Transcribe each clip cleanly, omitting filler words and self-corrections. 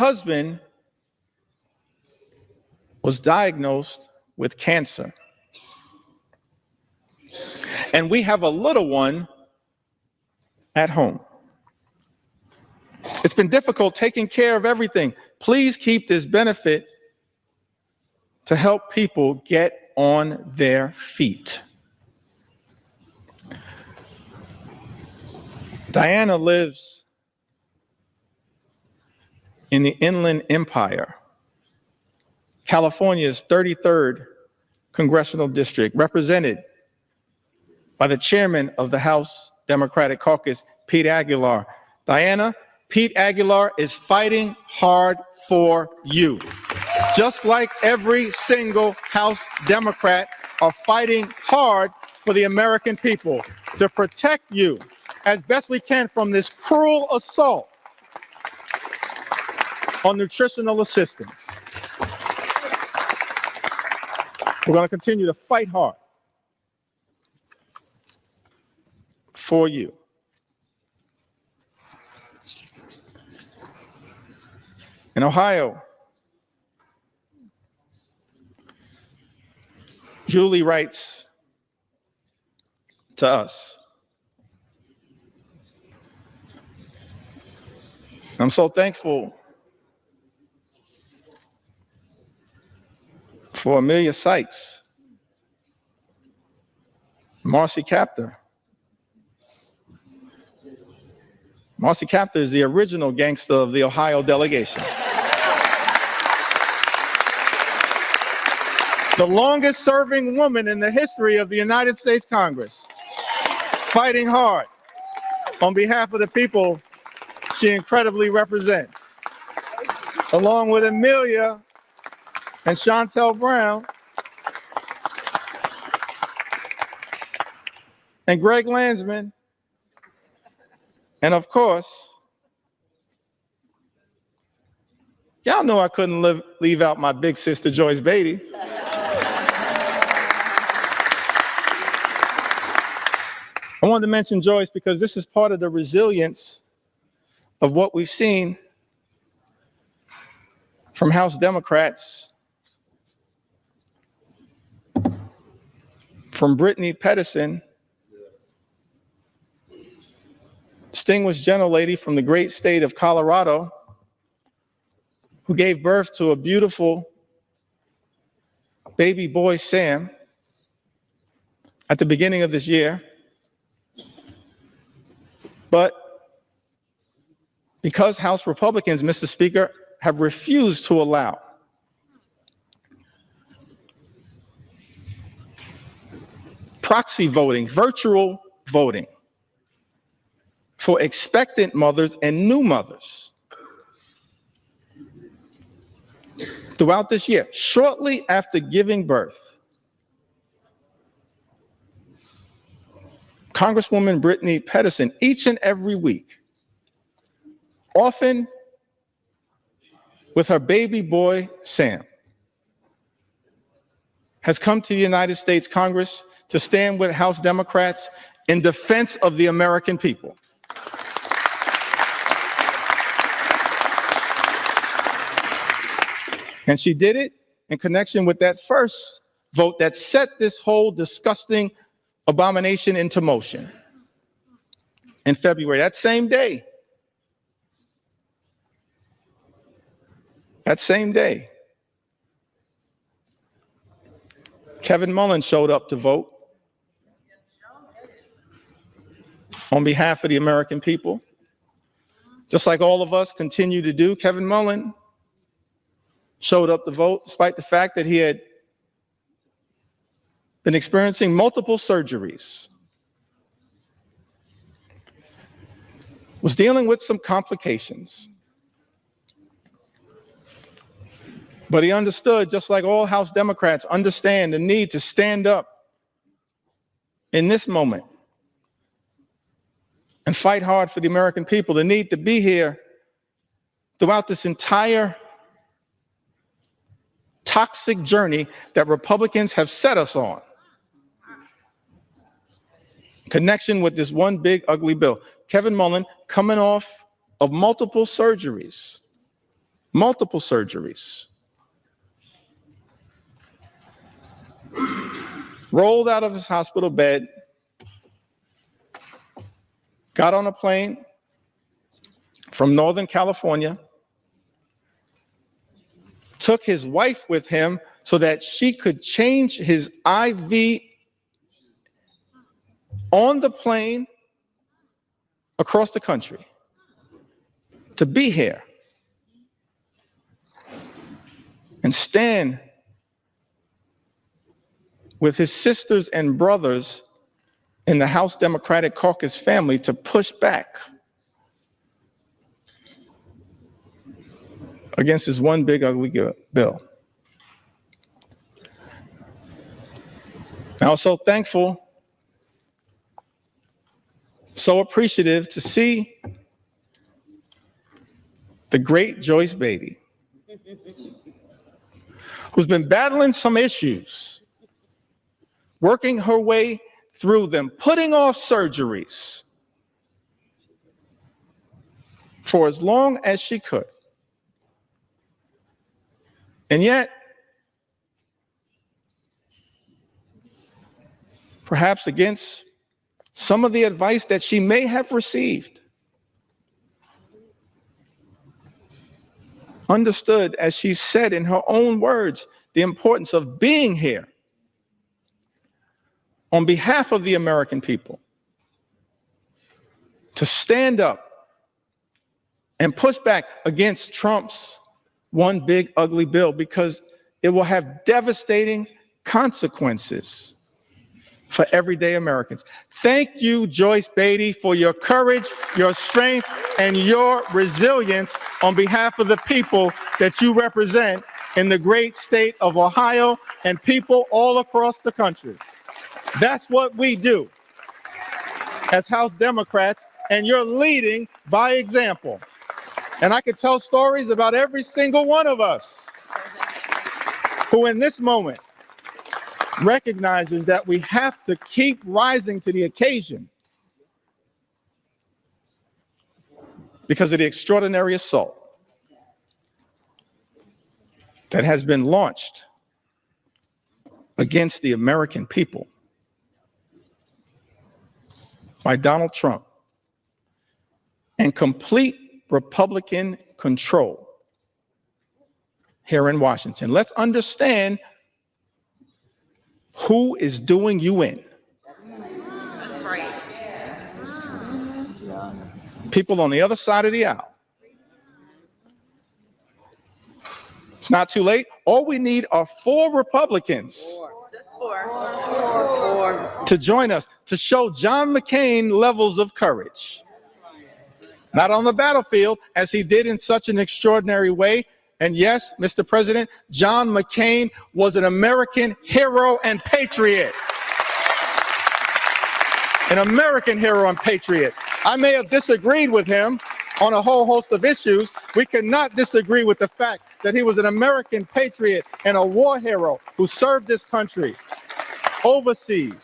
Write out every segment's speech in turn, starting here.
husband was diagnosed with cancer. And we have a little one at home. It's been difficult taking care of everything. Please keep this benefit to help people get on their feet. Diana lives in the Inland Empire, California's 33rd congressional district, represented by the chairman of the House Democratic Caucus, Pete Aguilar. Diana, Pete Aguilar is fighting hard for you. Just like every single House Democrat are fighting hard for the American people to protect you as best we can from this cruel assault on nutritional assistance. We're going to continue to fight hard for you. In Ohio, Julie writes to us, I'm so thankful for Amelia Sykes, Marcy Kaptur. Marcy Kaptur is the original gangster of the Ohio delegation. The longest serving woman in the history of the United States Congress, fighting hard on behalf of the people she incredibly represents. Along with Amelia and Shontel Brown and Greg Landsman, and of course, y'all know I couldn't leave out my big sister Joyce Beatty. I wanted to mention Joyce because this is part of the resilience of what we've seen from House Democrats, from Brittany Pedersen, distinguished gentlelady from the great state of Colorado, who gave birth to a beautiful baby boy, Sam, at the beginning of this year. But because House Republicans, Mr. Speaker, have refused to allow proxy voting, virtual voting for expectant mothers and new mothers throughout this year, shortly after giving birth, Congresswoman Brittany Pedersen, each and every week, often with her baby boy, Sam, has come to the United States Congress to stand with House Democrats in defense of the American people. And she did it in connection with that first vote that set this whole disgusting abomination into motion in February. That same day, Kevin Mullen showed up to vote on behalf of the American people. Just like all of us continue to do, Kevin Mullen showed up to vote despite the fact that he had been experiencing multiple surgeries, was dealing with some complications. But he understood, just like all House Democrats understand, the need to stand up in this moment and fight hard for the American people, the need to be here throughout this entire toxic journey that Republicans have set us on. Connection with this one big ugly bill. Kevin Mullen, coming off of multiple surgeries, multiple surgeries, rolled out of his hospital bed, got on a plane from Northern California, took his wife with him so that she could change his IV on the plane across the country to be here and stand with his sisters and brothers in the House Democratic Caucus family to push back against this one big ugly bill. I was so thankful, so appreciative to see the great Joyce Beatty, who's been battling some issues, working her way through them, putting off surgeries for as long as she could. And yet, perhaps against some of the advice that she may have received, understood, as she said in her own words, the importance of being here on behalf of the American people, to stand up and push back against Trump's one big ugly bill, because it will have devastating consequences for everyday Americans. Thank you, Joyce Beatty, for your courage, your strength, and your resilience on behalf of the people that you represent in the great state of Ohio and people all across the country. That's what we do as House Democrats, and you're leading by example. And I could tell stories about every single one of us who in this moment recognizes that we have to keep rising to the occasion because of the extraordinary assault that has been launched against the American people by Donald Trump and complete Republican control here in Washington. Let's understand who is doing you in. That's right. People on the other side of the aisle. It's not too late. All we need are 4 Republicans to join us to show John McCain levels of courage. Not on the battlefield, as he did in such an extraordinary way. And yes, Mr. President, John McCain was an American hero and patriot. An American hero and patriot. I may have disagreed with him on a whole host of issues. We cannot disagree with the fact that he was an American patriot and a war hero who served this country overseas.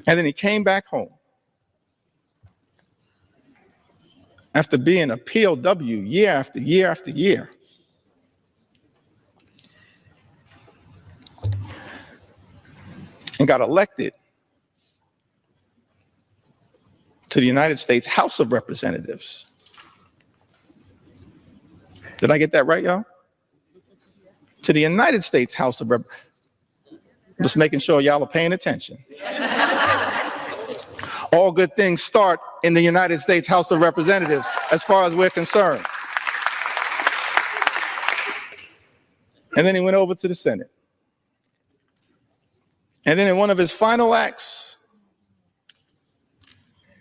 And then he came back home after being a POW year after year after year. And got elected to the United States House of Representatives. Did I get that right, y'all? To the United States House of Representatives. Just making sure y'all are paying attention. All good things start in the United States House of Representatives, as far as we're concerned. And then he went over to the Senate. And then in one of his final acts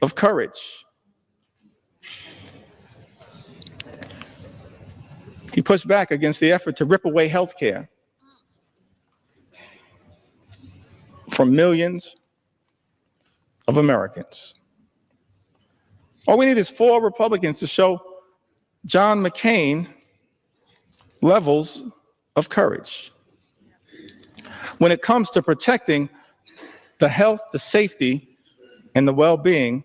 of courage, he pushed back against the effort to rip away health care from millions of Americans. All we need is 4 Republicans to show John McCain levels of courage when it comes to protecting the health, the safety, and the well-being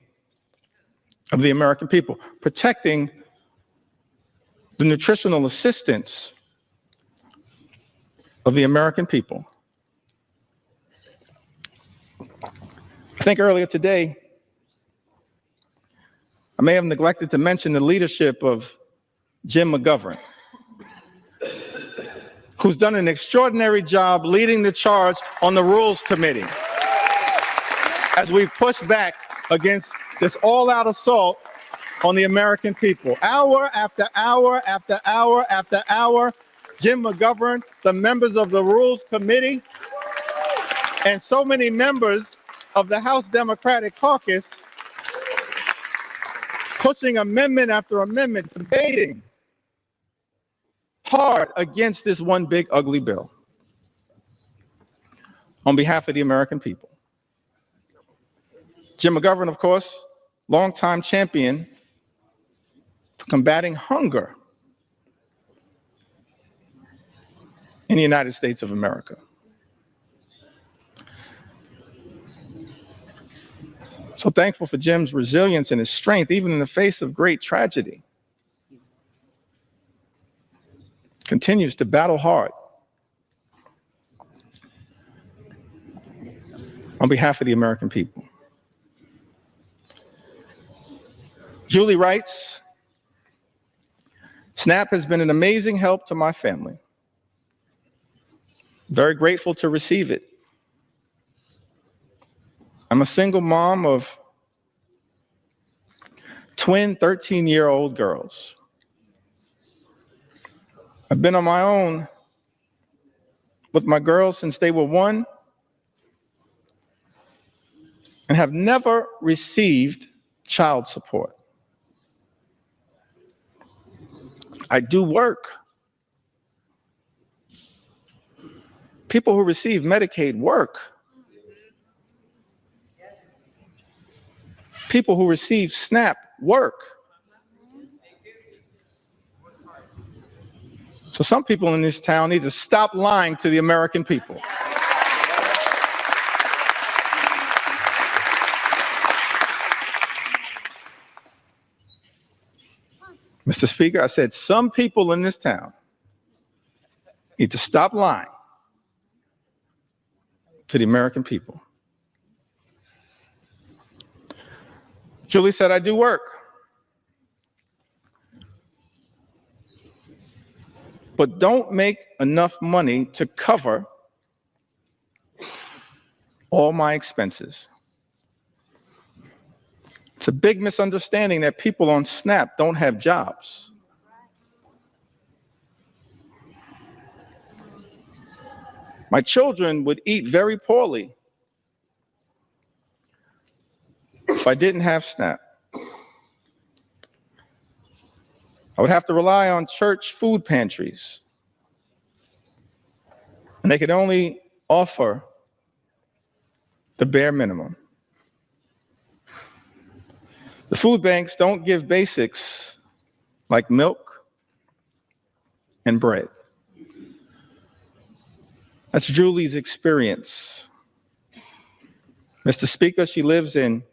of the American people, protecting the nutritional assistance of the American people. I think earlier today, I may have neglected to mention the leadership of Jim McGovern, who's done an extraordinary job leading the charge on the Rules Committee as we push back against this all-out assault on the American people. Hour after hour after hour after hour, Jim McGovern, the members of the Rules Committee, and so many members of the House Democratic Caucus pushing amendment after amendment, debating hard against this one big ugly bill on behalf of the American people. Jim McGovern, of course, longtime champion for combating hunger in the United States of America. So thankful for Jim's resilience and his strength, even in the face of great tragedy. Continues to battle hard on behalf of the American people. Julie writes, SNAP has been an amazing help to my family. Very grateful to receive it. I'm a single mom of twin 13-year-old girls. I've been on my own with my girls since they were 1 and have never received child support. I do work. People who receive Medicaid work. People who receive SNAP work. So some people in this town need to stop lying to the American people. Mr. Speaker, I said some people in this town need to stop lying to the American people. Julie said, I do work, but don't make enough money to cover all my expenses. It's a big misunderstanding that people on SNAP don't have jobs. My children would eat very poorly if I didn't have SNAP. I would have to rely on church food pantries, and they could only offer the bare minimum. The food banks don't give basics like milk and bread. That's Julie's experience. Mr. Speaker, she lives in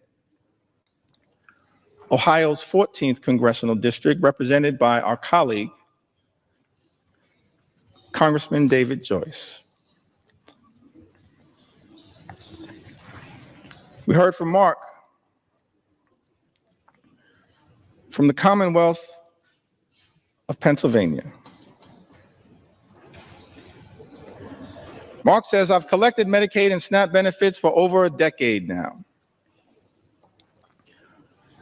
Ohio's 14th Congressional District, represented by our colleague, Congressman David Joyce. We heard from Mark from the Commonwealth of Pennsylvania. Mark says, I've collected Medicaid and SNAP benefits for over a decade now.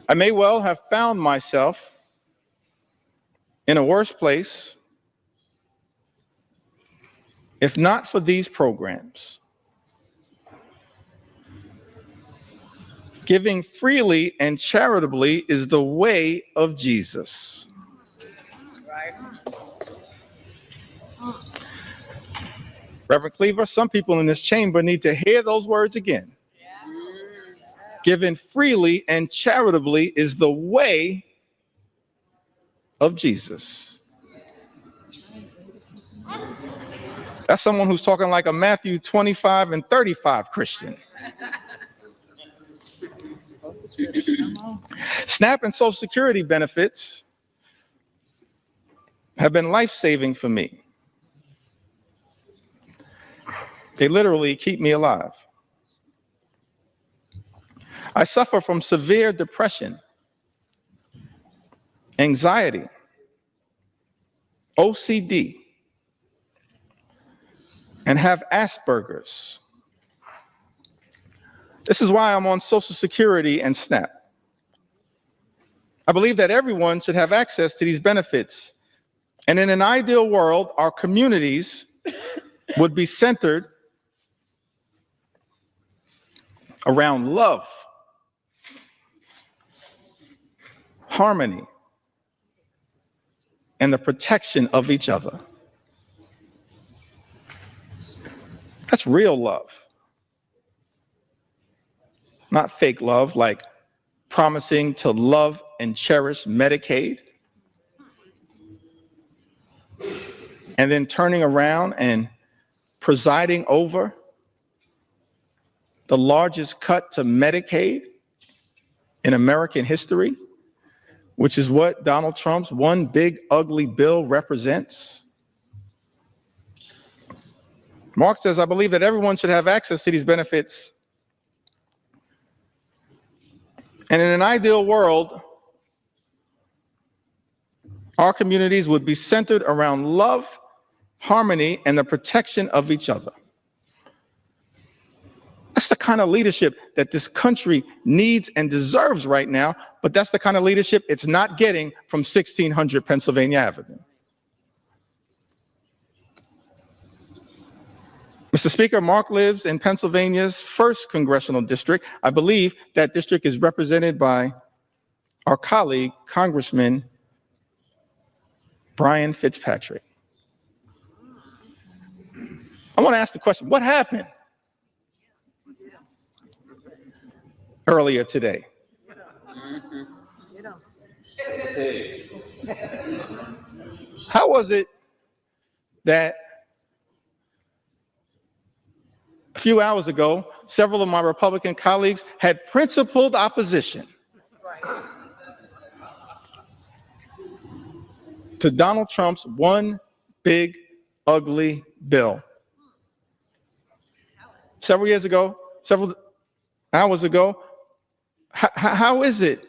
I may well have found myself in a worse place if not for these programs. Giving freely and charitably is the way of Jesus. Right. Reverend Cleaver, some people in this chamber need to hear those words again. Giving freely and charitably is the way of Jesus. That's someone who's talking like a Matthew 25 and 35 Christian. SNAP and Social Security benefits have been life-saving for me. They literally keep me alive. I suffer from severe depression, anxiety, OCD, and have Asperger's. This is why I'm on Social Security and SNAP. I believe that everyone should have access to these benefits. And in an ideal world, our communities would be centered around love, harmony, and the protection of each other. That's real love. Not fake love, like promising to love and cherish Medicaid, and then turning around and presiding over the largest cut to Medicaid in American history, which is what Donald Trump's one big ugly bill represents. Mark says, I believe that everyone should have access to these benefits. And in an ideal world, our communities would be centered around love, harmony, and the protection of each other. That's the kind of leadership that this country needs and deserves right now, but that's the kind of leadership it's not getting from 1600 Pennsylvania Avenue. Mr. Speaker, Mark lives in Pennsylvania's 1st congressional district. I believe that district is represented by our colleague, Congressman Brian Fitzpatrick. I want to ask the question, what happened earlier today? How was it that a few hours ago, several of my Republican colleagues had principled opposition to Donald Trump's one big ugly bill? Several hours ago, how is it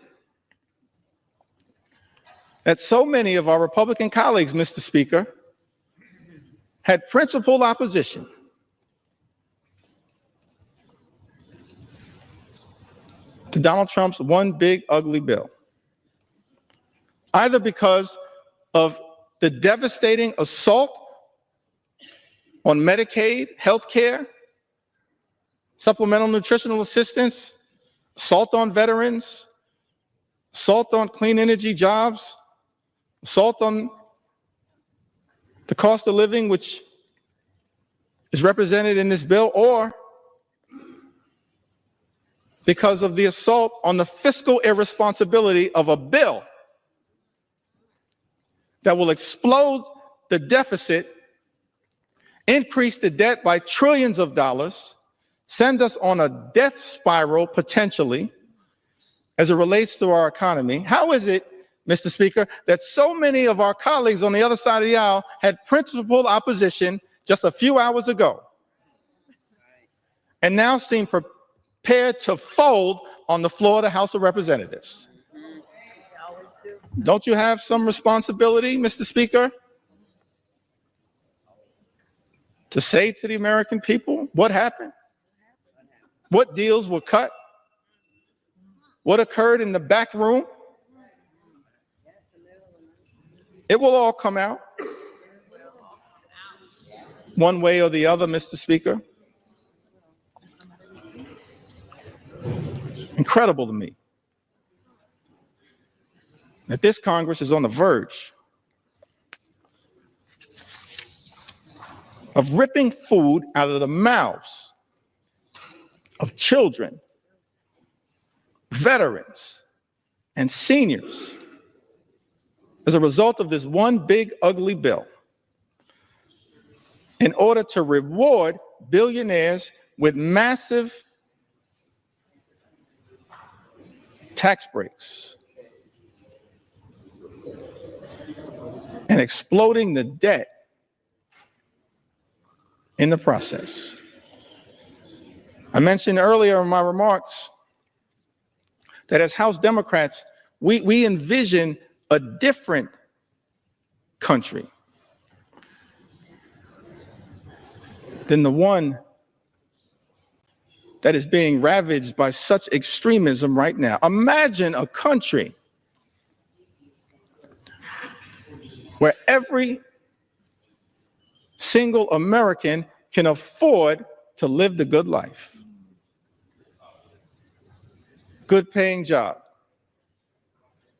that so many of our Republican colleagues, Mr. Speaker, had principled opposition to Donald Trump's one big ugly bill? Either because of the devastating assault on Medicaid, health care, supplemental nutritional assistance, assault on veterans, assault on clean energy jobs, assault on the cost of living, which is represented in this bill, or because of the assault on the fiscal irresponsibility of a bill that will explode the deficit, increase the debt by trillions of dollars, send us on a death spiral potentially as it relates to our economy. How is it, Mr. Speaker, that so many of our colleagues on the other side of the aisle had principled opposition just a few hours ago and now seem prepared to fold on the floor of the House of Representatives? Don't you have some responsibility, Mr. Speaker, to say to the American people what happened? What deals were cut? What occurred in the back room? It will all come out one way or the other, Mr. Speaker. Incredible to me that this Congress is on the verge of ripping food out of the mouths of children, veterans, and seniors as a result of this one big ugly bill in order to reward billionaires with massive tax breaks and exploding the debt in the process. I mentioned earlier in my remarks that as House Democrats, we envision a different country than the one that is being ravaged by such extremism right now. Imagine a country where every single American can afford to live the good life. Good paying job,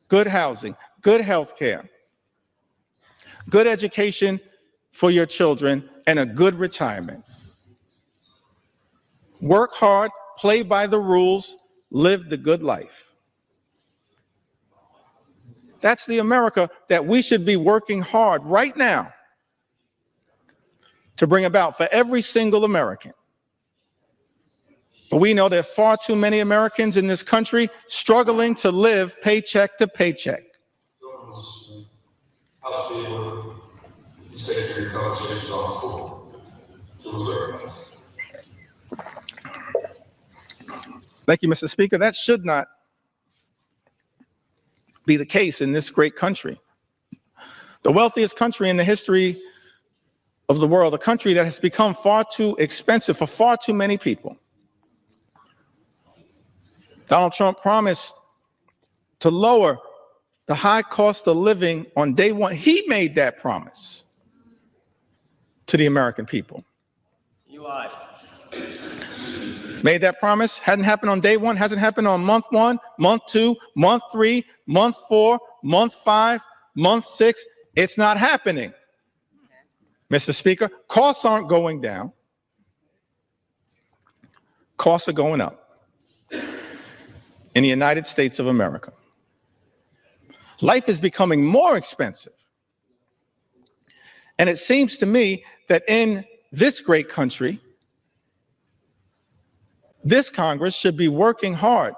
good housing, good health care, good education for your children, and a good retirement. Work hard, play by the rules, live the good life. That's the America that we should be working hard right now to bring about for every single American. But we know there are far too many Americans in this country struggling to live paycheck to paycheck. Thank you, Mr. Speaker. That should not be the case in this great country. The wealthiest country in the history of the world, a country that has become far too expensive for far too many people. Donald Trump promised to lower the high cost of living on day one. He made that promise to the American people. You lied. Made that promise, hadn't happened on day one, hasn't happened on month 1, month 2, month 3, month 4, month 5, month 6. It's not happening. Mr. Speaker, costs aren't going down. Costs are going up in the United States of America. Life is becoming more expensive. And it seems to me that in this great country, this Congress should be working hard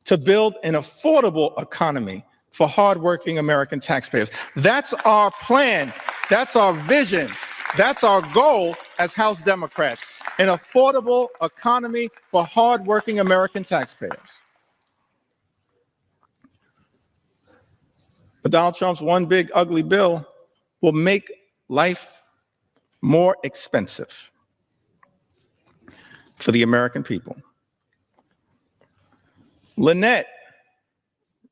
to build an affordable economy for hardworking American taxpayers. That's our plan. That's our vision. That's our goal as House Democrats, an affordable economy for hardworking American taxpayers. But Donald Trump's one big ugly bill will make life more expensive for the American people. Lynette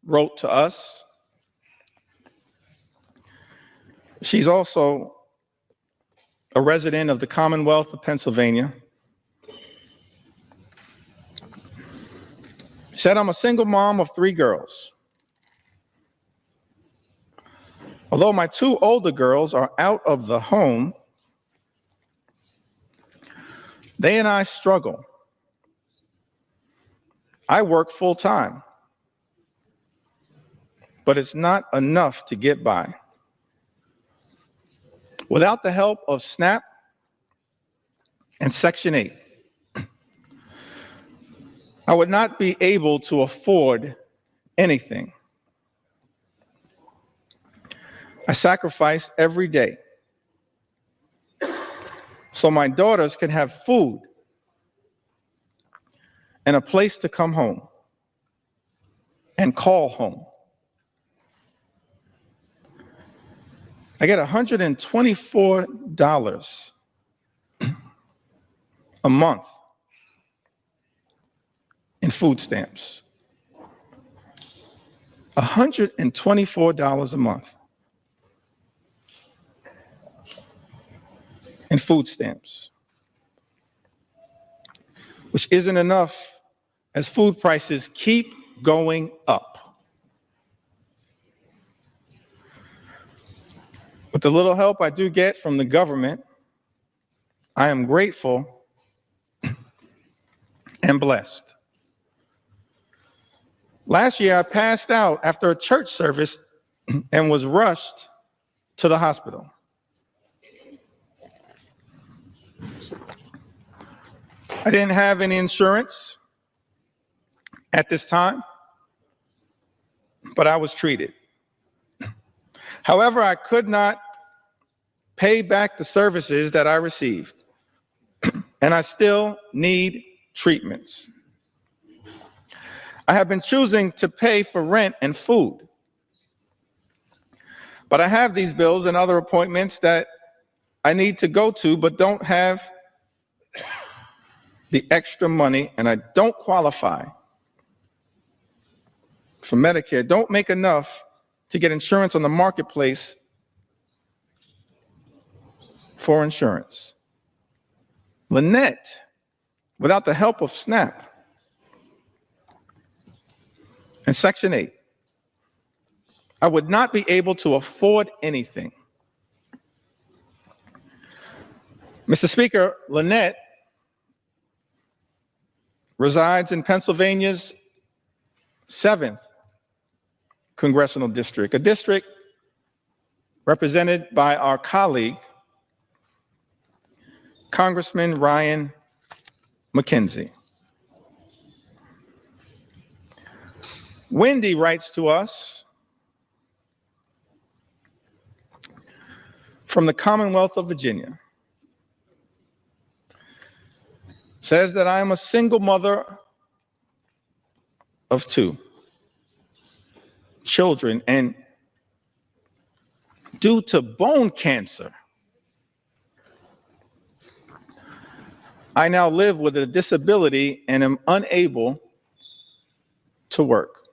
wrote to us. She's also a resident of the Commonwealth of Pennsylvania. She said, I'm a single mom of 3 girls. Although my 2 older girls are out of the home, they and I struggle. I work full time, but it's not enough to get by. Without the help of SNAP and Section 8, I would not be able to afford anything. I sacrifice every day so my daughters can have food and a place to come home and call home. I get $124 a month in food stamps. $124 a month in food stamps, which isn't enough as food prices keep going up. With the little help I do get from the government, I am grateful and blessed. Last year, I passed out after a church service and was rushed to the hospital. I didn't have any insurance at this time, but I was treated. However, I could not pay back the services that I received, and I still need treatments. I have been choosing to pay for rent and food, but I have these bills and other appointments that I need to go to, but don't have the extra money, and I don't qualify for Medicare, don't make enough to get insurance on the marketplace for insurance. Lynette, without the help of SNAP and Section 8, I would not be able to afford anything. Mr. Speaker, Lynette resides in Pennsylvania's 7th congressional district, a district represented by our colleague, Congressman Ryan McKenzie. Wendy writes to us from the Commonwealth of Virginia. Says that I am a single mother of 2 children, and due to bone cancer, I now live with a disability and am unable to work.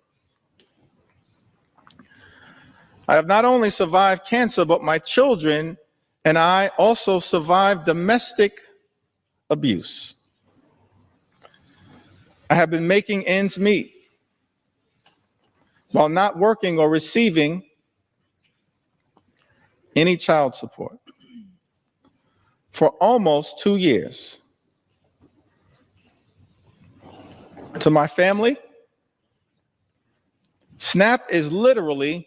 I have not only survived cancer, but my children and I also survived domestic abuse. I have been making ends meet while not working or receiving any child support for almost 2 years. To my family, SNAP is literally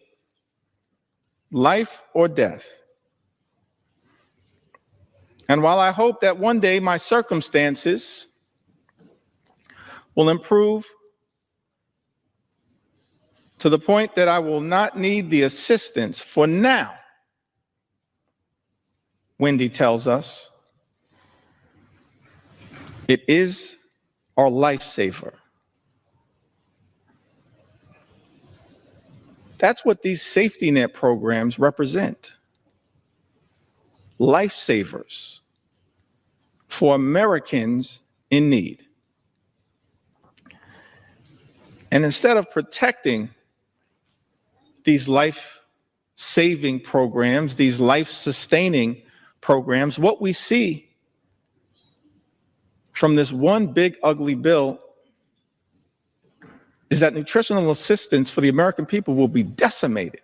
life or death. And while I hope that one day my circumstances will improve to the point that I will not need the assistance for now, Wendy tells us, it is our lifesaver. That's what these safety net programs represent. Lifesavers for Americans in need. And instead of protecting these life-saving programs, these life-sustaining programs, what we see from this one big ugly bill is that nutritional assistance for the American people will be decimated.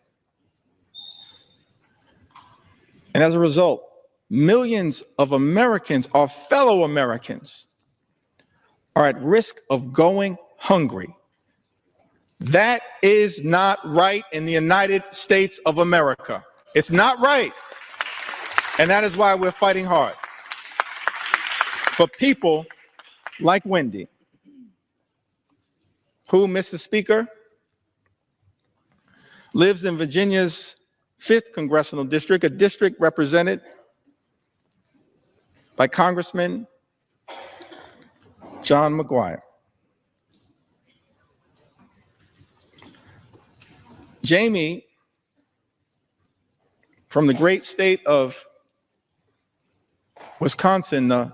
And as a result, millions of Americans, our fellow Americans, are at risk of going hungry. That is not right in the United States of America. It's not right. And that is why we're fighting hard for people like Wendy, who, Mr. Speaker, lives in Virginia's 5th congressional district, a district represented by Congressman John McGuire. Jamie, from the great state of Wisconsin, the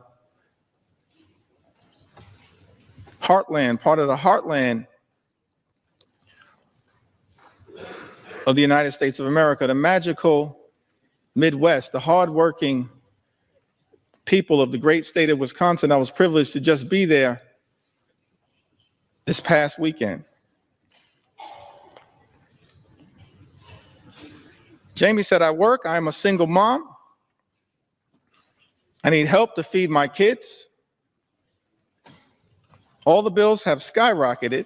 heartland, part of the heartland of the United States of America, the magical Midwest, the hardworking people of the great state of Wisconsin. I was privileged to just be there this past weekend. Jamie said, I work, I am a single mom. I need help to feed my kids. All the bills have skyrocketed.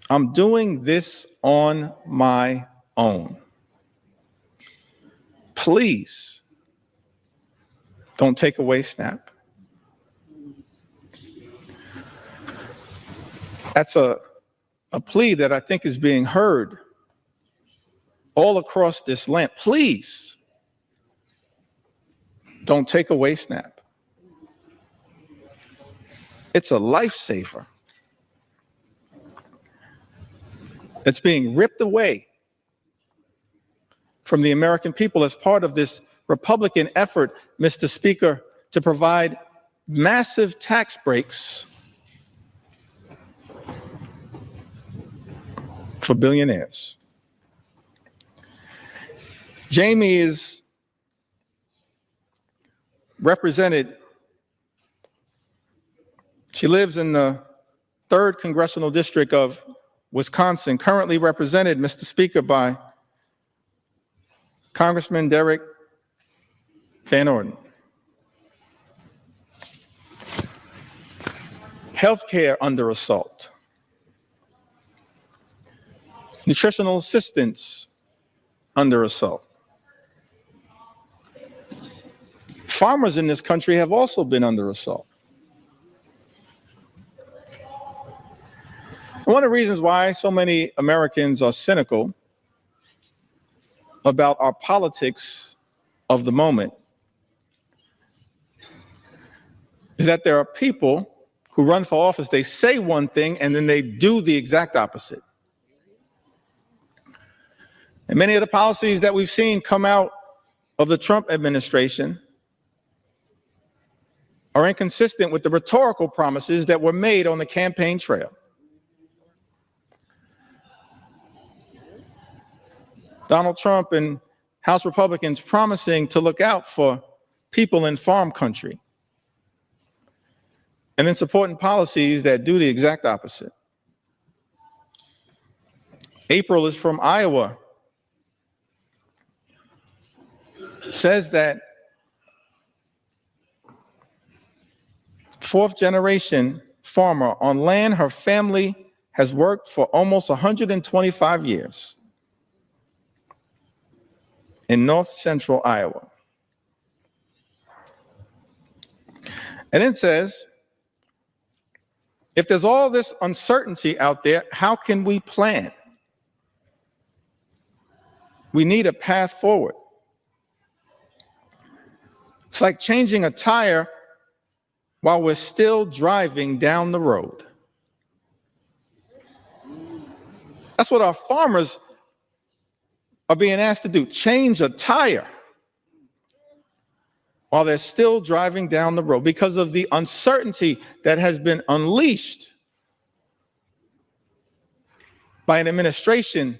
I'm doing this on my own. Please don't take away SNAP. That's a plea that I think is being heard all across this land. Please don't take away SNAP. It's a lifesaver. It's being ripped away from the American people as part of this Republican effort, Mr. Speaker, to provide massive tax breaks for billionaires. Jamie is represented, she lives in the 3rd Congressional District of Wisconsin, currently represented, Mr. Speaker, by Congressman Derek Van Orden. Healthcare under assault. Nutritional assistance under assault. Farmers in this country have also been under assault. One of the reasons why so many Americans are cynical about our politics of the moment is that there are people who run for office, they say one thing and then they do the exact opposite. And many of the policies that we've seen come out of the Trump administration are inconsistent with the rhetorical promises that were made on the campaign trail. Donald Trump and House Republicans promising to look out for people in farm country, and then supporting policies that do the exact opposite. April is from Iowa, says that 4th-generation farmer on land her family has worked for almost 125 years in north central Iowa. And it says, if there's all this uncertainty out there, how can we plan? We need a path forward. It's like changing a tire while we're still driving down the road. That's what our farmers are being asked to do, change a tire while they're still driving down the road because of the uncertainty that has been unleashed by an administration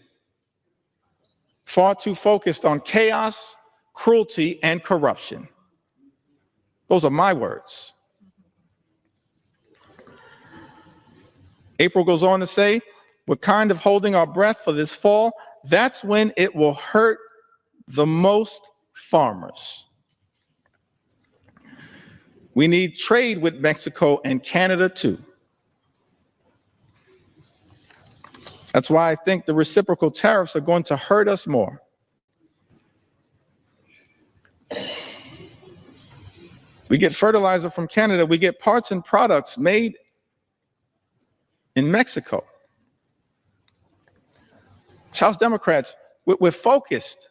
far too focused on chaos, cruelty, and corruption. Those are my words. April goes on to say, we're kind of holding our breath for this fall. That's when it will hurt the most farmers. We need trade with Mexico and Canada too. That's why I think the reciprocal tariffs are going to hurt us more. We get fertilizer from Canada. We get parts and products made in Mexico. House Democrats, we're focused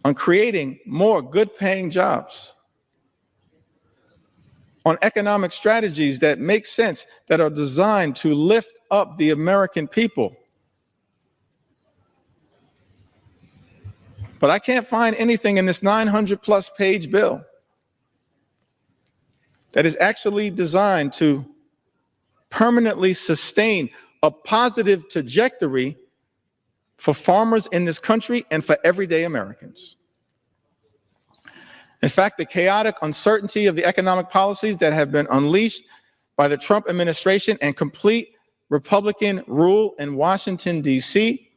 on creating more good-paying jobs, on economic strategies that make sense, that are designed to lift up the American people. But I can't find anything in this 900-plus page bill that is actually designed to permanently sustain a positive trajectory for farmers in this country and for everyday Americans. In fact, the chaotic uncertainty of the economic policies that have been unleashed by the Trump administration and complete Republican rule in Washington, D.C.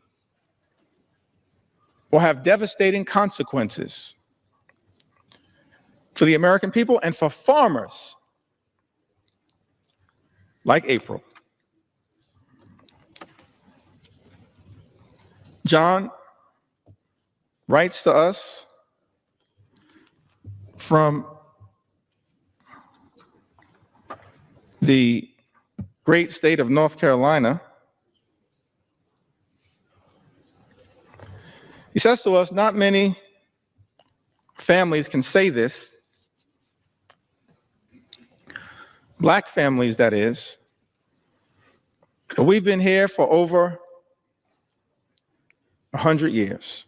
will have devastating consequences for the American people and for farmers like April. John writes to us from the great state of North Carolina. He says to us, not many families can say this, black families, that is, but we've been here for over 100 years.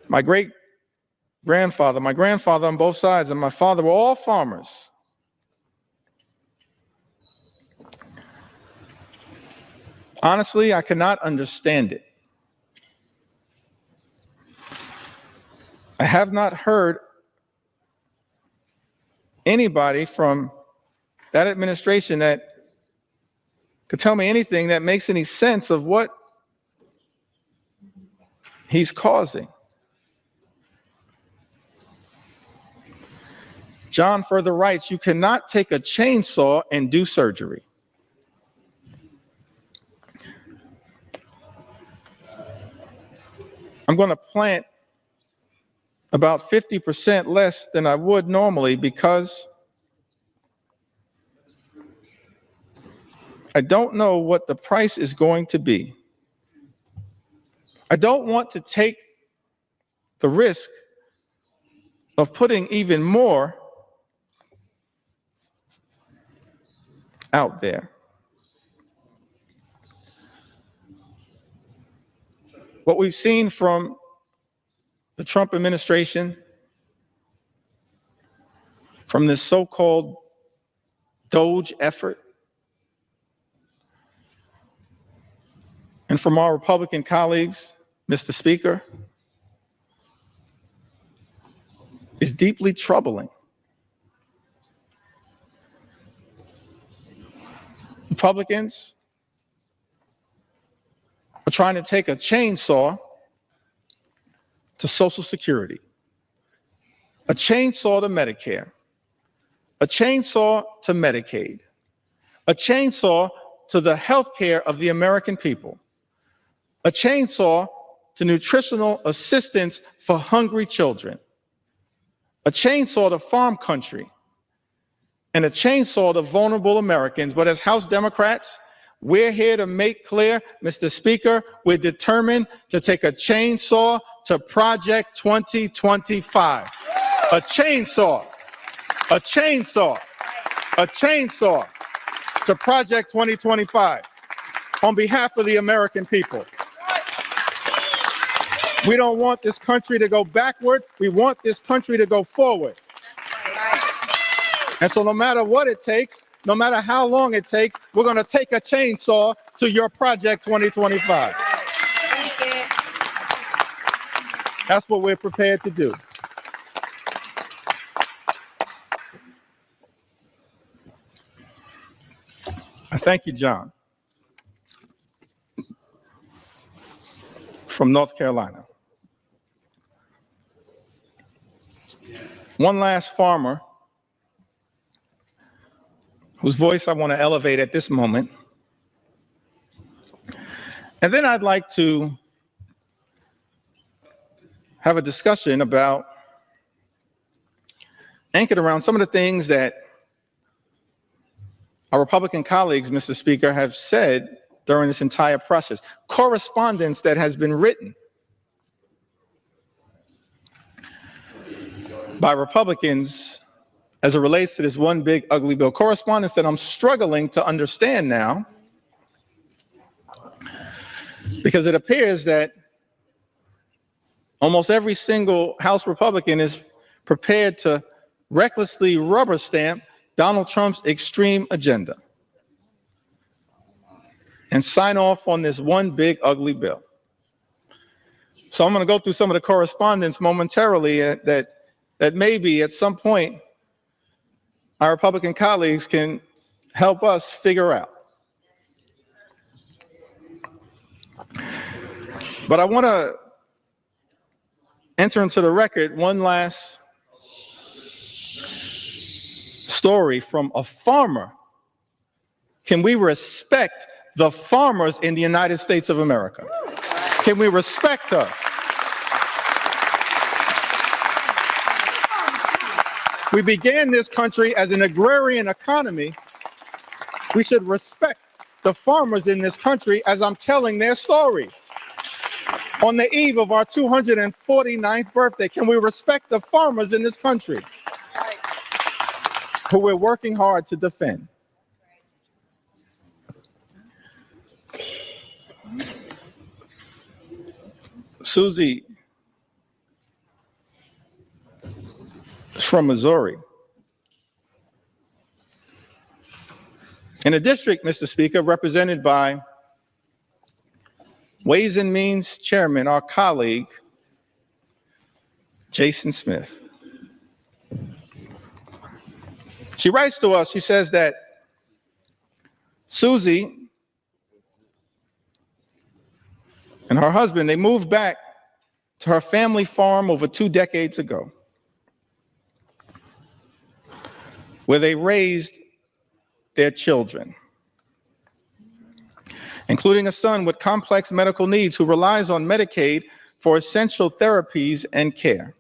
My grandfather on both sides, and my father were all farmers. Honestly, I cannot understand it. I have not heard anybody from that administration that could tell me anything that makes any sense of what he's causing. John further writes, you cannot take a chainsaw and do surgery. I'm going to plant about 50% less than I would normally because I don't know what the price is going to be. I don't want to take the risk of putting even more out there. What we've seen from the Trump administration, from this so-called DOGE effort, and from our Republican colleagues, Mr. Speaker, is deeply troubling. Republicans are trying to take a chainsaw to Social Security, a chainsaw to Medicare, a chainsaw to Medicaid, a chainsaw to the health care of the American people, a chainsaw to nutritional assistance for hungry children, a chainsaw to farm country, and a chainsaw to vulnerable Americans. But as House Democrats, we're here to make clear, Mr. Speaker, we're determined to take a chainsaw to Project 2025. A chainsaw, a chainsaw, a chainsaw to Project 2025 on behalf of the American people. We don't want this country to go backward. We want this country to go forward. And so no matter what it takes, no matter how long it takes, we're going to take a chainsaw to your Project 2025. That's what we're prepared to do. I thank you, John, from North Carolina. One last farmer whose voice I want to elevate at this moment. And then I'd like to have a discussion about, anchored around some of the things that our Republican colleagues, Mr. Speaker, have said during this entire process. Correspondence that has been written by Republicans as it relates to this one big ugly bill. Correspondence that I'm struggling to understand now, because it appears that almost every single House Republican is prepared to recklessly rubber stamp Donald Trump's extreme agenda and sign off on this one big ugly bill. So I'm going to go through some of the correspondence momentarily that maybe at some point our Republican colleagues can help us figure out. But I want to enter into the record one last story from a farmer. Can we respect the farmers in the United States of America? Can we respect her? We began this country as an agrarian economy. We should respect the farmers in this country as I'm telling their stories. On the eve of our 249th birthday, can we respect the farmers in this country who we're working hard to defend? Susie is from Missouri. In a district, Mr. Speaker, represented by Ways and Means Chairman, our colleague, Jason Smith. She writes to us, she says that Susie and her husband, they moved back to her family farm over 2 decades ago, where they raised their children, including a son with complex medical needs who relies on Medicaid for essential therapies and care.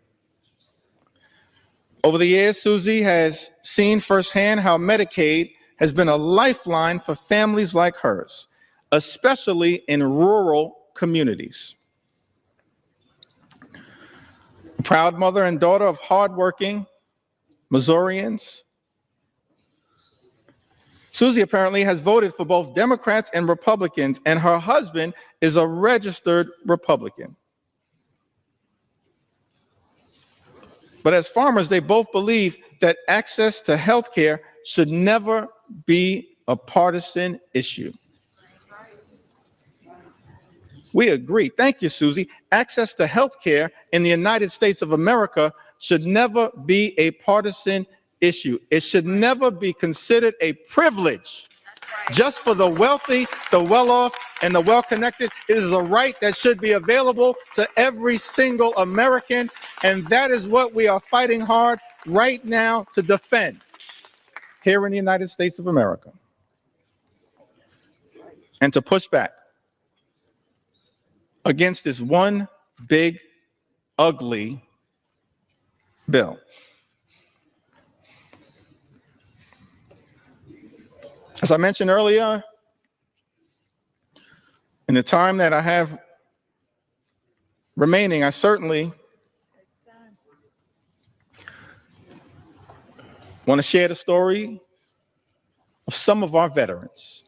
Over the years, Susie has seen firsthand how Medicaid has been a lifeline for families like hers, especially in rural communities. A proud mother and daughter of hardworking Missourians, Susie apparently has voted for both Democrats and Republicans, and her husband is a registered Republican. But as farmers, they both believe that access to health care should never be a partisan issue. We agree. Thank you, Susie. Access to health care in the United States of America should never be a partisan issue. It should never be considered a privilege just for the wealthy, the well-off, and the well-connected. It is a right that should be available to every single American, and that is what we are fighting hard right now to defend here in the United States of America, and to push back against this one big, ugly bill. As I mentioned earlier, in the time that I have remaining, I certainly want to share the story of some of our veterans.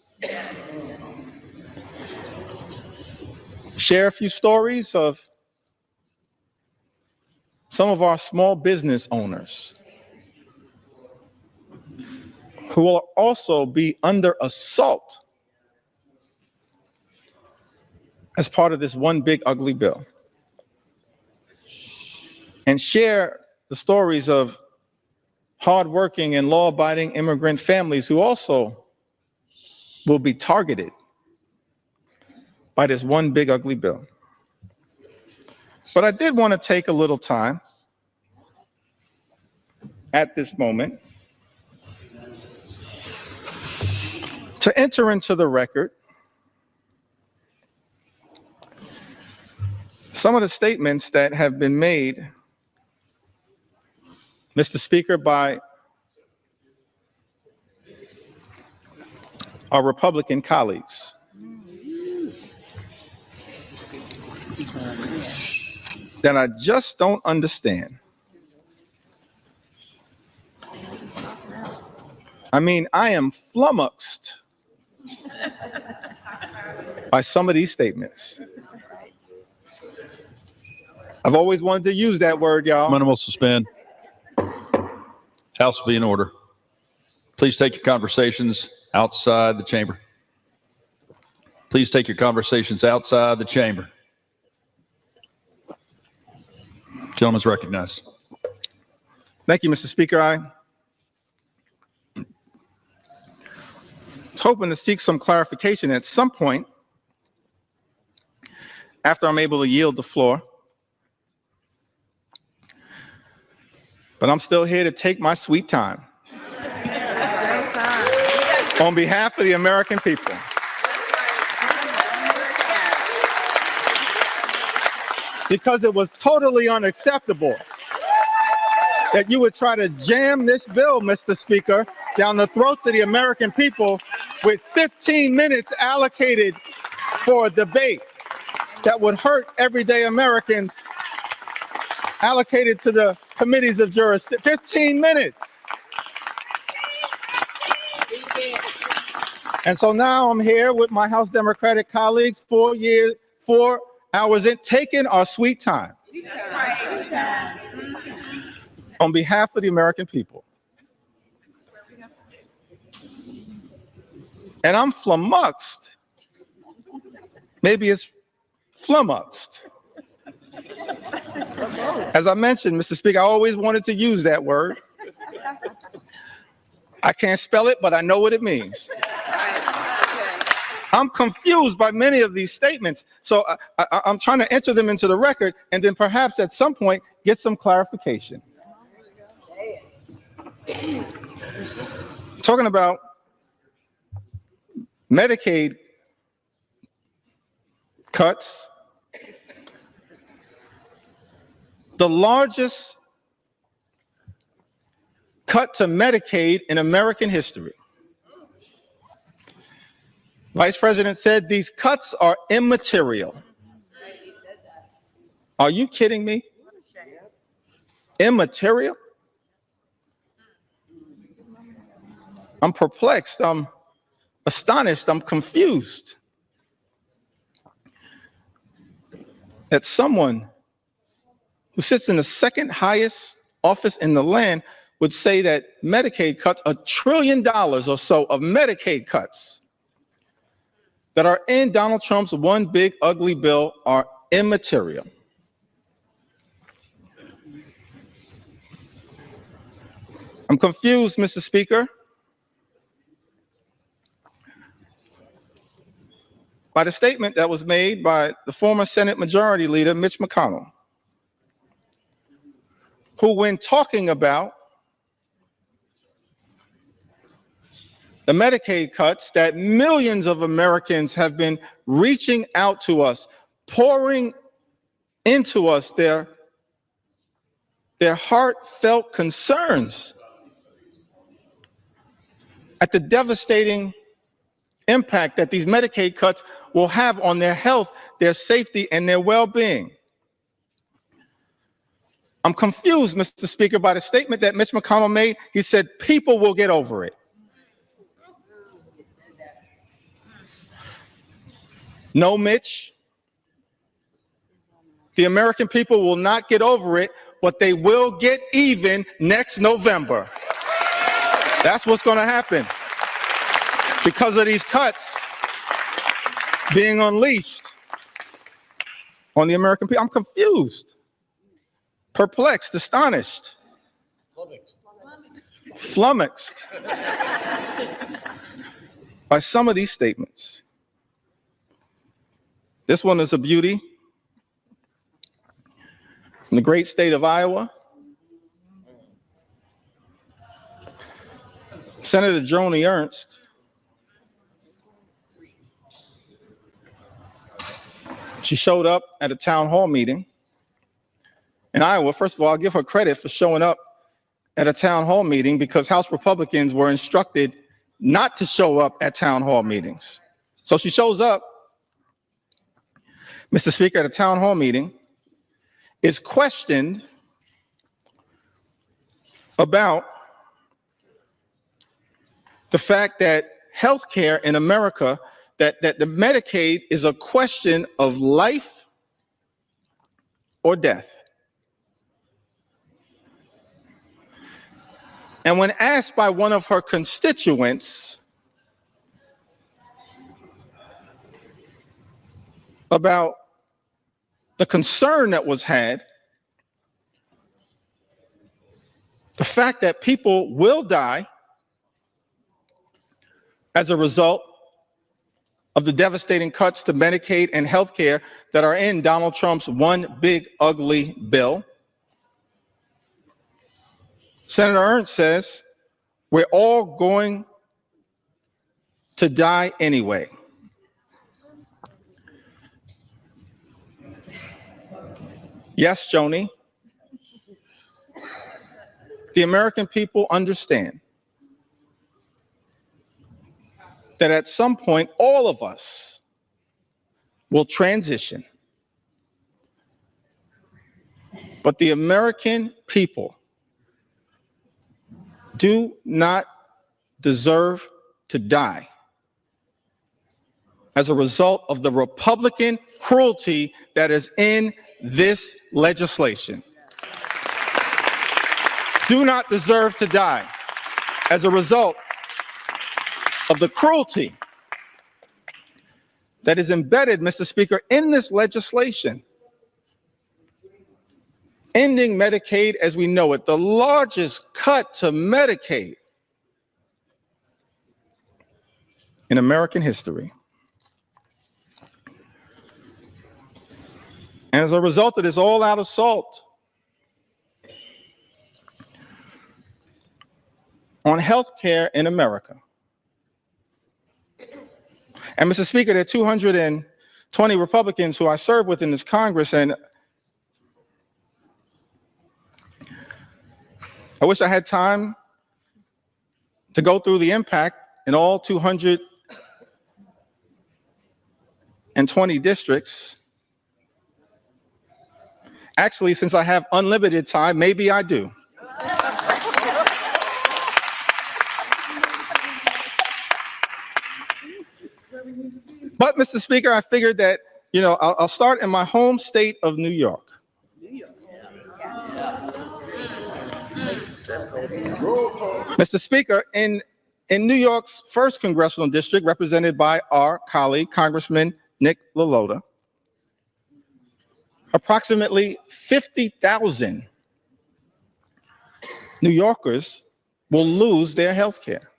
Share a few stories of some of our small business owners who will also be under assault as part of this one big ugly bill. And share the stories of hardworking and law-abiding immigrant families who also will be targeted by this one big ugly bill. But I did want to take a little time at this moment to enter into the record some of the statements that have been made, Mr. Speaker, by our Republican colleagues. That I just don't understand. I mean, I am flummoxed by some of these statements. I've always wanted to use that word, y'all. Momentum will suspend. House will be in order. Please take your conversations outside the chamber. Please take your conversations outside the chamber. Gentleman's recognized. Thank you, Mr. Speaker. I was hoping to seek some clarification at some point after I'm able to yield the floor. But I'm still here to take my sweet time on behalf of the American people. Because it was totally unacceptable that you would try to jam this bill, Mr. Speaker, down the throats of the American people with 15 minutes allocated for a debate. that would hurt everyday Americans allocated to the committees of jurisdiction. 15 minutes. And so now I'm here with my House Democratic colleagues, 4 hours in, taking our sweet time on behalf of the American people. And I'm flummoxed. Maybe it's flummoxed. As I mentioned, Mr. Speaker, I always wanted to use that word. I can't spell it, but I know what it means. I'm confused by many of these statements, so I'm trying to enter them into the record and then perhaps at some point get some clarification. Talking about Medicaid cuts, the largest cut to Medicaid in American history. Vice President said these cuts are immaterial. Are you kidding me? Immaterial? I'm perplexed. I'm astonished. I'm confused that someone who sits in the second highest office in the land would say that Medicaid cuts, $1 trillion or so of Medicaid cuts that are in Donald Trump's one big ugly bill are immaterial. I'm confused, Mr. Speaker, by the statement that was made by the former Senate Majority Leader, Mitch McConnell, who, when talking about the Medicaid cuts that millions of Americans have been reaching out to us, pouring into us their heartfelt concerns at the devastating impact that these Medicaid cuts will have on their health, their safety, and their well-being. I'm confused, Mr. Speaker, by the statement that Mitch McConnell made. He said, people will get over it. No, Mitch. The American people will not get over it, but they will get even next November. That's what's going to happen because of these cuts being unleashed on the American people. I'm confused, perplexed, astonished, flummoxed by some of these statements. This one is a beauty. In the great state of Iowa, Senator Joni Ernst she showed up at a town hall meeting in Iowa. First of all, I'll give her credit for showing up at a town hall meeting because House Republicans were instructed not to show up at town hall meetings. So she shows up, Mr. Speaker, at a town hall meeting, is questioned about the fact that healthcare in America, that the Medicaid is a question of life or death. And when asked by one of her constituents about the concern that was had, the fact that people will die as a result of the devastating cuts to Medicaid and healthcare that are in Donald Trump's one big ugly bill, Senator Ernst says, we're all going to die anyway. Yes, Joni, the American people understand that at some point, all of us will transition But the American people do not deserve to die as a result of the Republican cruelty that is in this legislation. Do not deserve to die as a result of the cruelty that is embedded, Mr. Speaker, in this legislation. Ending Medicaid as we know it, the largest cut to Medicaid in American history. And as a result of this all-out assault on health care in America. And Mr. Speaker, there are 220 Republicans who I serve with in this Congress, and I wish I had time to go through the impact in all 220 districts. Actually, since I have unlimited time, maybe I do. But, Mr. Speaker, I figured that, I'll start in my home state of New York. Mr. Speaker, in New York's 1st Congressional District, represented by our colleague, Congressman Nick LaLota, approximately 50,000 New Yorkers will lose their health care.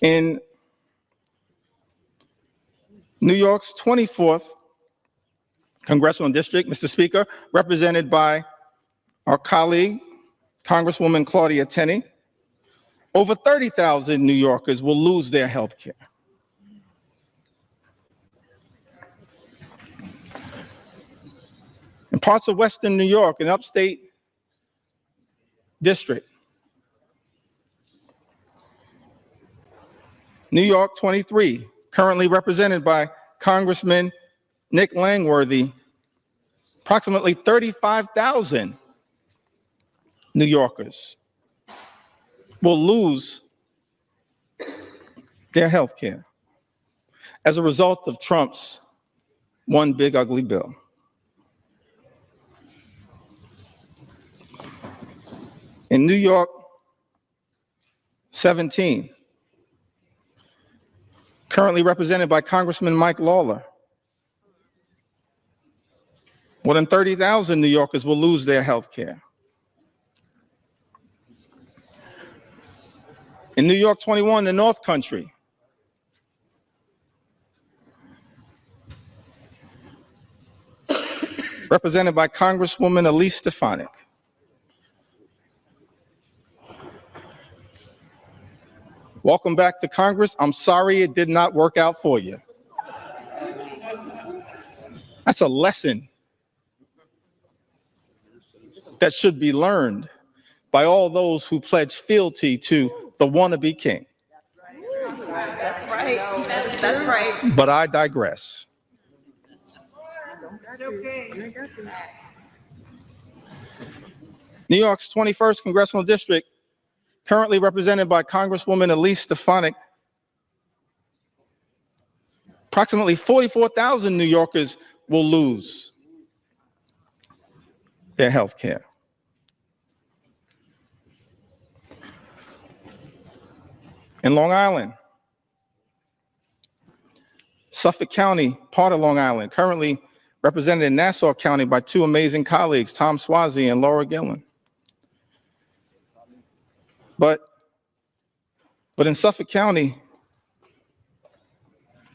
In New York's 24th Congressional District, Mr. Speaker, represented by our colleague, Congresswoman Claudia Tenney, over 30,000 New Yorkers will lose their health care. In parts of Western New York, an upstate district, New York 23, currently represented by Congressman Nick Langworthy, approximately 35,000 New Yorkers will lose their health care as a result of Trump's one big ugly bill. In New York 17, currently represented by Congressman Mike Lawler, more than 30,000 New Yorkers will lose their health care. In New York 21, the North Country, represented by Congresswoman Elise Stefanik, welcome back to Congress. I'm sorry it did not work out for you. That's a lesson that should be learned by all those who pledge fealty to the wannabe king. That's right. That's right. But I digress. New York's 21st Congressional District, currently represented by Congresswoman Elise Stefanik, approximately 44,000 New Yorkers will lose their health care. In Long Island, Suffolk County, part of Long Island, currently represented in Nassau County by two amazing colleagues, Tom Swazi and Laura Gillen. But in Suffolk County,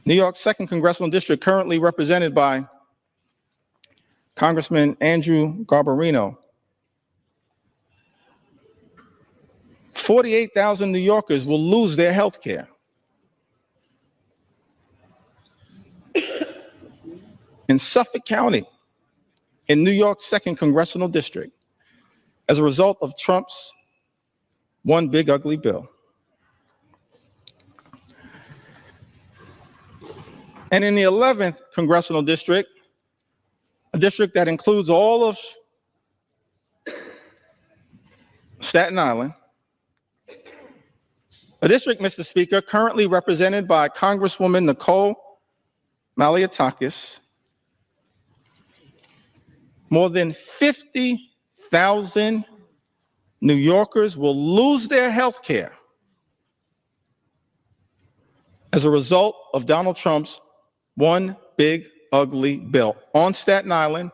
New York's 2nd Congressional District, currently represented by Congressman Andrew Garbarino, 48,000 New Yorkers will lose their health care. In Suffolk County, in New York's 2nd Congressional District, as a result of Trump's one big ugly bill. And in the 11th congressional district, a district that includes all of Staten Island, a district, Mr. Speaker, currently represented by Congresswoman Nicole Malliotakis, more than 50,000 New Yorkers will lose their health care as a result of Donald Trump's one big ugly bill on Staten Island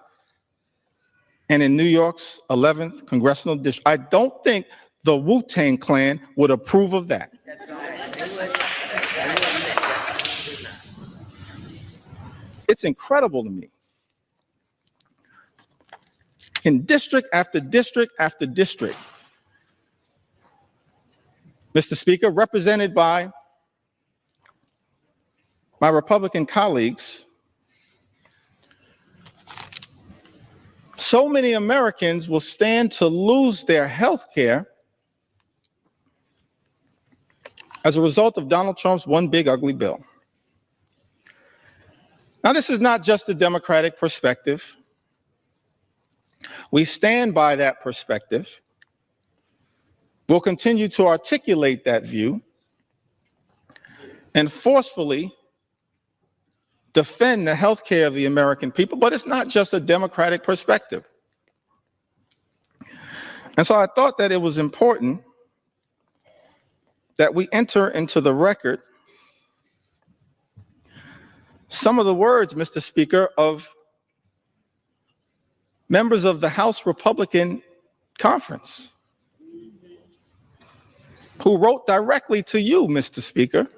and in New York's 11th congressional district. I don't think the Wu-Tang Clan would approve of that. It's incredible to me. In district after district after district, Mr. Speaker, represented by my Republican colleagues, so many Americans will stand to lose their health care as a result of Donald Trump's one big ugly bill. Now, this is not just a Democratic perspective. We stand by that perspective. We'll continue to articulate that view and forcefully defend the health care of the American people, but it's not just a Democratic perspective. And so I thought that it was important that we enter into the record some of the words, Mr. Speaker, of members of the House Republican Conference who wrote directly to you, Mr. Speaker,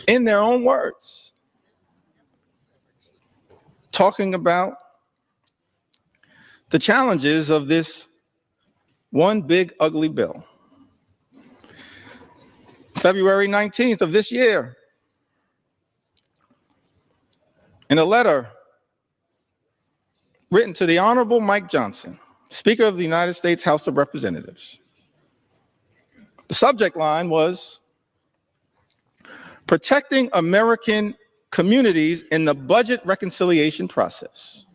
in their own words, talking about the challenges of this one big ugly bill. February 19th of this year, in a letter written to the Honorable Mike Johnson, Speaker of the United States House of Representatives. The subject line was, "Protecting American Communities in the Budget Reconciliation Process."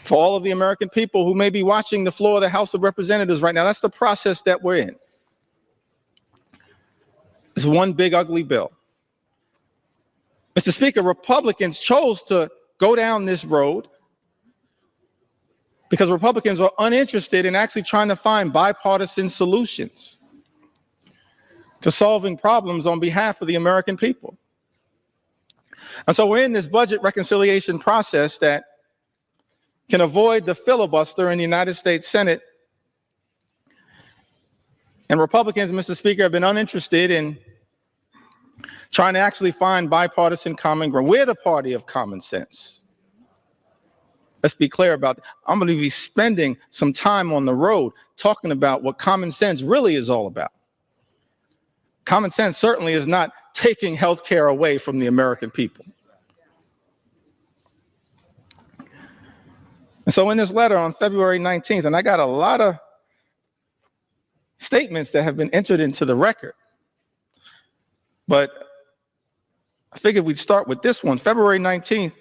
For all of the American people who may be watching the floor of the House of Representatives right now, that's the process that we're in. It's one big ugly bill. Mr. Speaker, Republicans chose to go down this road because Republicans are uninterested in actually trying to find bipartisan solutions to solving problems on behalf of the American people. And so we're in this budget reconciliation process that can avoid the filibuster in the United States Senate. And Republicans, Mr. Speaker, have been uninterested in trying to actually find bipartisan common ground. We're the party of common sense. Let's be clear about that. I'm going to be spending some time on the road talking about what common sense really is all about. Common sense certainly is not taking health care away from the American people. And so in this letter on February 19th, and I got a lot of statements that have been entered into the record, but I figured we'd start with this one. February 19th,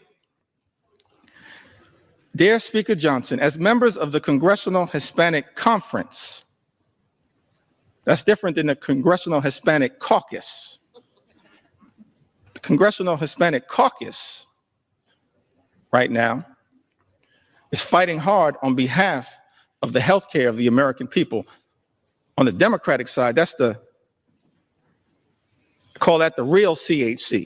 Dear Speaker Johnson, as members of the Congressional Hispanic Conference, that's different than the Congressional Hispanic Caucus. The Congressional Hispanic Caucus right now is fighting hard on behalf of the health care of the American people. On the Democratic side, that's call that the real CHC.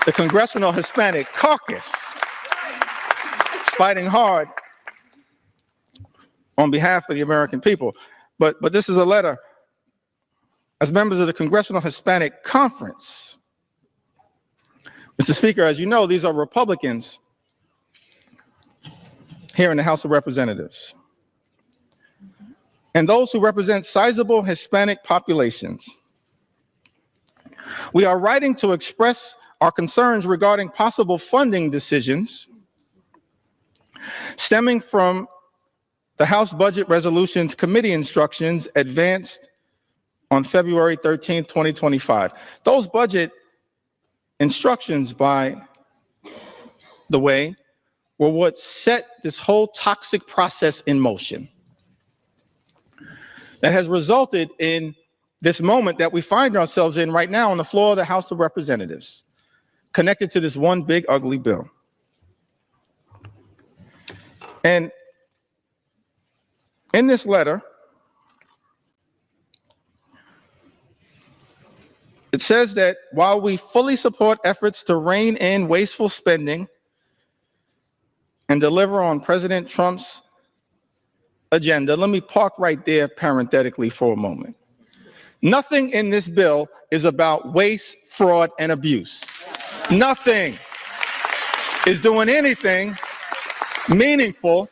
The Congressional Hispanic Caucus is fighting hard on behalf of the American people. But this is a letter as members of the Congressional Hispanic Conference. Mr. Speaker, as you know, these are Republicans here in the House of Representatives. And those who represent sizable Hispanic populations. We are writing to express our concerns regarding possible funding decisions stemming from the House Budget Resolutions Committee instructions advanced on February 13, 2025. Those budget instructions, by the way, were what set this whole toxic process in motion that has resulted in this moment that we find ourselves in right now on the floor of the House of Representatives, connected to this one big ugly bill. And in this letter, it says that while we fully support efforts to rein in wasteful spending and deliver on President Trump's agenda, let me park right there parenthetically for a moment. Nothing in this bill is about waste, fraud, and abuse. Nothing is doing anything meaningful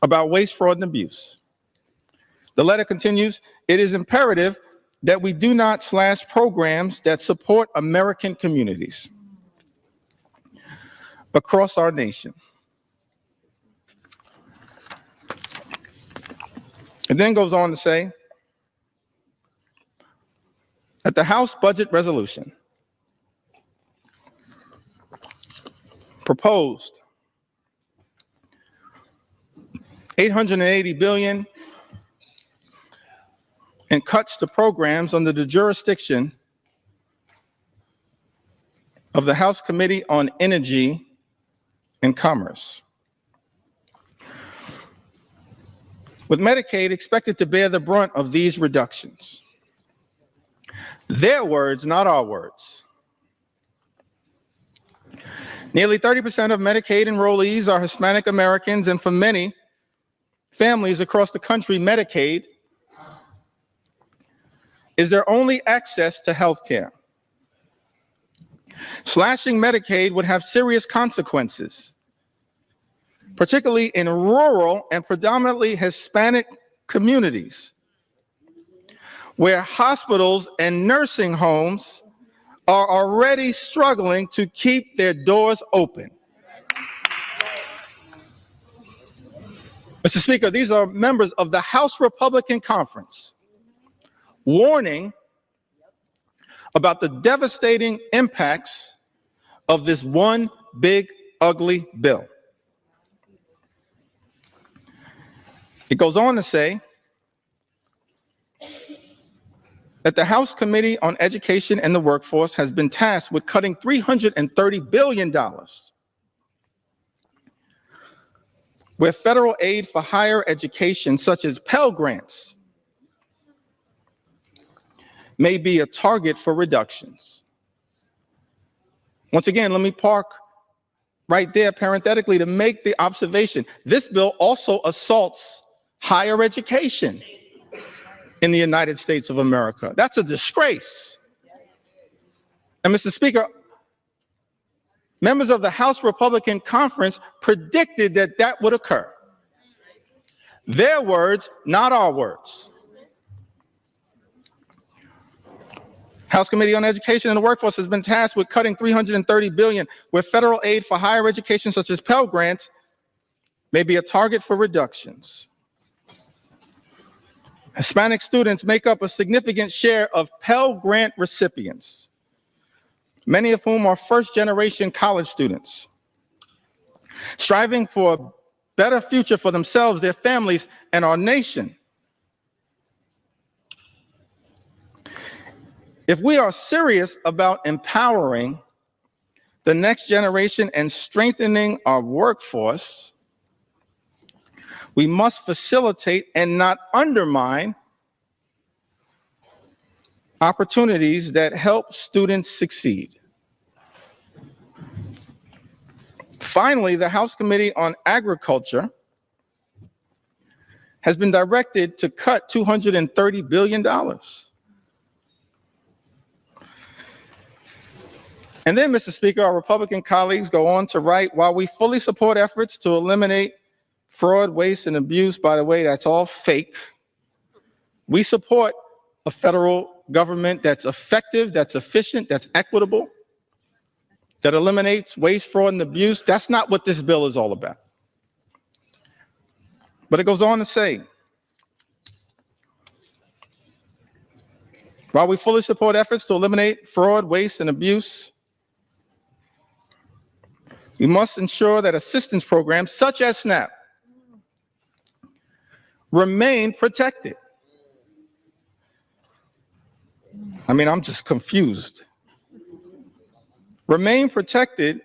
about waste, fraud, and abuse. The letter continues, it is imperative that we do not slash programs that support American communities across our nation. It then goes on to say that the House budget resolution proposed $880 billion in cuts to programs under the jurisdiction of the House Committee on Energy and Commerce, with Medicaid expected to bear the brunt of these reductions. Their words, not our words. Nearly 30% of Medicaid enrollees are Hispanic Americans, and for many families across the country, Medicaid is their only access to health care. Slashing Medicaid would have serious consequences, particularly in rural and predominantly Hispanic communities, where hospitals and nursing homes are already struggling to keep their doors open. Mr. Speaker, these are members of the House Republican Conference warning about the devastating impacts of this one big ugly bill. It goes on to say that the House Committee on Education and the Workforce has been tasked with cutting $330 billion where federal aid for higher education, such as Pell Grants, may be a target for reductions. Once again, let me park right there parenthetically to make the observation. This bill also assaults higher education in the United States of America. That's a disgrace. And Mr. Speaker, members of the House Republican Conference predicted that that would occur. Their words, not our words. House Committee on Education and the Workforce has been tasked with cutting $330 billion where federal aid for higher education, such as Pell Grants, may be a target for reductions. Hispanic students make up a significant share of Pell Grant recipients, many of whom are first-generation college students, striving for a better future for themselves, their families, and our nation. If we are serious about empowering the next generation and strengthening our workforce, we must facilitate and not undermine opportunities that help students succeed. Finally, the House Committee on Agriculture has been directed to cut $230 billion. And then, Mr. Speaker, our Republican colleagues go on to write, while we fully support efforts to eliminate fraud, waste, and abuse, by the way, that's all fake. We support a federal government that's effective, that's efficient, that's equitable, that eliminates waste, fraud, and abuse. That's not what this bill is all about. But it goes on to say, While we fully support efforts to eliminate fraud, waste, and abuse, we must ensure that assistance programs such as SNAP remain protected. I mean, I'm just confused. Remain protected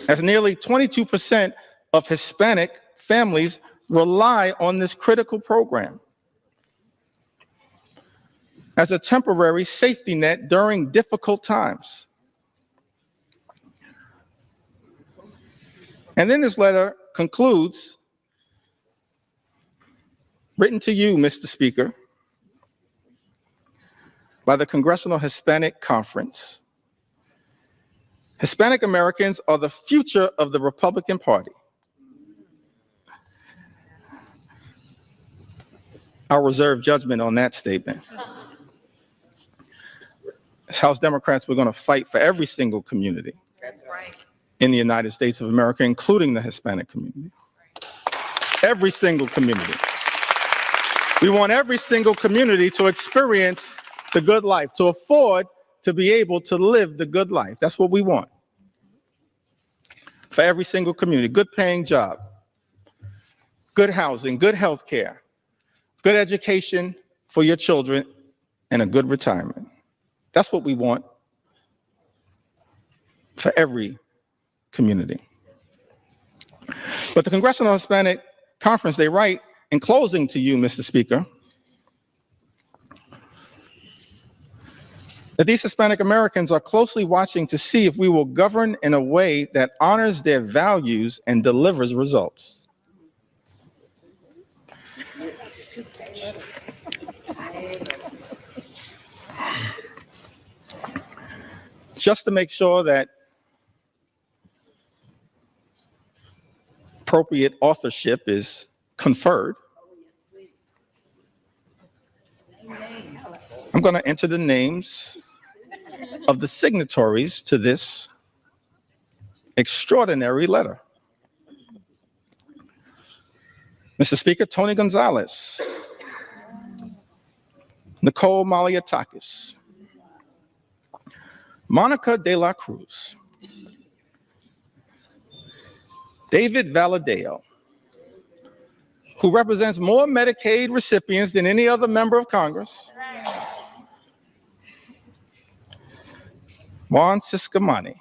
as nearly 22% of Hispanic families rely on this critical program as a temporary safety net during difficult times. And then this letter concludes, written to you, Mr. Speaker, by the Congressional Hispanic Conference. Hispanic Americans are the future of the Republican Party. I'll reserve judgment on that statement. As House Democrats, we're going to fight for every single community. That's right. In the United States of America, including the Hispanic community. Every single community. We want every single community to experience the good life, to afford to be able to live the good life. That's what we want. For every single community, good paying job, good housing, good health care, good education for your children, and a good retirement. That's what we want for every community. But the Congressional Hispanic Conference, they write in closing to you, Mr. Speaker, that these Hispanic Americans are closely watching to see if we will govern in a way that honors their values and delivers results. Just to make sure that appropriate authorship is conferred, I'm going to enter the names of the signatories to this extraordinary letter. Mr. Speaker, Tony Gonzalez, Nicole Maliatakis, Monica de la Cruz, David Valadeo, who represents more Medicaid recipients than any other member of Congress, Juan Ciscomani,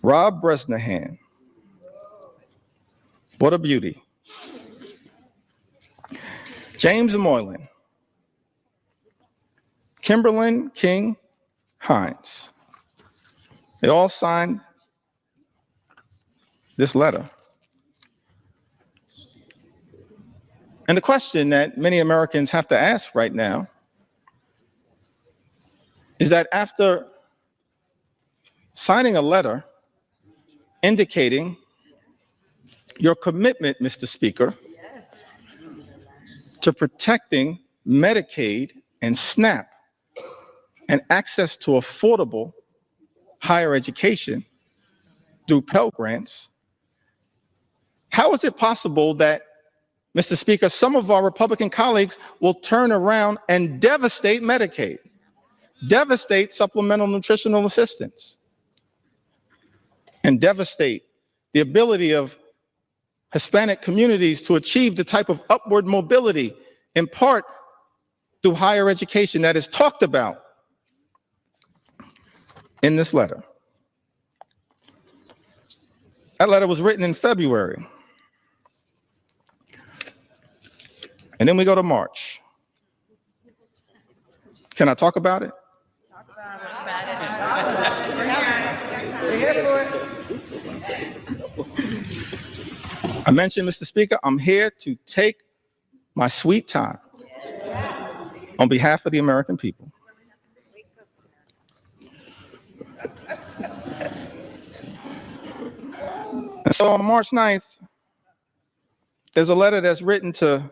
Rob Bresnahan, what a beauty, James Moylan, Kimberlyn King Hines. They all signed this letter. And the question that many Americans have to ask right now is that after signing a letter indicating your commitment, Mr. Speaker, to protecting Medicaid and SNAP and access to affordable higher education through Pell Grants, how is it possible that, Mr. Speaker, some of our Republican colleagues will turn around and devastate Medicaid, devastate supplemental nutritional assistance, and devastate the ability of Hispanic communities to achieve the type of upward mobility, in part through higher education that is talked about in this letter? That letter was written in February. And then we go to March. Can I talk about it? Talk about it. We're here for it. I mentioned, Mr. Speaker, I'm here to take my sweet time on behalf of the American people. And so on March 9th, there's a letter that's written to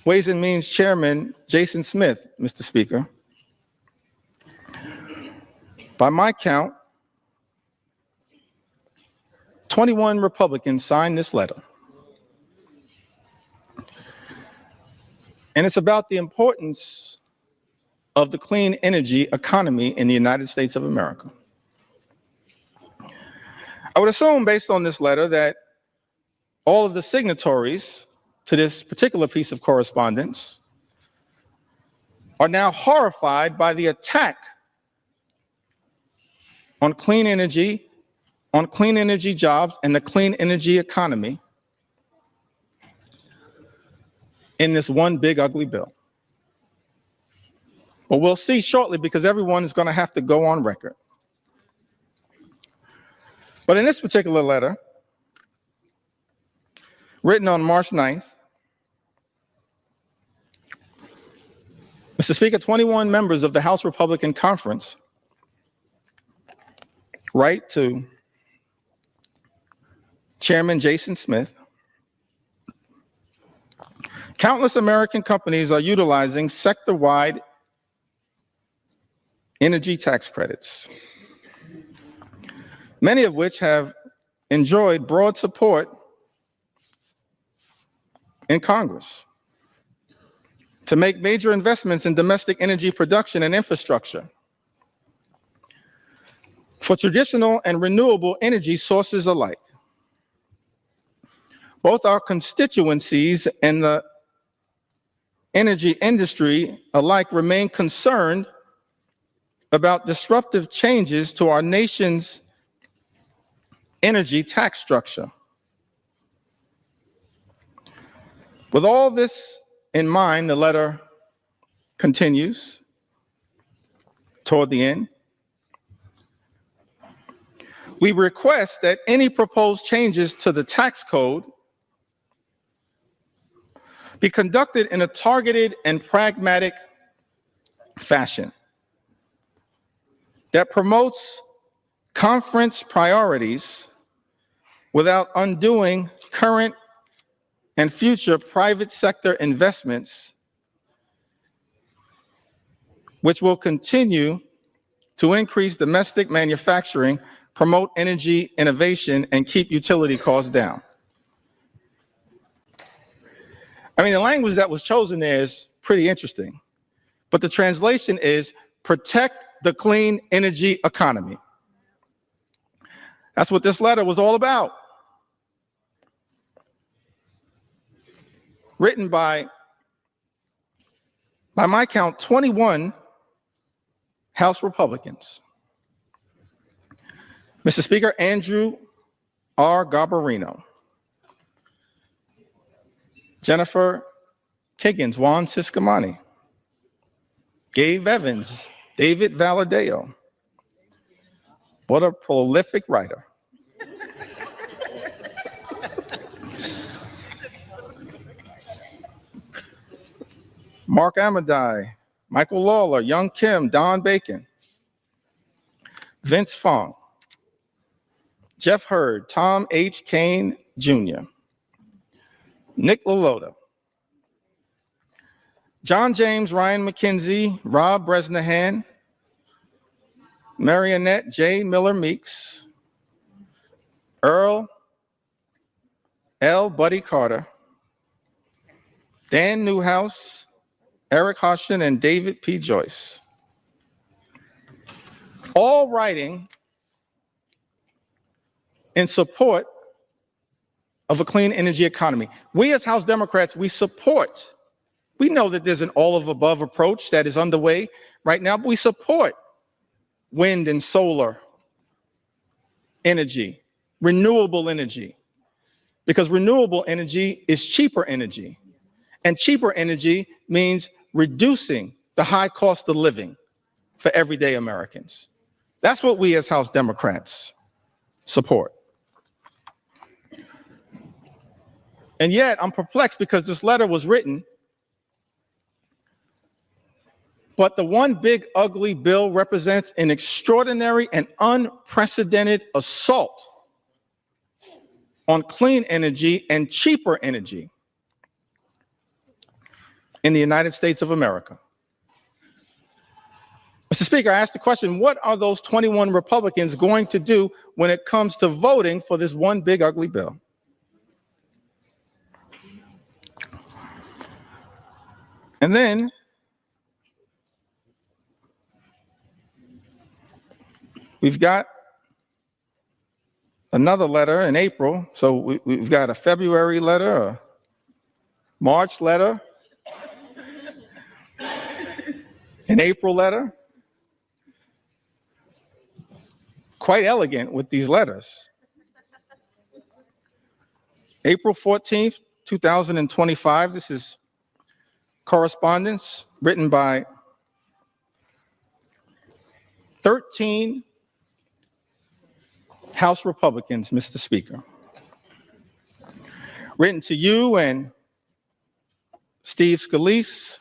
Ways and Means Chairman Jason Smith, Mr. Speaker. By my count, 21 Republicans signed this letter. And it's about the importance of the clean energy economy in the United States of America. I would assume, based on this letter, that all of the signatories to this particular piece of correspondence are now horrified by the attack on clean energy jobs, and the clean energy economy in this one big ugly bill. But we'll see shortly, because everyone is going to have to go on record. But in this particular letter, written on March 9th, Mr. Speaker, 21 members of the House Republican Conference write to Chairman Jason Smith. Countless American companies are utilizing sector-wide energy tax credits, many of which have enjoyed broad support in Congress to make major investments in domestic energy production and infrastructure for traditional and renewable energy sources alike. Both our constituencies and the energy industry alike remain concerned about disruptive changes to our nation's energy tax structure. With all this in mind, the letter continues toward the end. We request that any proposed changes to the tax code be conducted in a targeted and pragmatic fashion that promotes conference priorities without undoing current and future private sector investments, which will continue to increase domestic manufacturing, promote energy innovation, and keep utility costs down. I mean, the language that was chosen there is pretty interesting, but the translation is protect the clean energy economy. That's what this letter was all about. Written by my count, 21 House Republicans. Mr. Speaker, Andrew R. Garbarino, Jennifer Kiggins, Juan Ciscomani, Gabe Evans, David Valadeo. What a prolific writer. Mark Amadei, Michael Lawler, Young Kim, Don Bacon, Vince Fong, Jeff Hurd, Tom H. Kane Jr., Nick LaLota, John James, Ryan McKenzie, Rob Bresnahan, Marionette J. Miller Meeks, Earl L. Buddy Carter, Dan Newhouse, Eric Hoshin, and David P. Joyce, all writing in support of a clean energy economy. We as House Democrats, we know that there's an all-of-above approach that is underway right now, but we support wind and solar energy, renewable energy, because renewable energy is cheaper energy, and cheaper energy means reducing the high cost of living for everyday Americans. That's what we as House Democrats support. And yet I'm perplexed because this letter was written, but the one big ugly bill represents an extraordinary and unprecedented assault on clean energy and cheaper energy in the United States of America. Mr. Mr. Speaker, I asked the question, what are those 21 Republicans going to do when it comes to voting for this one big ugly bill? And then we've got another letter in April. So we've got a February letter, a March letter, an April letter. Quite elegant with these letters. April 14th, 2025, this is correspondence written by 13 House Republicans, Mr. Speaker. Written to you and Steve Scalise.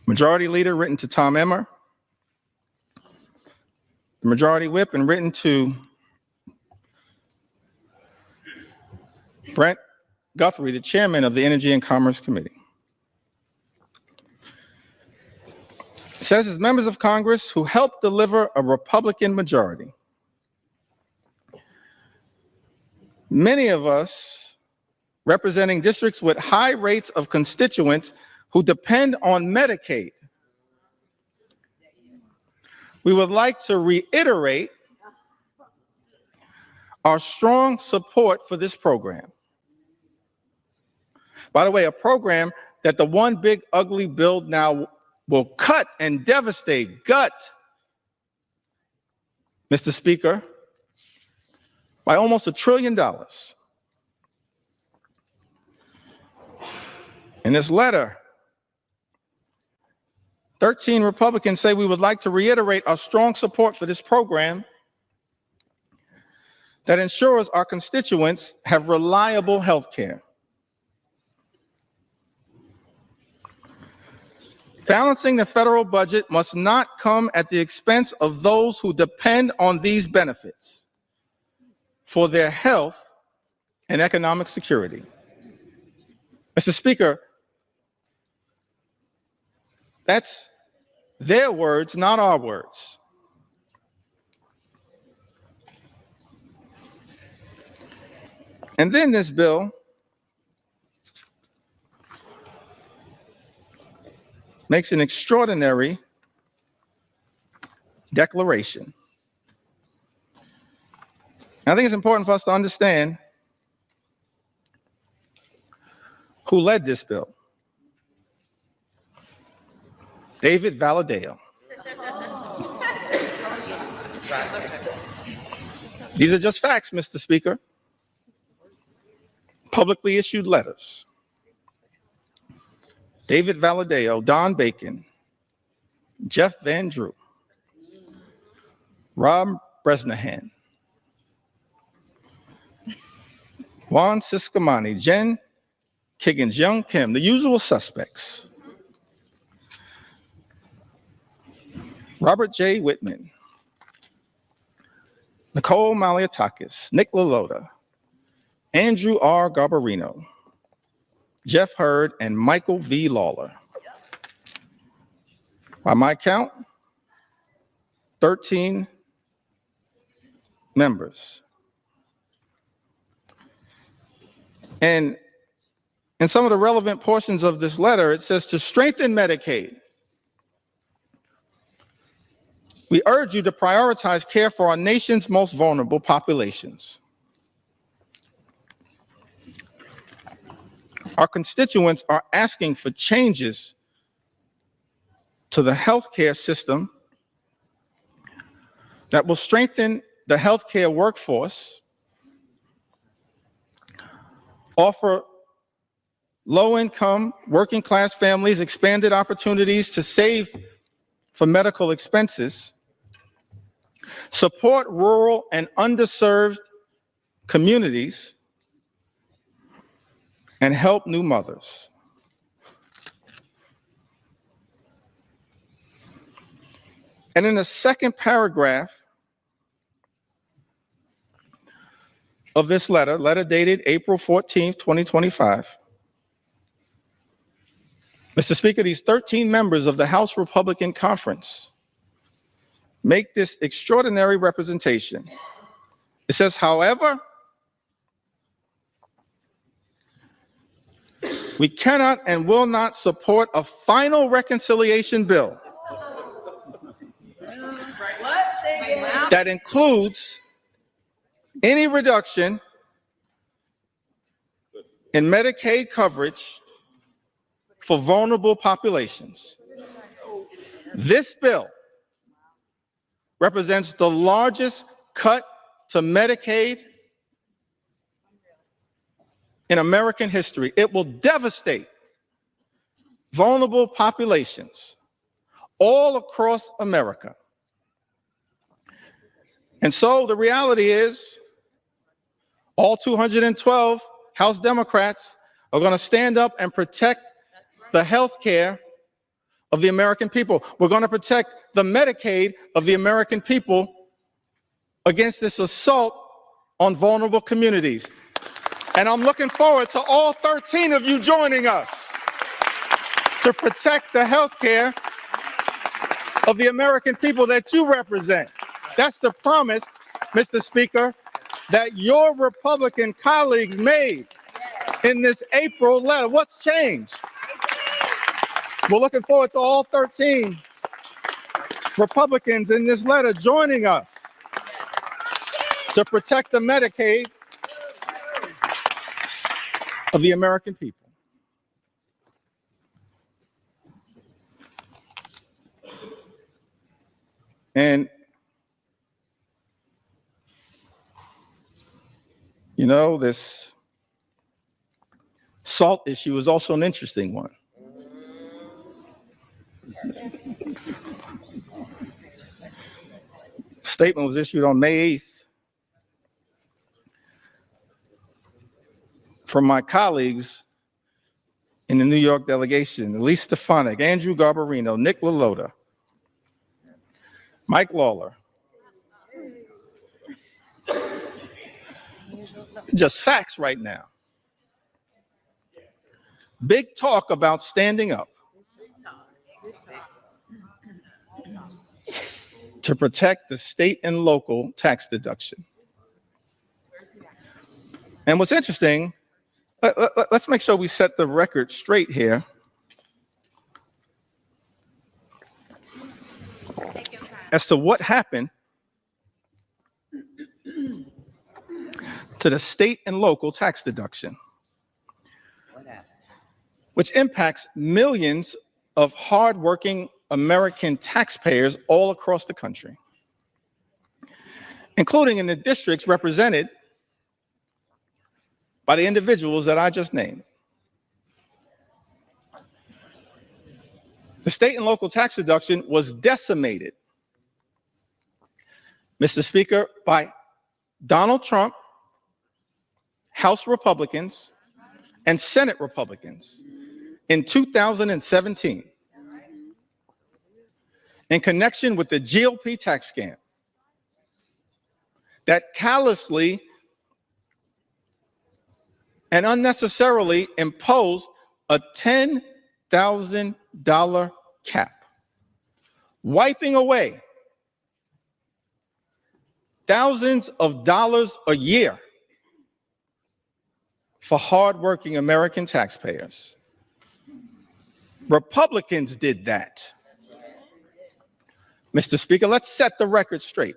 Majority Leader written to Tom Emmer. The Majority Whip and written to Brent Guthrie, the Chairman of the Energy and Commerce Committee. It says, as members of Congress who helped deliver a Republican majority, many of us representing districts with high rates of constituents who depend on Medicaid, we would like to reiterate our strong support for this program. By the way, a program that the one big ugly bill now will cut and devastate, gut, Mr. Speaker, by almost $1 trillion. In this letter, 13 Republicans say we would like to reiterate our strong support for this program that ensures our constituents have reliable health care. Balancing the federal budget must not come at the expense of those who depend on these benefits for their health and economic security. Mr. Speaker, that's their words, not our words. And then this bill makes an extraordinary declaration. I think it's important for us to understand who led this bill. David Valadao. These are just facts, Mr. Speaker. Publicly issued letters. David Valadao, Don Bacon, Jeff Van Drew, Rob Bresnahan, Juan Ciscomani, Jen Kiggins, Young Kim, the usual suspects. Robert J. Whitman, Nicole Malliotakis, Nick LaLota, Andrew R. Garbarino, Jeff Hurd, and Michael V. Lawler. By my count, 13 members. And in some of the relevant portions of this letter, it says to strengthen Medicaid, we urge you to prioritize care for our nation's most vulnerable populations. Our constituents are asking for changes to the healthcare system that will strengthen the healthcare workforce, offer low-income, working-class families expanded opportunities to save for medical expenses, support rural and underserved communities, and help new mothers. And in the second paragraph of this letter dated April 14th, 2025, Mr. Speaker, these 13 members of the House Republican Conference make this extraordinary representation. It says, however, we cannot and will not support a final reconciliation bill that includes any reduction in Medicaid coverage for vulnerable populations. This bill represents the largest cut to Medicaid in American history. It will devastate vulnerable populations all across America. And so the reality is, all 212 House Democrats are going to stand up and protect the health care of the American people. We're going to protect the Medicaid of the American people against this assault on vulnerable communities. And I'm looking forward to all 13 of you joining us to protect the health care of the American people that you represent. That's the promise, Mr. Speaker, that your Republican colleagues made in this April letter. What's changed? We're looking forward to all 13 Republicans in this letter joining us to protect the Medicaid of the American people. And you know, this SALT issue is also an interesting one. Statement was issued on May 8th from my colleagues in the New York delegation: Elise Stefanik, Andrew Garbarino, Nick LaLota, Mike Lawler. Just facts right now. Big talk about standing up to protect the state and local tax deduction. And what's interesting, let's make sure we set the record straight here. As to what happened to the state and local tax deduction, which impacts millions of hardworking American taxpayers all across the country, including in the districts represented by the individuals that I just named. The state and local tax deduction was decimated, Mr. Speaker, by Donald Trump, House Republicans, and Senate Republicans in 2017 in connection with the GOP tax scam that callously and unnecessarily imposed a $10,000 cap, wiping away thousands of dollars a year for hardworking American taxpayers. Republicans did that. Mr. Speaker, let's set the record straight.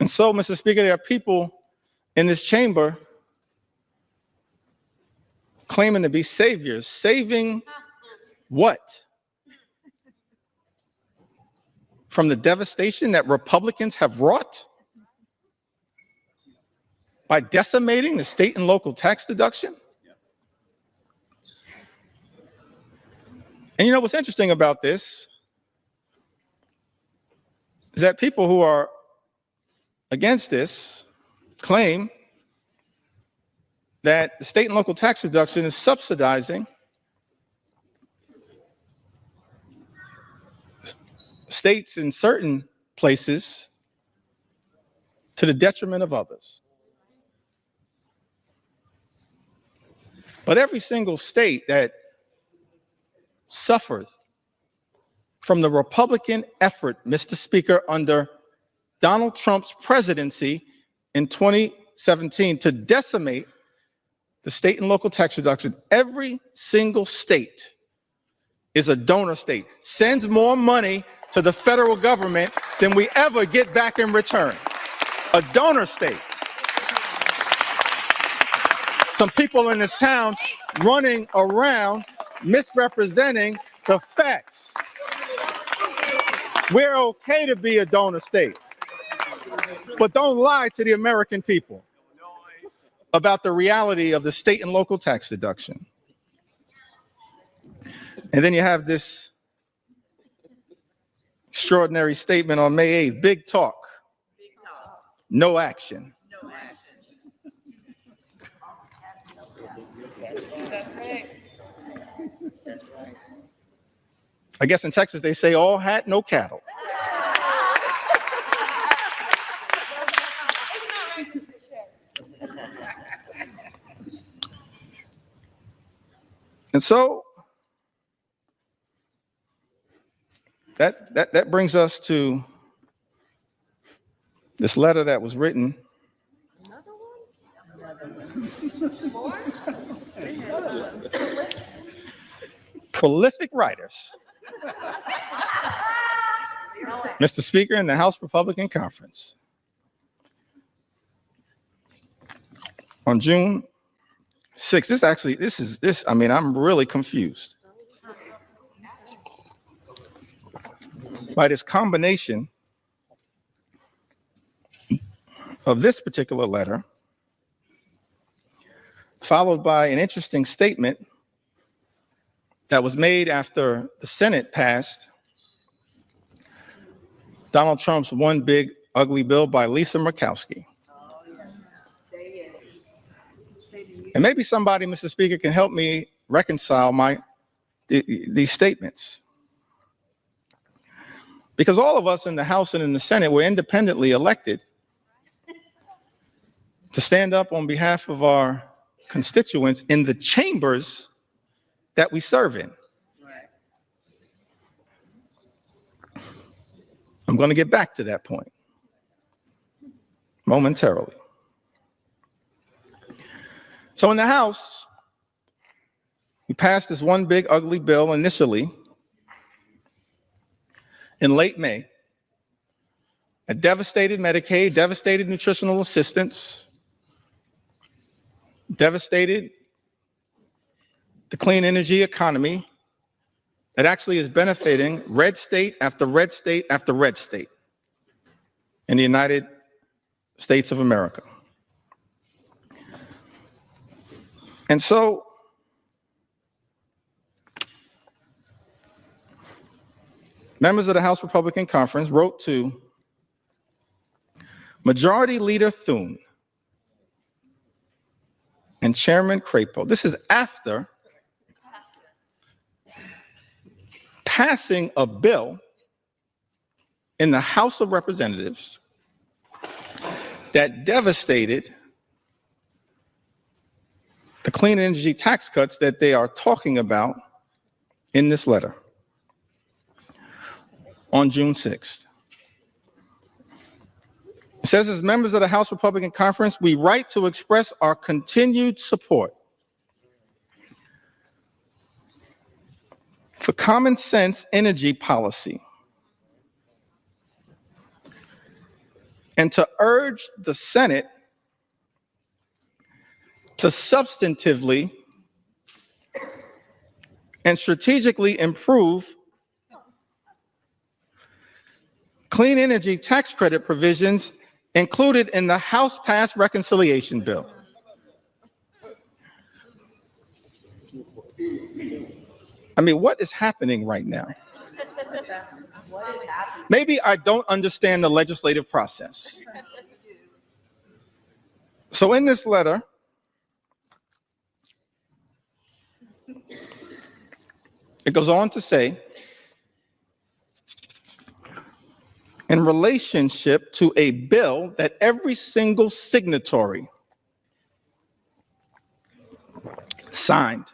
And so, Mr. Speaker, there are people in this chamber claiming to be saviors. Saving what? From the devastation that Republicans have wrought by decimating the state and local tax deduction? And you know what's interesting about this is that people who are against this claim that the state and local tax deduction is subsidizing states in certain places to the detriment of others. But every single state that suffered from the Republican effort, Mr. Speaker, under Donald Trump's presidency in 2017 to decimate the state and local tax deduction, every single state is a donor state, sends more money to the federal government than we ever get back in return. A donor state. Some people in this town running around misrepresenting the facts. We're okay to be a donor state, but don't lie to the American people about the reality of the state and local tax deduction. And then you have this extraordinary statement on May 8th, big talk, no action. I guess in Texas they say all hat, no cattle. And so that brings us to this letter that was written prolific writers. Mr. Speaker, in the House Republican Conference on June 6th. I'm really confused by this combination of this particular letter, followed by an interesting statement that was made after the Senate passed Donald Trump's one big ugly bill by Lisa Murkowski. And maybe somebody, Mr. Speaker, can help me reconcile these statements. Because all of us in the House and in the Senate were independently elected to stand up on behalf of our constituents in the chambers that we serve in. I'm going to get back to that point momentarily. So in the House, we passed this one big ugly bill initially in late May. It devastated Medicaid, devastated nutritional assistance, devastated the clean energy economy that actually is benefiting red state after red state after red state in the United States of America. And so members of the House Republican Conference wrote to Majority Leader Thune and Chairman Crapo. This is after passing a bill in the House of Representatives that devastated the clean energy tax cuts that they are talking about in this letter on June 6th. It says, as members of the House Republican Conference, we write to express our continued support for common sense energy policy and to urge the Senate to substantively and strategically improve clean energy tax credit provisions included in the House-passed reconciliation bill. I mean, what is happening right now? Maybe I don't understand the legislative process. So in this letter, it goes on to say, in relationship to a bill that every single signatory signed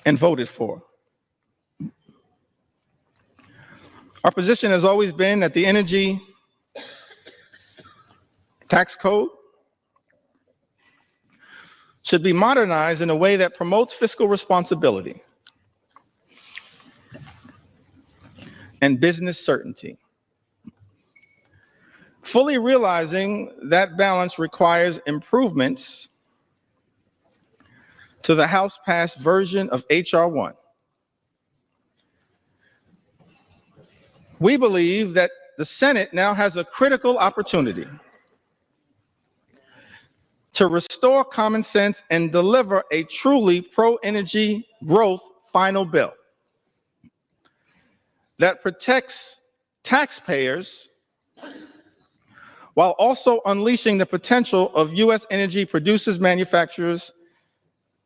and voted for. Our position has always been that the energy tax code should be modernized in a way that promotes fiscal responsibility and business certainty. Fully realizing that balance requires improvements to the House-passed version of H.R. 1. We believe that the Senate now has a critical opportunity to restore common sense and deliver a truly pro-energy growth final bill that protects taxpayers while also unleashing the potential of U.S. energy producers, manufacturers,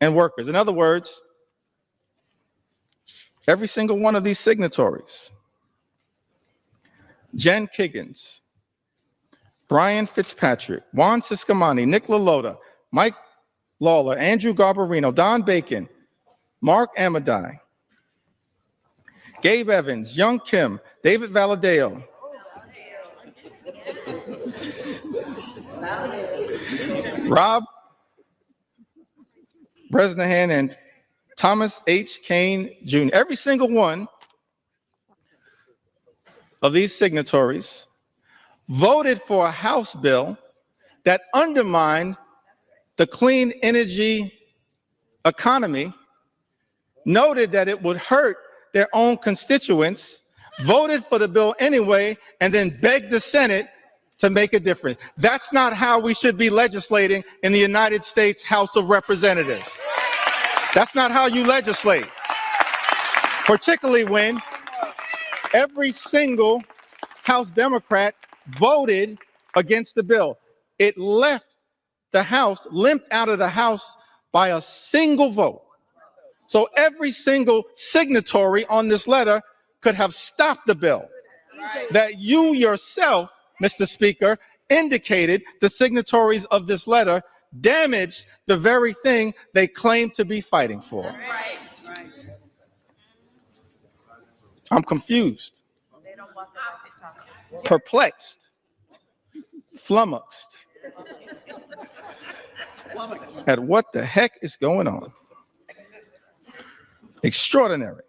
and workers. In other words, every single one of these signatories, Jen Kiggins, Brian Fitzpatrick, Juan Ciscomani, Nick LaLota, Mike Lawler, Andrew Garbarino, Don Bacon, Mark Amadei, Gabe Evans, Young Kim, David Valadeo, Rob Bresnahan, and Thomas H. Kane Jr. Every single one of these signatories voted for a House bill that undermined the clean energy economy, noted that it would hurt their own constituents, voted for the bill anyway, and then begged the Senate to make a difference. That's not how we should be legislating in the United States House of Representatives. That's not how you legislate, particularly when every single House Democrat voted against the bill. It left the House, limped out of the House by a single vote. So every single signatory on this letter could have stopped the bill that you yourself, Mr. Speaker, indicated the signatories of this letter damaged the very thing they claim to be fighting for. I'm confused, perplexed, flummoxed at what the heck is going on. Extraordinary.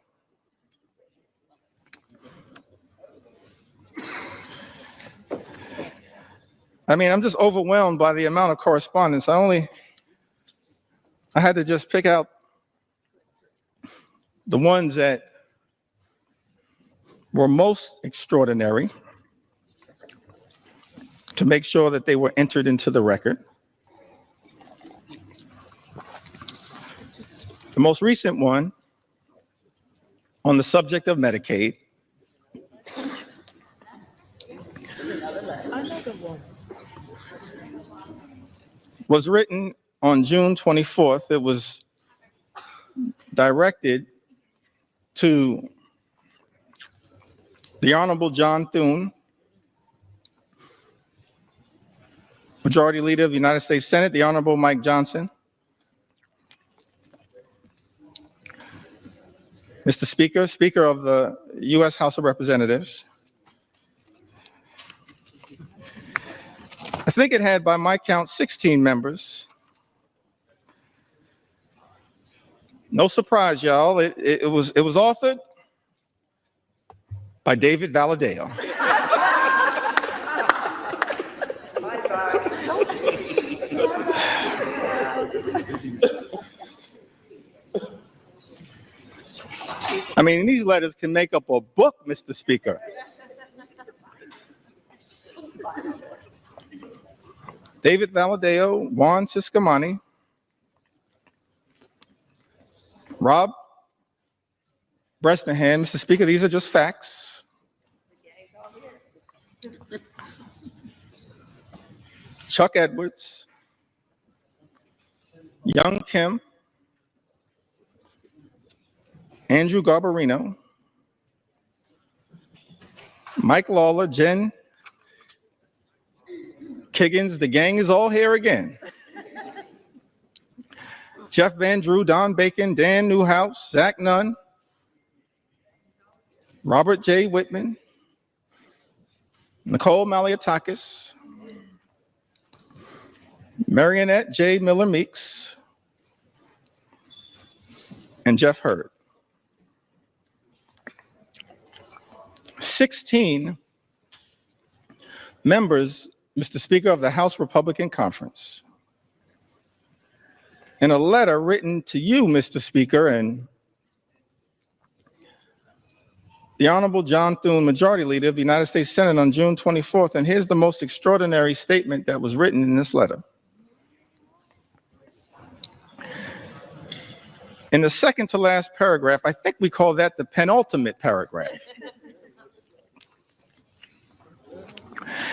I mean, I'm just overwhelmed by the amount of correspondence. I had to just pick out the ones that were most extraordinary to make sure that they were entered into the record. The most recent one on the subject of Medicaid was written on June 24th. It was directed to the Honorable John Thune, Majority Leader of the United States Senate, the Honorable Mike Johnson, Mr. Speaker, Speaker of the U.S. House of Representatives. I think it had, by my count, 16 members. No surprise, y'all. It was authored by David Valadeo. I mean, these letters can make up a book, Mr. Speaker. David Valadeo, Juan Ciscomani, Rob Bresnahan. Mr. Speaker, these are just facts. Chuck Edwards, Young Kim, Andrew Garbarino, Mike Lawler, Jen Kiggins, the gang is all here again. Jeff Van Drew, Don Bacon, Dan Newhouse, Zach Nunn, Robert J. Whitman, Nicole Malliotakis, Marionette J. Miller Meeks, and Jeff Hurd. 16 members, Mr. Speaker, of the House Republican Conference, in a letter written to you, Mr. Speaker, and the Honorable John Thune, Majority Leader of the United States Senate, on June 24th. And here's the most extraordinary statement that was written in this letter. In the second to last paragraph, I think we call that the penultimate paragraph.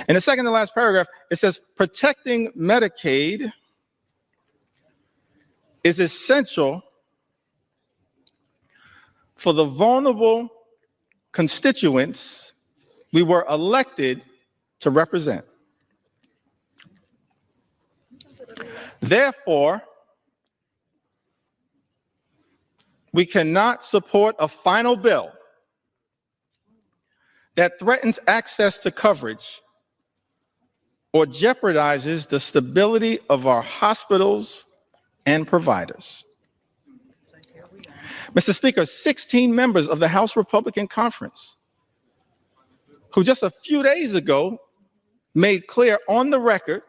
In the second to last paragraph, it says, protecting Medicaid is essential for the vulnerable constituents we were elected to represent. Therefore, we cannot support a final bill that threatens access to coverage or jeopardizes the stability of our hospitals and providers. Mr. Speaker, 16 members of the House Republican Conference, who just a few days ago made clear on the record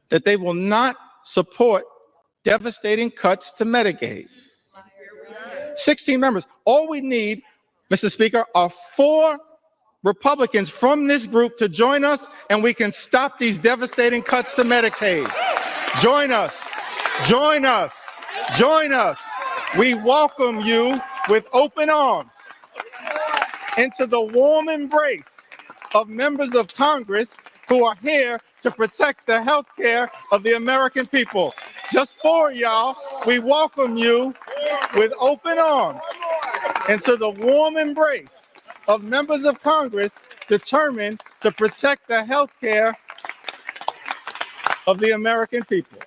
that they will not support devastating cuts to Medicaid. 16 members. All we need, Mr. Speaker, are 4 Republicans from this group to join us, and we can stop these devastating cuts to Medicaid. Join us. Join us. Join us. We welcome you with open arms into the warm embrace of members of Congress who are here to protect the health care of the American people. Just 4 y'all, we welcome you with open arms into the warm embrace of members of Congress determined to protect the health care of the American people.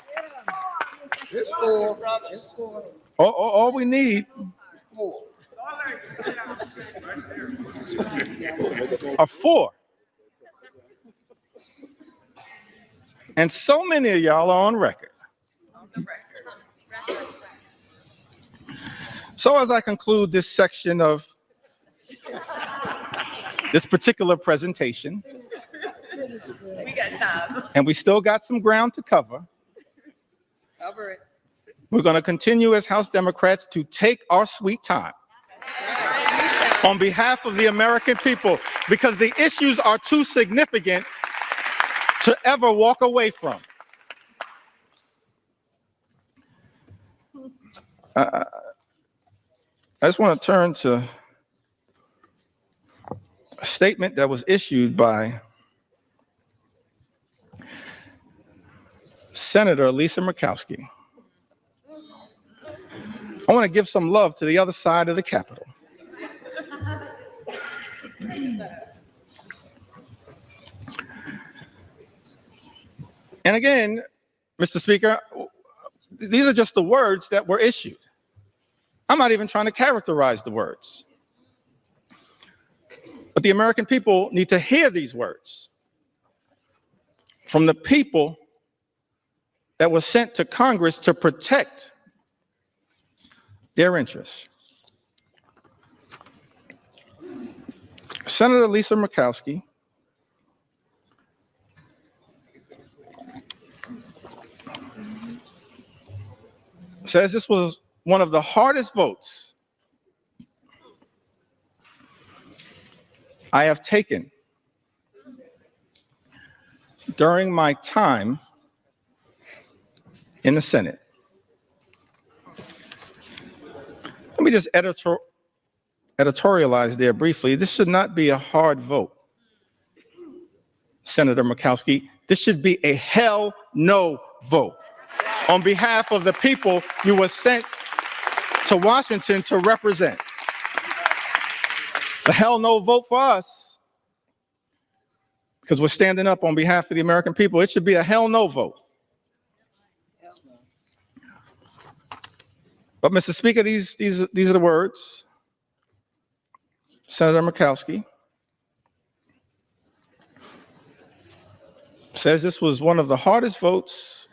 All we need are 4. And so many of y'all are on record. So as I conclude this section of this particular presentation, We got time. and we still got some ground to cover, Cover it. we're going to continue as House Democrats to take our sweet time on behalf of the American people, because the issues are too significant to ever walk away from. I just want to turn to a statement that was issued by Senator Lisa Murkowski. I want to give some love to the other side of the Capitol. And again, Mr. Speaker, these are just the words that were issued. I'm not even trying to characterize the words. But the American people need to hear these words from the people that were sent to Congress to protect their interests. Senator Lisa Murkowski says this was one of the hardest votes I have taken during my time in the Senate. Let me just editorialize there briefly. This should not be a hard vote, Senator Murkowski. This should be a hell no vote on behalf of the people you were sent to Washington to represent. It's a hell no vote for us because we're standing up on behalf of the American people. It should be a hell no vote But, Mr. Speaker, these are the words. Senator Murkowski says this was one of the hardest votes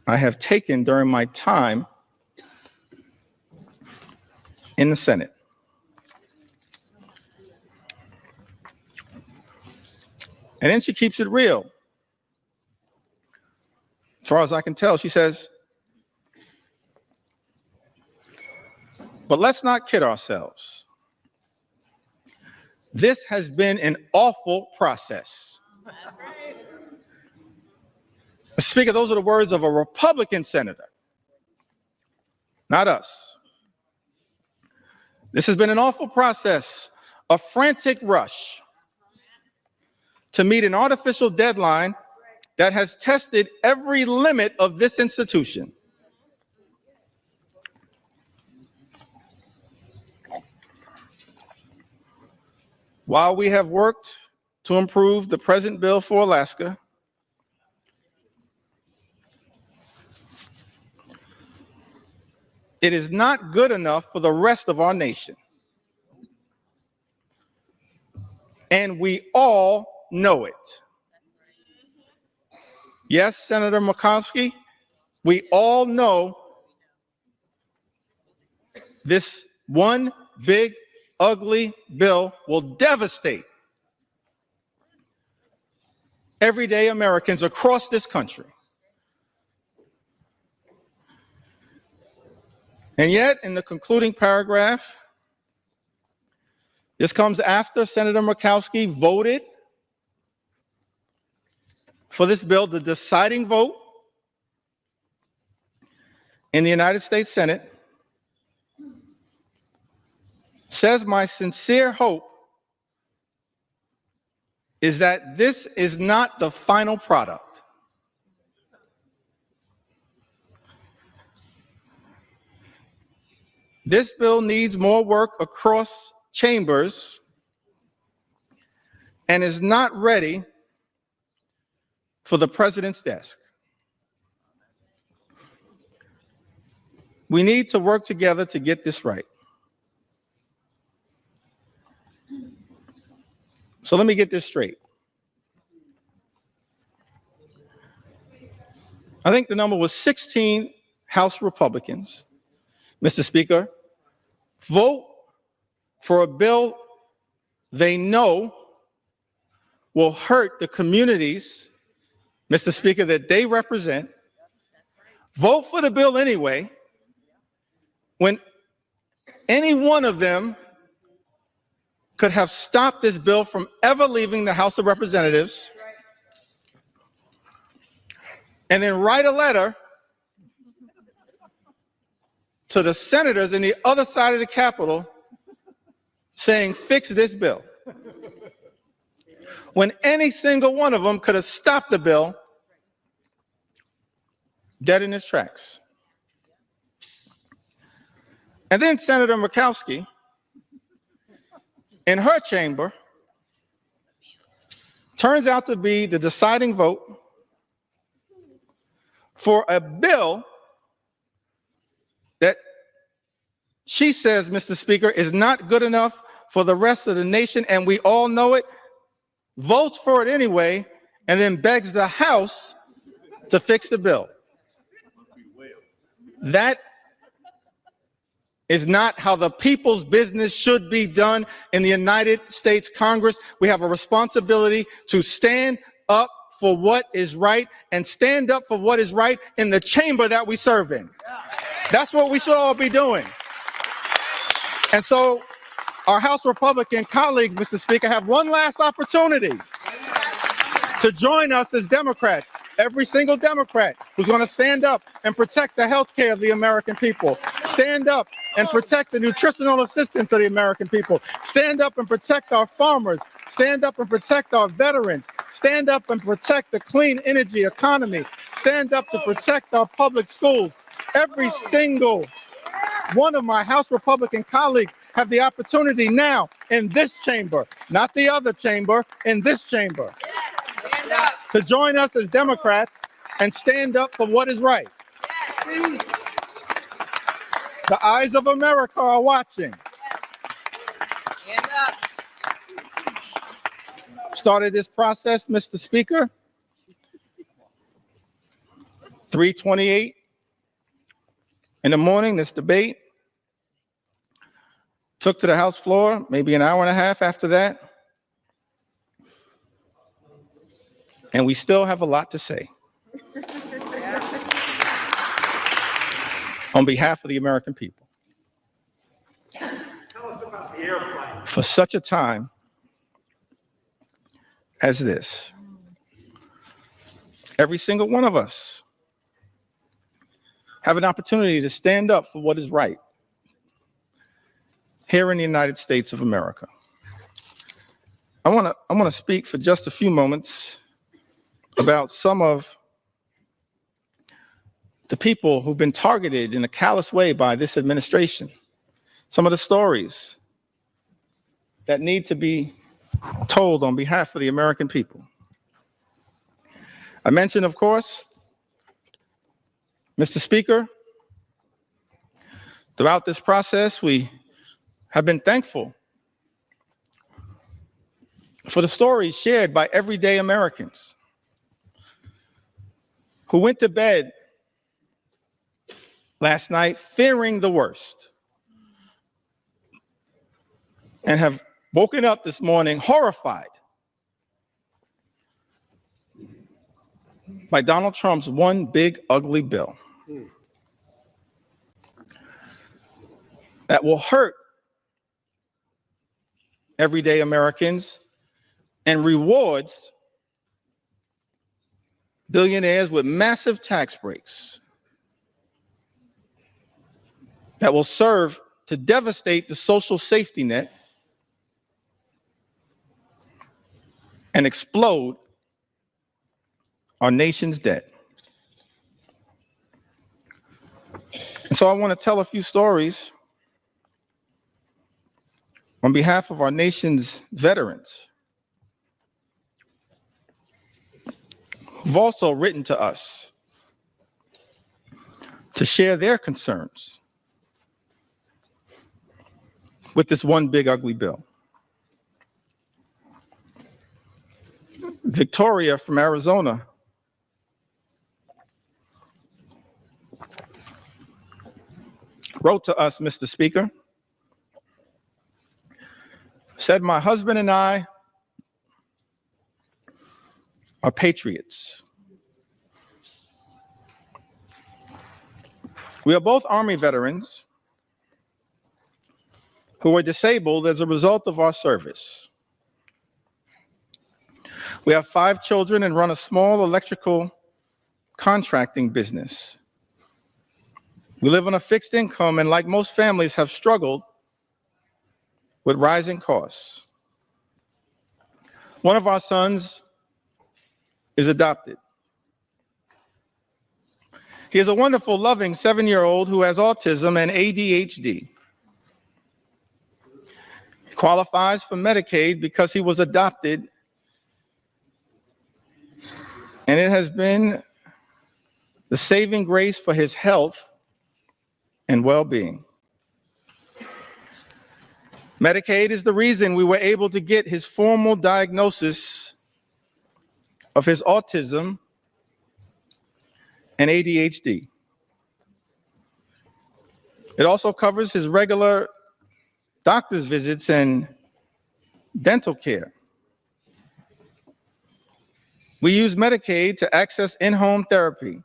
I have taken during my time in the Senate. And then she keeps it real. As far as I can tell, she says, but let's not kid ourselves. This has been an awful process. That's right. Speaker, those are the words of a Republican senator, not us. This has been an awful process, a frantic rush to meet an artificial deadline that has tested every limit of this institution. While we have worked to improve the present bill for Alaska, it is not good enough for the rest of our nation. And we all know it. Yes, Senator Murkowski, we all know this one big, ugly bill will devastate everyday Americans across this country. And yet, in the concluding paragraph, this comes after Senator Murkowski voted for this bill, the deciding vote in the United States Senate, says, my sincere hope is that this is not the final product. This bill needs more work across chambers and is not ready for the president's desk. We need to work together to get this right. So let me get this straight. I think the number was 16 House Republicans, Mr. Speaker, vote for a bill they know will hurt the communities, Mr. Speaker, that they represent. Vote for the bill anyway, when any one of them could have stopped this bill from ever leaving the House of Representatives, and then write a letter to the senators in the other side of the Capitol saying, fix this bill. When any single one of them could have stopped the bill dead in its tracks. And then Senator Murkowski, in her chamber, turns out to be the deciding vote for a bill that she says, Mr. Speaker, is not good enough for the rest of the nation, and we all know it, votes for it anyway, and then begs the House to fix the bill. That is not how the people's business should be done in the United States Congress. We have a responsibility to stand up for what is right and stand up for what is right in the chamber that we serve in. That's what we should all be doing. And so our House Republican colleagues, Mr. Speaker, have one last opportunity to join us as Democrats. Every single Democrat who's going to stand up and protect the health care of the American people, stand up and protect the nutritional assistance of the American people, stand up and protect our farmers, stand up and protect our veterans, stand up and protect the clean energy economy, stand up to protect our public schools. Every single one of my House Republican colleagues have the opportunity now in this chamber, not the other chamber, in this chamber, to join us as Democrats and stand up for what is right. The eyes of America are watching. Hand up. Started this process, Mr. Speaker, 3:28 in the morning, this debate. Took to the House floor, maybe an hour and a half after that. And we still have a lot to say. On behalf of the American people. Tell us about the airplane. For such a time as this, every single one of us have an opportunity to stand up for what is right here in the United States of America. I want to speak for just a few moments about some of the people who've been targeted in a callous way by this administration. Some of the stories that need to be told on behalf of the American people. I mentioned, of course, Mr. Speaker, throughout this process, we have been thankful for the stories shared by everyday Americans who went to bed last night fearing the worst and have woken up this morning horrified by Donald Trump's one big ugly bill that will hurt everyday Americans and rewards billionaires with massive tax breaks that will serve to devastate the social safety net and explode our nation's debt. And so I want to tell a few stories on behalf of our nation's veterans who've also written to us to share their concerns with this one big ugly bill. Victoria from Arizona wrote to us, Mr. Speaker, said, "My husband and I are patriots. We are both Army veterans who were disabled as a result of our service. We have 5 children and run a small electrical contracting business. We live on a fixed income and, like most families, have struggled with rising costs. One of our sons is adopted. He is a wonderful, loving 7-year-old who has autism and ADHD. He qualifies for Medicaid because he was adopted, and it has been the saving grace for his health and well-being. Medicaid is the reason we were able to get his formal diagnosis of his autism and ADHD. It also covers his regular doctor's visits and dental care. We use Medicaid to access in-home therapy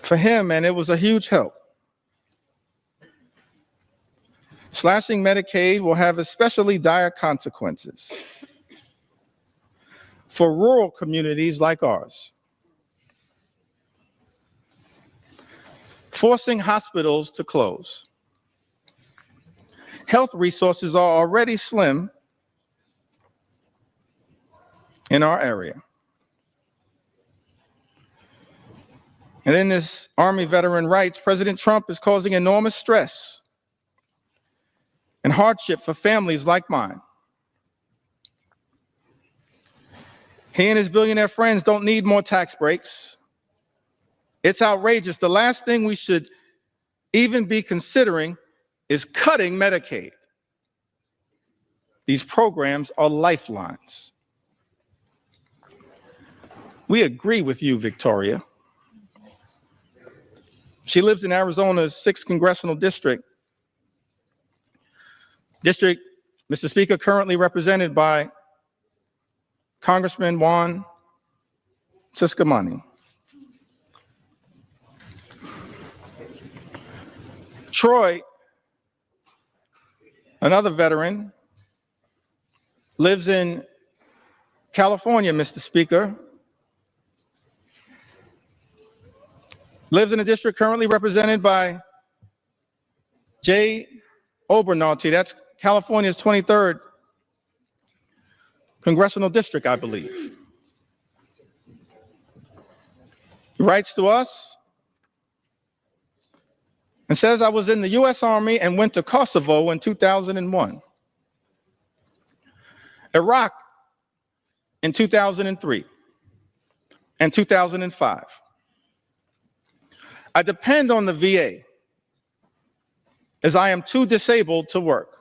for him, and it was a huge help. Slashing Medicaid will have especially dire consequences for rural communities like ours. Forcing hospitals to close. Health resources are already slim in our area. And in this Army veteran writes, President Trump is causing enormous stress and hardship for families like mine. He and his billionaire friends don't need more tax breaks. It's outrageous. The last thing we should even be considering is cutting Medicaid. These programs are lifelines. We agree with you, Victoria. She lives in Arizona's 6th congressional district. District, Mr. Speaker, currently represented by Congressman Juan Ciscomani. Troy, another veteran, lives in California, Mr. Speaker. Lives in a district currently represented by Jay Obernalte. That's California's 23rd congressional district, I believe. He writes to us and says, I was in the U.S. Army and went to Kosovo in 2001, Iraq in 2003 and 2005. I depend on the VA as I am too disabled to work.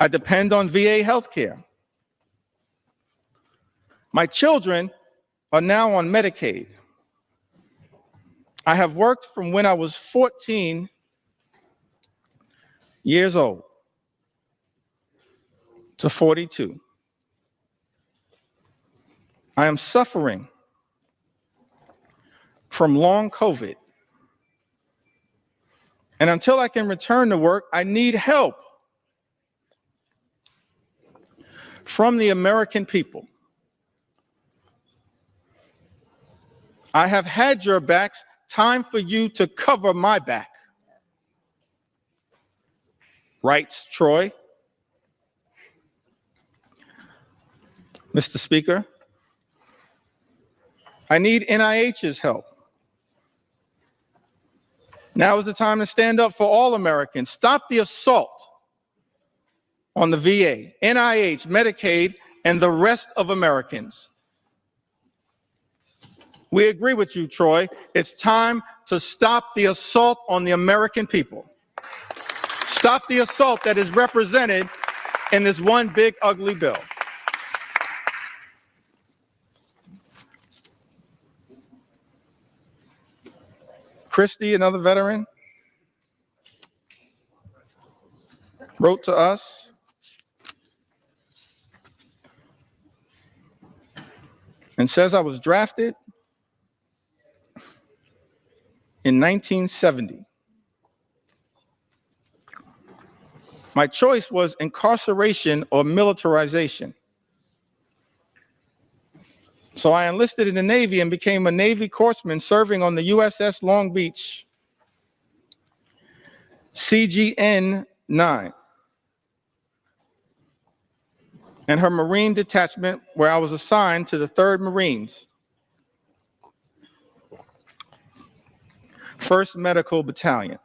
I depend on VA healthcare. My children are now on Medicaid. I have worked from when I was 14 years old to 42. I am suffering from long COVID. And until I can return to work, I need help from the American people. I have had your backs. Time for you to cover my back, writes Troy. Mr. Speaker, I need NIH's help. Now is the time to stand up for all Americans. Stop the assault on the VA, NIH, Medicaid, and the rest of Americans. We agree with you, Troy. It's time to stop the assault on the American people. Stop the assault that is represented in this one big ugly bill. Christie, another veteran, wrote to us and says, I was drafted in 1970. My choice was incarceration or militarization. So I enlisted in the Navy and became a Navy corpsman serving on the USS Long Beach, CGN-9, and her Marine detachment, where I was assigned to the 3rd Marines, 1st Medical Battalion.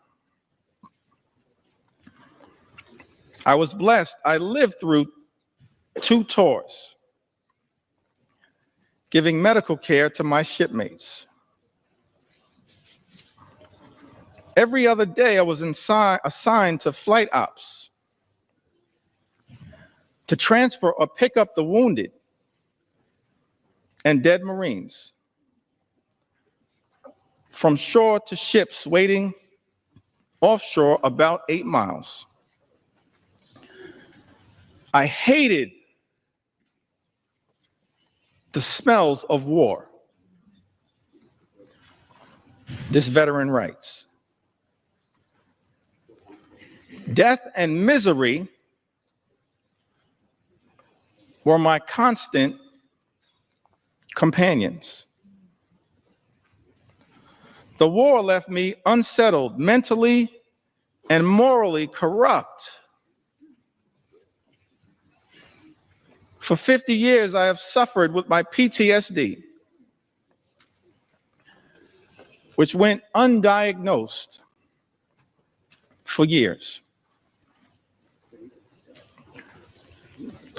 I was blessed. I lived through 2 tours, giving medical care to my shipmates. Every other day, I was assigned to flight ops to transfer or pick up the wounded and dead Marines from shore to ships waiting offshore about 8 miles. I hated the smells of war. This veteran writes, death and misery were my constant companions. The war left me unsettled, mentally and morally corrupt. For 50 years, I have suffered with my PTSD, which went undiagnosed for years.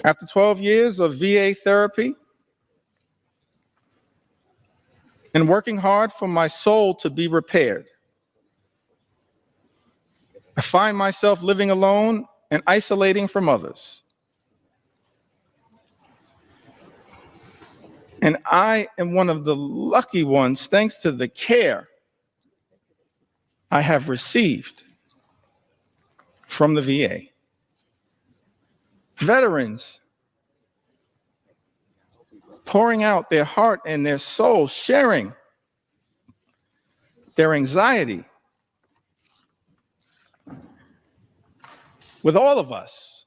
After 12 years of VA therapy, and working hard for my soul to be repaired. I find myself living alone and isolating from others. And I am one of the lucky ones, thanks to the care I have received from the VA. Veterans pouring out their heart and their soul, sharing their anxiety with all of us,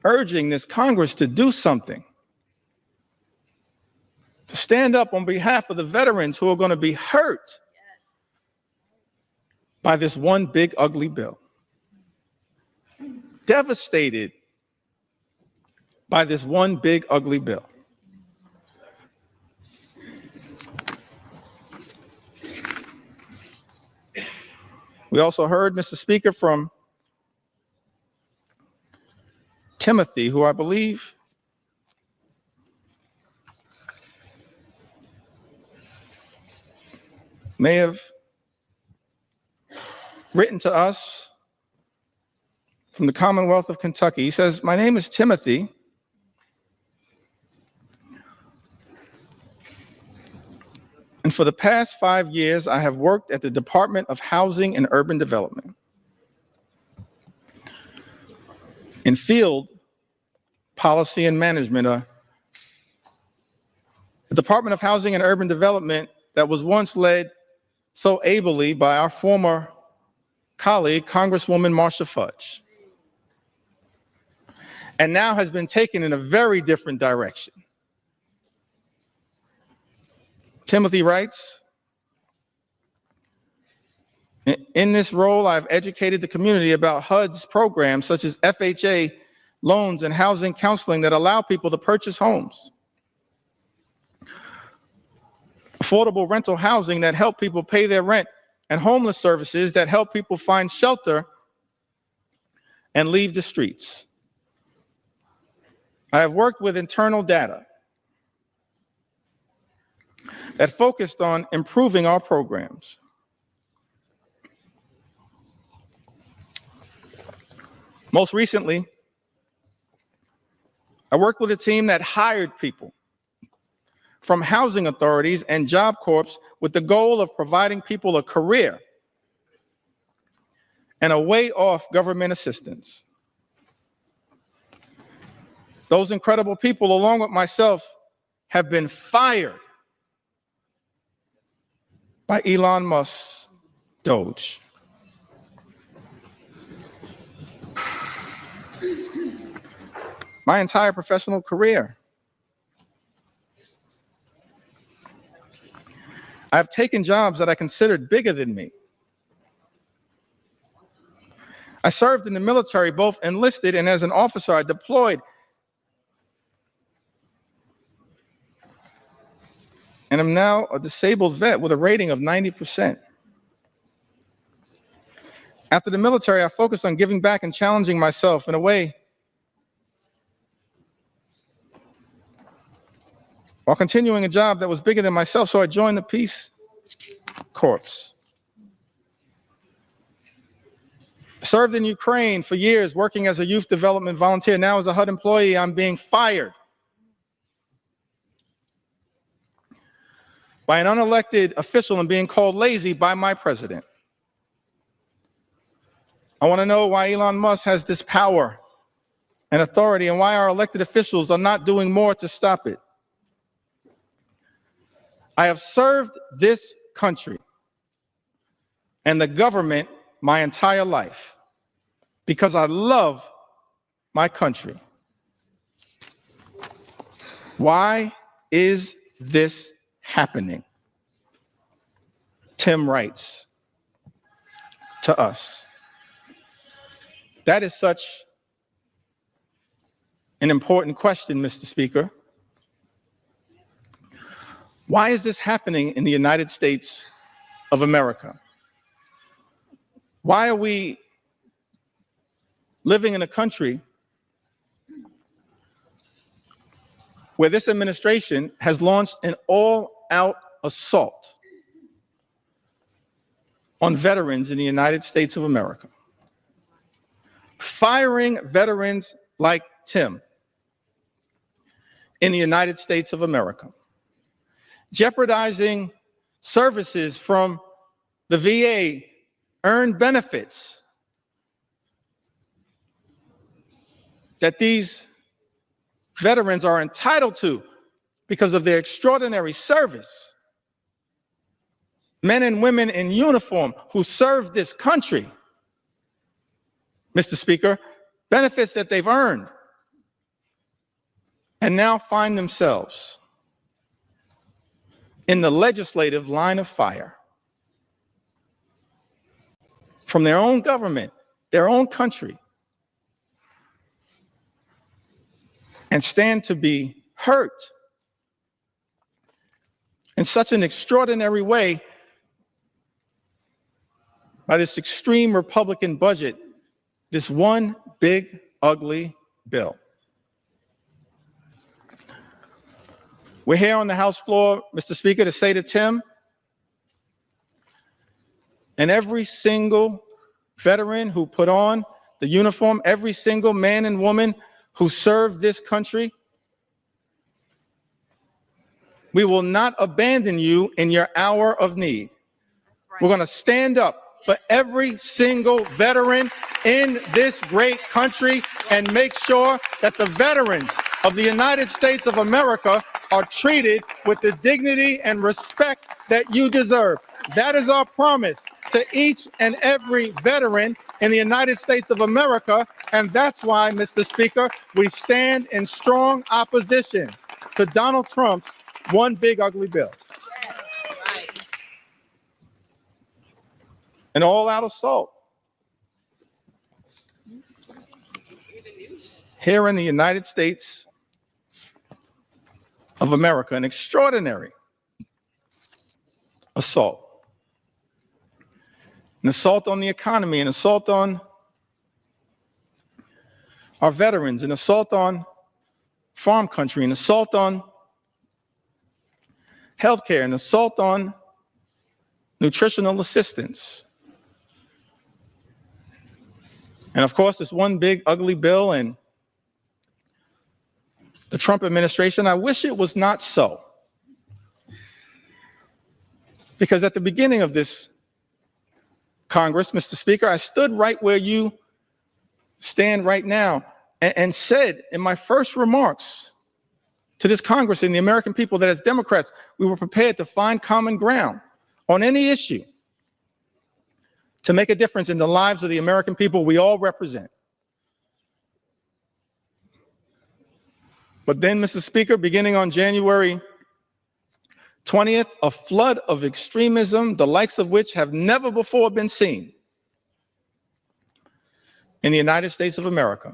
urging this Congress to do something, to stand up on behalf of the veterans who are going to be hurt by this one big ugly bill, devastated by this one big ugly bill. We also heard, Mr. Speaker, from Timothy, who I believe may have written to us from the Commonwealth of Kentucky. He says, "My name is Timothy. And for the past 5 years, I have worked at the Department of Housing and Urban Development in field policy and management, the Department of Housing and Urban Development that was once led so ably by our former colleague, Congresswoman Marcia Fudge, and now has been taken in a very different direction." Timothy writes, "In this role, I've educated the community about HUD's programs such as FHA loans and housing counseling that allow people to purchase homes, affordable rental housing that help people pay their rent, and homeless services that help people find shelter and leave the streets. I have worked with internal data that focused on improving our programs. Most recently, I worked with a team that hired people from housing authorities and Job Corps with the goal of providing people a career and a way off government assistance. Those incredible people, along with myself, have been fired by Elon Musk's Doge. My entire professional career, I've taken jobs that I considered bigger than me. I served in the military, both enlisted and as an officer. I deployed. And I'm now a disabled vet with a rating of 90%. After the military, I focused on giving back and challenging myself in a way while continuing a job that was bigger than myself, so I joined the Peace Corps. Served in Ukraine for years, working as a youth development volunteer. Now as a HUD employee, I'm being fired by an unelected official and being called lazy by my president. I want to know why Elon Musk has this power and authority and why our elected officials are not doing more to stop it. I have served this country and the government my entire life because I love my country. Why is this happening? Tim writes to us. That is such an important question, Mr. Speaker. Why is this happening in the United States of America? Why are we living in a country where this administration has launched an all-out assault on veterans in the United States of America, firing veterans like Tim in the United States of America, jeopardizing services from the VA, earned benefits that these veterans are entitled to because of their extraordinary service. Men and women in uniform who serve this country, Mr. Speaker, benefits that they've earned, and now find themselves in the legislative line of fire from their own government, their own country, and stand to be hurt in such an extraordinary way by this extreme Republican budget, this one big, ugly bill. We're here on the House floor, Mr. Speaker, to say to Tim and every single veteran who put on the uniform, every single man and woman who served this country, we will not abandon you in your hour of need. We're going to stand up for every single veteran in this great country and make sure that the veterans of the United States of America are treated with the dignity and respect that you deserve. That is our promise to each and every veteran in the United States of America, and that's why, Mr. Speaker, we stand in strong opposition to Donald Trump's one big ugly bill. Right. An all-out assault here in the United States of America, an extraordinary assault. An assault on the economy, an assault on our veterans, an assault on farm country, an assault on healthcare, an assault on nutritional assistance. And of course, this one big ugly bill and the Trump administration, I wish it was not so. Because at the beginning of this Congress, Mr. Speaker, I stood right where you stand right now and said in my first remarks to this Congress and the American people that as Democrats, we were prepared to find common ground on any issue to make a difference in the lives of the American people we all represent. But then, Mr. Speaker, beginning on January 20th, a flood of extremism, the likes of which have never before been seen in the United States of America,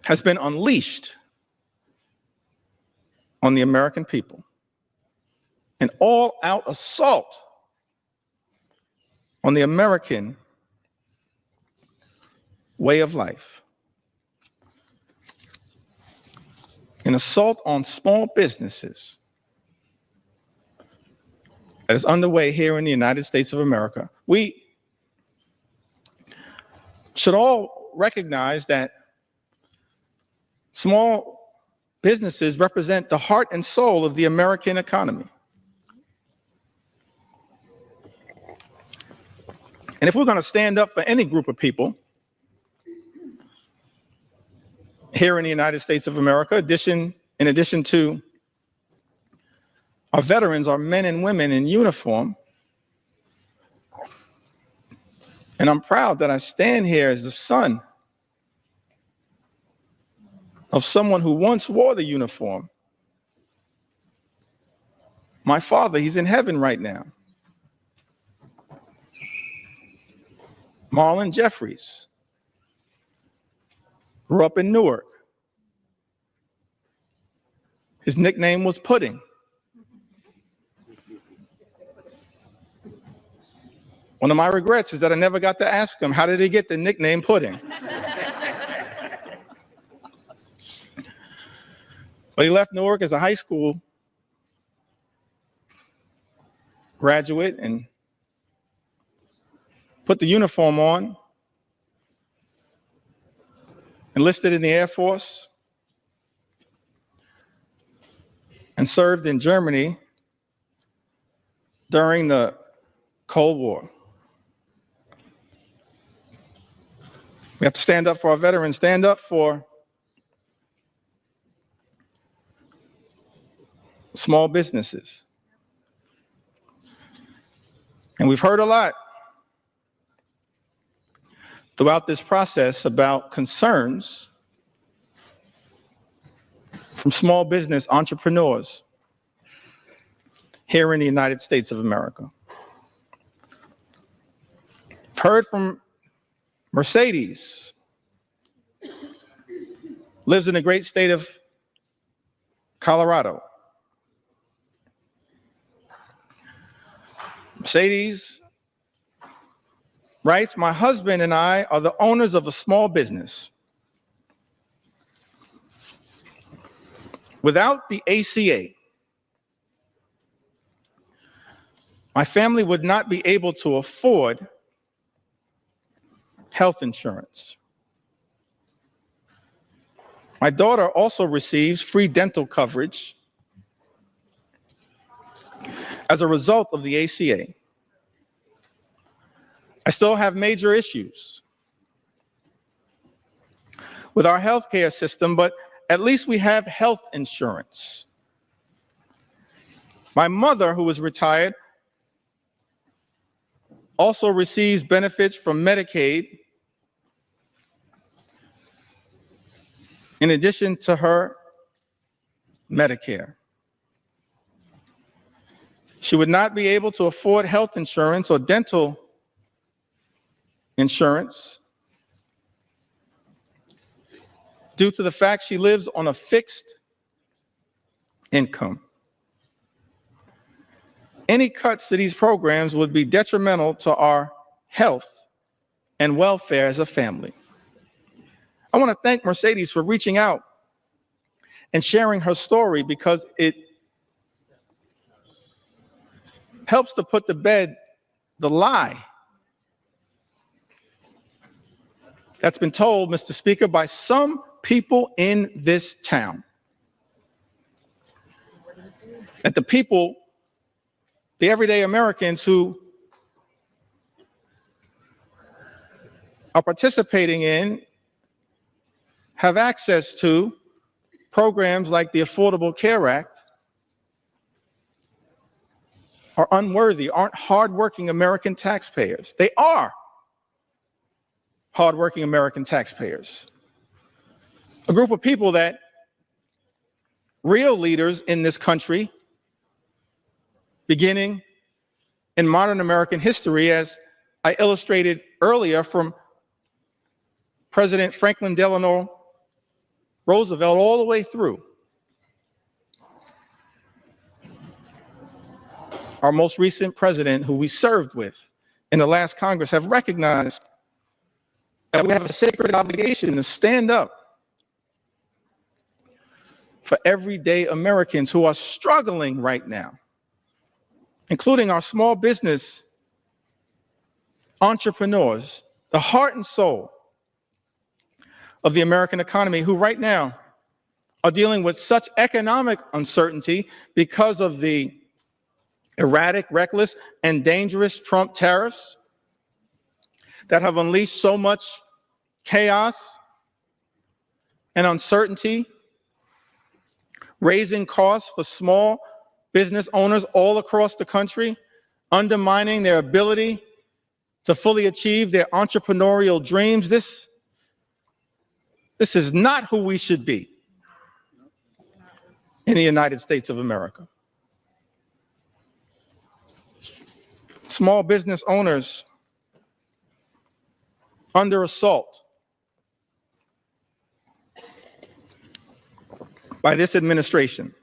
has been unleashed on the American people. An all-out assault on the American way of life. An assault on small businesses that is underway here in the United States of America. We should all recognize that small businesses represent the heart and soul of the American economy. And if we're going to stand up for any group of people here in the United States of America, in addition to our veterans, our men and women in uniform, and I'm proud that I stand here as the son of someone who once wore the uniform. My father, he's in heaven right now. Marlon Jeffries grew up in Newark. His nickname was Pudding. One of my regrets is that I never got to ask him, how did he get the nickname Pudding? But he left Newark as a high school graduate and put the uniform on, enlisted in the Air Force, and served in Germany during the Cold War. We have to stand up for our veterans, stand up for small businesses. And we've heard a lot throughout this process about concerns from small business entrepreneurs here in the United States of America. Heard from Mercedes, lives in the great state of Colorado. Mercedes writes, "My husband and I are the owners of a small business. Without the ACA, my family would not be able to afford health insurance. My daughter also receives free dental coverage as a result of the ACA. I still have major issues with our healthcare system, but at least we have health insurance. My mother, who is retired, also receives benefits from Medicaid in addition to her Medicare. She would not be able to afford health insurance or dental insurance due to the fact she lives on a fixed income. Any cuts to these programs would be detrimental to our health and welfare as a family." I want to thank Mercedes for reaching out and sharing her story, because it helps to put to bed the lie that's been told, Mr. Speaker, by some people in this town. That the people, the everyday Americans who are participating in, have access to programs like the Affordable Care Act, are unworthy, aren't hardworking American taxpayers. They are hardworking American taxpayers. A group of people that real leaders in this country, beginning in modern American history, as I illustrated earlier, from President Franklin Delano Roosevelt all the way through our most recent president, who we served with in the last Congress, have recognized that we have a sacred obligation to stand up for everyday Americans who are struggling right now, including our small business entrepreneurs, the heart and soul of the American economy, who right now are dealing with such economic uncertainty because of the erratic, reckless, and dangerous Trump tariffs that have unleashed so much chaos and uncertainty, raising costs for small business owners all across the country, undermining their ability to fully achieve their entrepreneurial dreams. This is not who we should be in the United States of America. Small business owners under assault by this administration.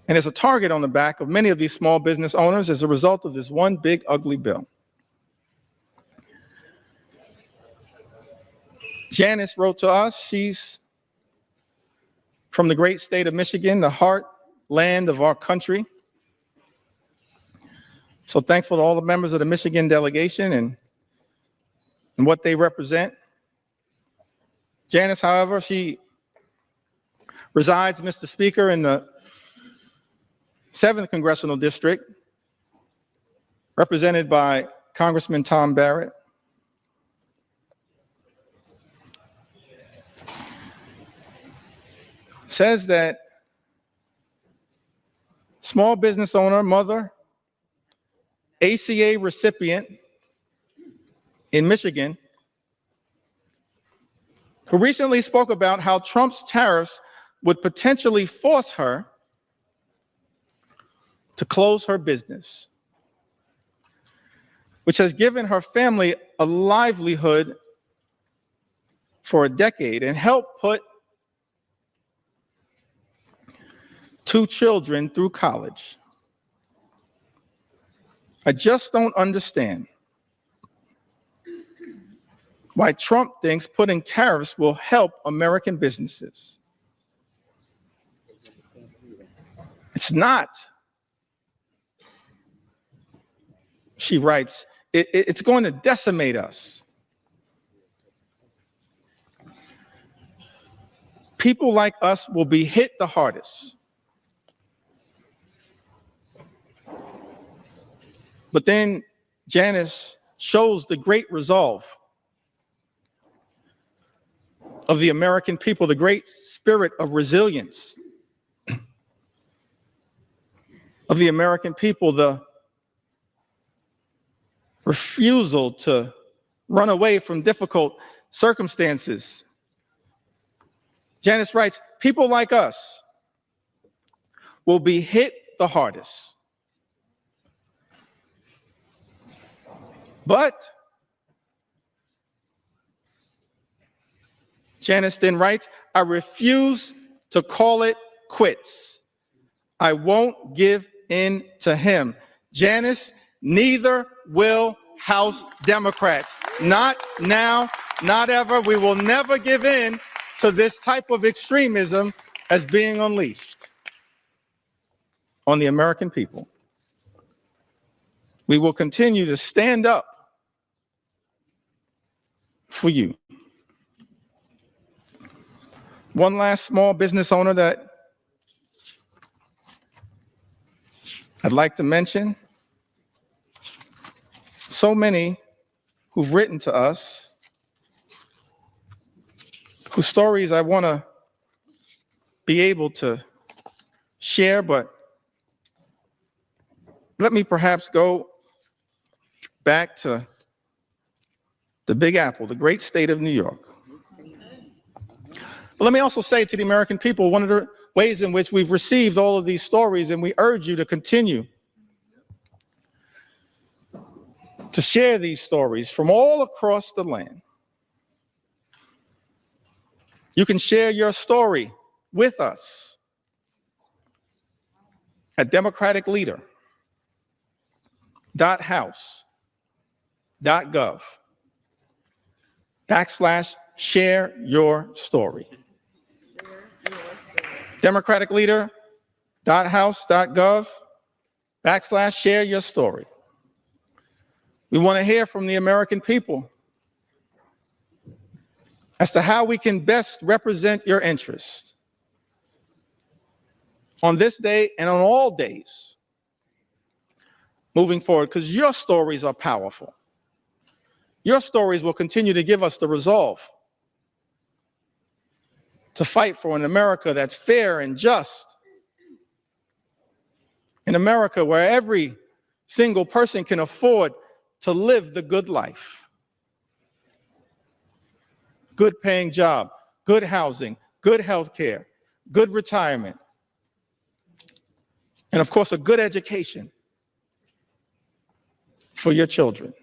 And it's a target on the back of many of these small business owners as a result of this one big ugly bill. Janice wrote to us. She's from the great state of Michigan, the heartland of our country. So thankful to all the members of the Michigan delegation and what they represent. Janice, however, she resides, Mr. Speaker, in the 7th Congressional District, represented by Congressman Tom Barrett. Says that small business owner, mother, ACA recipient in Michigan, who recently spoke about how Trump's tariffs would potentially force her to close her business, which has given her family a livelihood for a decade and helped put 2 children through college. I just don't understand why Trump thinks putting tariffs will help American businesses. It's not. She writes, it's going to decimate us. People like us will be hit the hardest. But then Janice shows the great resolve of the American people, the great spirit of resilience of the American people, the refusal to run away from difficult circumstances. Janice writes, people like us will be hit the hardest. But Janice then writes, I refuse to call it quits. I won't give in to him. Janice, neither will House Democrats. Not now, not ever. We will never give in to this type of extremism as being unleashed on the American people. We will continue to stand up for you. One last small business owner that I'd like to mention. So many who've written to us, whose stories I want to be able to share, but let me perhaps go back to the Big Apple, the great state of New York. But let me also say to the American people, one of the ways in which we've received all of these stories, and we urge you to continue to share these stories from all across the land. You can share your story with us at democraticleader.house.gov/share your story. democraticleader.house.gov/share your story. We want to hear from the American people as to how we can best represent your interests on this day and on all days moving forward, because your stories are powerful. Your stories will continue to give us the resolve to fight for an America that's fair and just, an America where every single person can afford to live the good life. Good paying job, good housing, good health care, good retirement, and of course a good education for your children.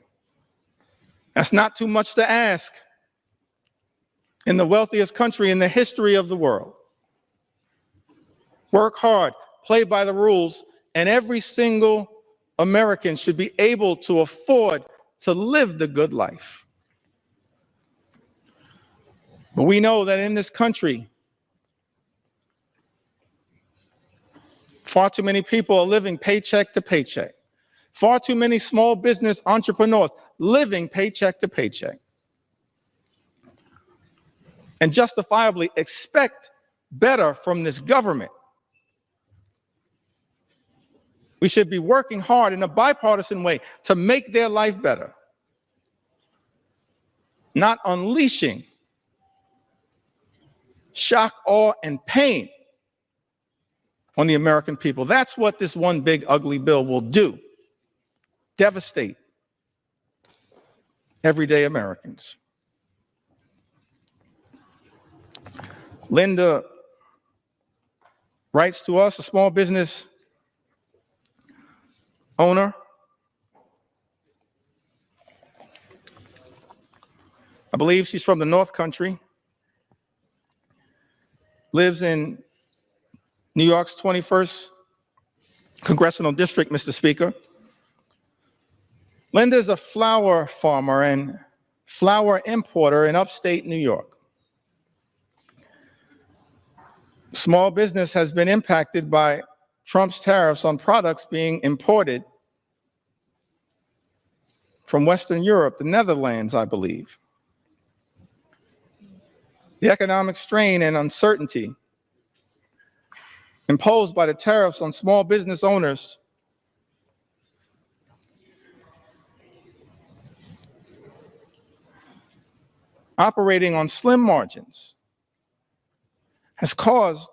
That's not too much to ask in the wealthiest country in the history of the world. Work hard, play by the rules, and every single American should be able to afford to live the good life. But we know that in this country, far too many people are living paycheck to paycheck. Far too many small business entrepreneurs living paycheck to paycheck. And justifiably expect better from this government. We should be working hard in a bipartisan way to make their life better, not unleashing shock, awe, and pain on the American people. That's what this one big ugly bill will do. Devastate everyday Americans. Linda writes to us, a small business owner. I believe she's from the North Country. Lives in New York's 21st Congressional District, Mr. Speaker. Linda is a flower farmer and flower importer in upstate New York. Small business has been impacted by Trump's tariffs on products being imported from Western Europe, the Netherlands, I believe. The economic strain and uncertainty imposed by the tariffs on small business owners operating on slim margins has caused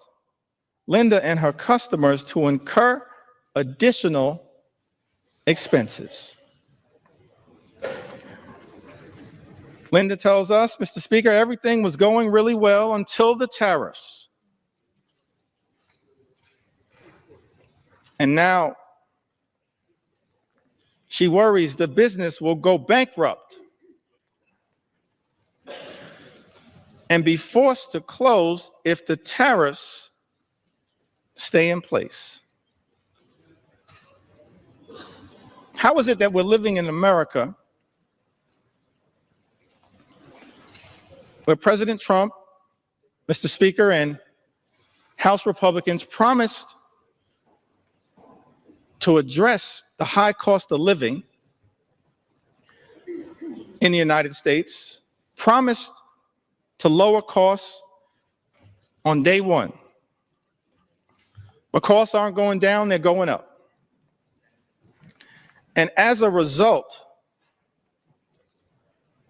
Linda and her customers to incur additional expenses. Linda tells us, Mr. Speaker, everything was going really well until the tariffs. And now she worries the business will go bankrupt and be forced to close if the tariffs stay in place. How is it that we're living in America where President Trump, Mr. Speaker, and House Republicans promised to address the high cost of living in the United States, promised to lower costs on day one. But costs aren't going down, they're going up. And as a result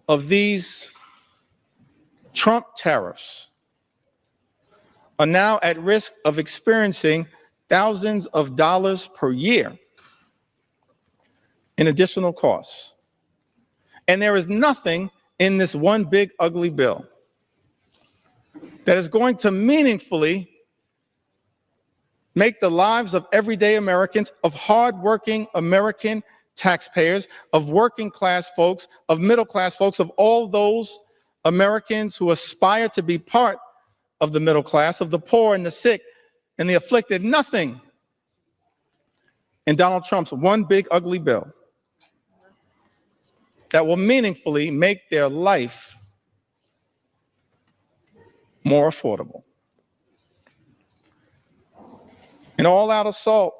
of these Trump tariffs, are now at risk of experiencing thousands of dollars per year in additional costs. And there is nothing in this one big ugly bill that is going to meaningfully make the lives of everyday Americans, of hardworking American taxpayers, of working class folks, of middle class folks, of all those Americans who aspire to be part of the middle class, of the poor and the sick and the afflicted. Nothing in Donald Trump's one big ugly bill that will meaningfully make their life more affordable. An all-out assault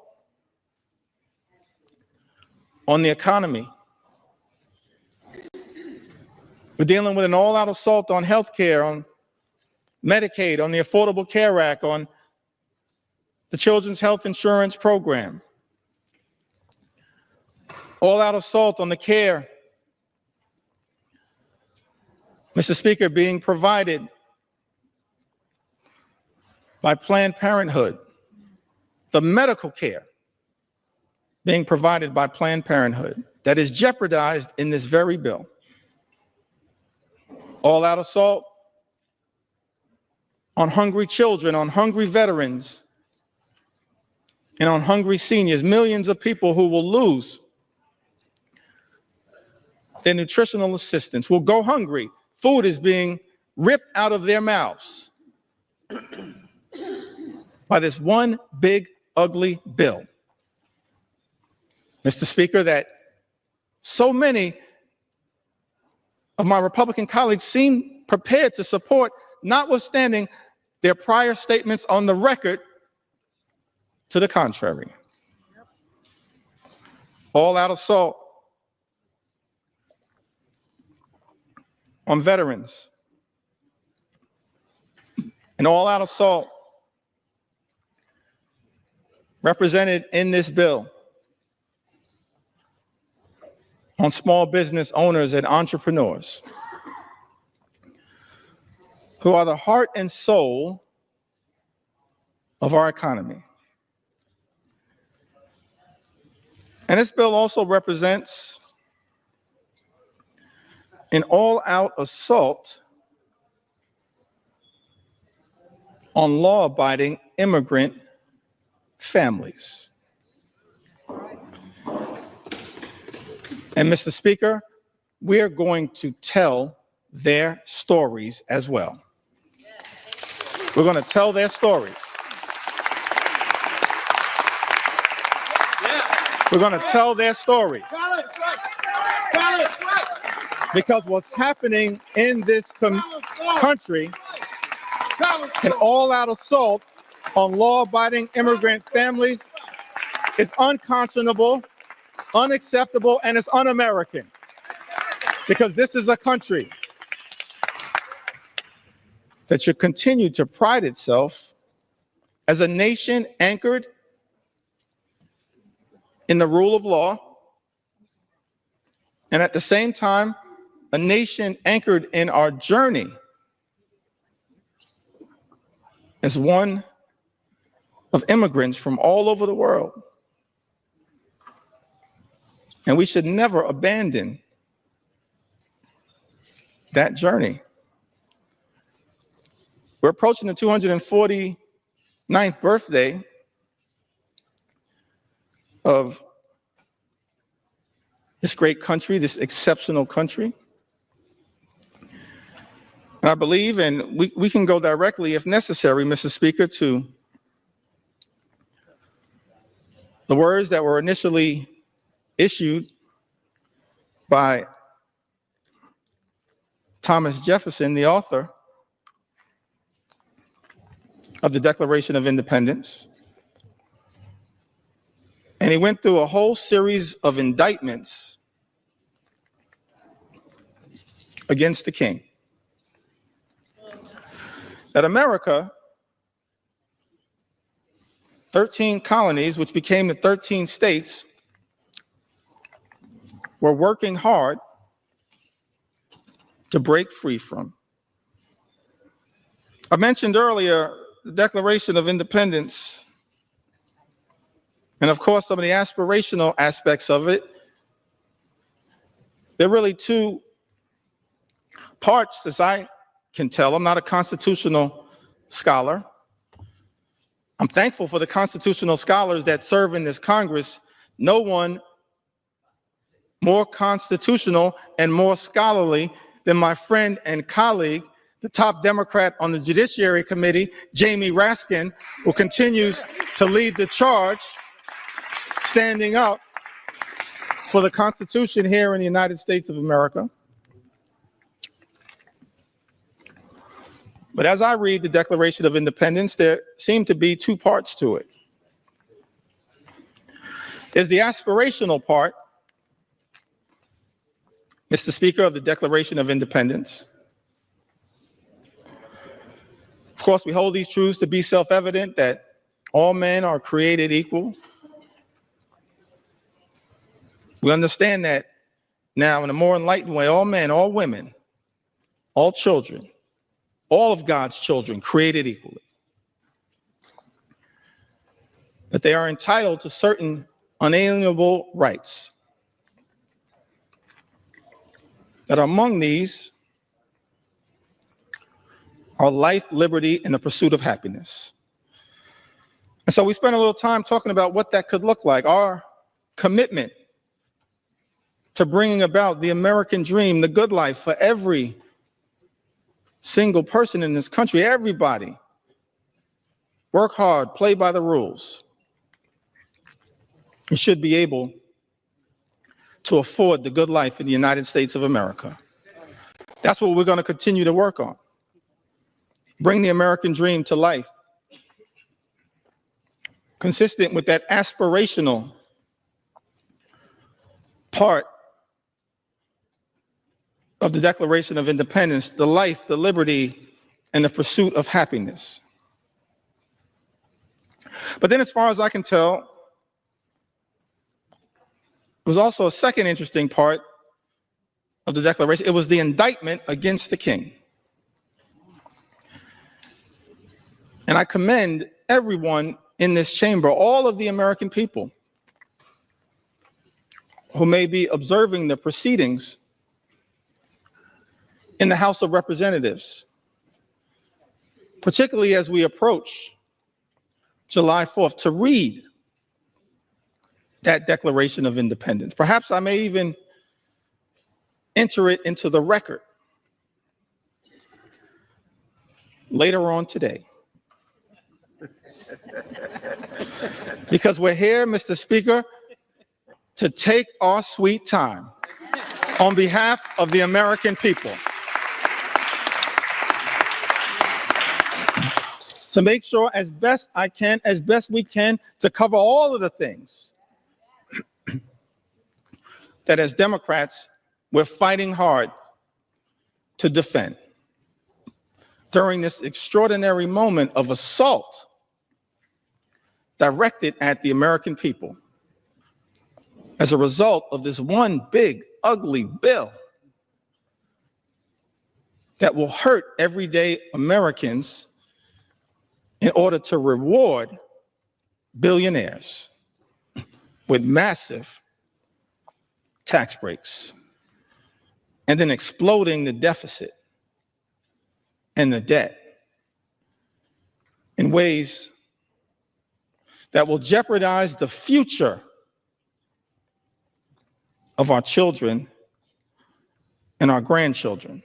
on the economy. We're dealing with an all-out assault on health care, on Medicaid, on the Affordable Care Act, on the Children's Health Insurance Program. All-out assault on the care, Mr. Speaker, being provided by Planned Parenthood. The medical care being provided by Planned Parenthood that is jeopardized in this very bill. All-out assault on hungry children, on hungry veterans, and on hungry seniors, millions of people who will lose their nutritional assistance, will go hungry. Food is being ripped out of their mouths by this one big ugly bill, Mr. Speaker, that so many of my Republican colleagues seem prepared to support, notwithstanding their prior statements on the record to the contrary. All-out assault on veterans, an all-out assault represented in this bill on small business owners and entrepreneurs who are the heart and soul of our economy. And this bill also represents an all-out assault on law-abiding immigrant families. And Mr. Speaker, we are going to tell their stories as well. We're going to tell their stories. We're going to tell their stories. Because what's happening in this country, an all-out assault on law-abiding immigrant families, is unconscionable, unacceptable, and it's un-American. Because this is a country that should continue to pride itself as a nation anchored in the rule of law, and at the same time, a nation anchored in our journey as one of immigrants from all over the world. And we should never abandon that journey. We're approaching the 249th birthday of this great country, this exceptional country. And I believe, and we can go directly, if necessary, Mr. Speaker, to the words that were initially issued by Thomas Jefferson, the author of the Declaration of Independence. And he went through a whole series of indictments against the king. That America, 13 colonies, which became the 13 states, were working hard to break free from. I mentioned earlier the Declaration of Independence, and of course some of the aspirational aspects of it. There are really two parts, as I can tell. I'm not a constitutional scholar. I'm thankful for the constitutional scholars that serve in this Congress. No one more constitutional and more scholarly than my friend and colleague, the top Democrat on the Judiciary Committee, Jamie Raskin, who continues to lead the charge, standing up for the Constitution here in the United States of America. But as I read the Declaration of Independence, there seem to be two parts to it. There's the aspirational part, Mr. Speaker, of the Declaration of Independence. Of course, we hold these truths to be self-evident, that all men are created equal. We understand that now in a more enlightened way, all men, all women, all children, all of God's children created equally. That they are entitled to certain unalienable rights. That among these are life, liberty, and the pursuit of happiness. And so we spent a little time talking about what that could look like, our commitment to bringing about the American dream, the good life for every single person in this country, everybody. Work hard, play by the rules. You should be able to afford the good life in the United States of America. That's what we're going to continue to work on. Bring the American dream to life, consistent with that aspirational part of the Declaration of Independence, the life, the liberty, and the pursuit of happiness. But then, as far as I can tell, there was also a second interesting part of the Declaration. It was the indictment against the king. And I commend everyone in this chamber, all of the American people who may be observing the proceedings in the House of Representatives, particularly as we approach July 4th, to read that Declaration of Independence. Perhaps I may even enter it into the record later on today. Because we're here, Mr. Speaker, to take our sweet time on behalf of the American people, to make sure as best we can, to cover all of the things that as Democrats, we're fighting hard to defend during this extraordinary moment of assault directed at the American people as a result of this one big, ugly bill that will hurt everyday Americans in order to reward billionaires with massive tax breaks and then exploding the deficit and the debt in ways that will jeopardize the future of our children and our grandchildren.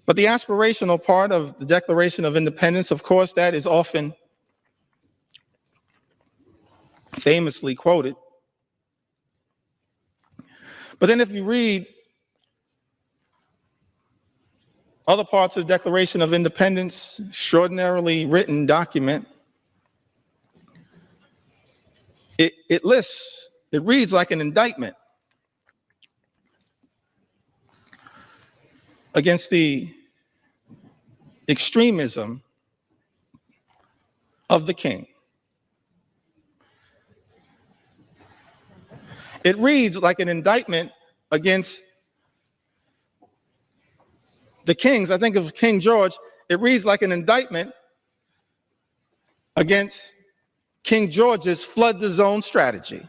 But the aspirational part of the Declaration of Independence, of course, that is often famously quoted. But then if you read other parts of the Declaration of Independence, extraordinarily written document, it reads like an indictment against the extremism of the king. It reads like an indictment against the kings. I think of King George. It reads like an indictment against King George's flood the zone strategy.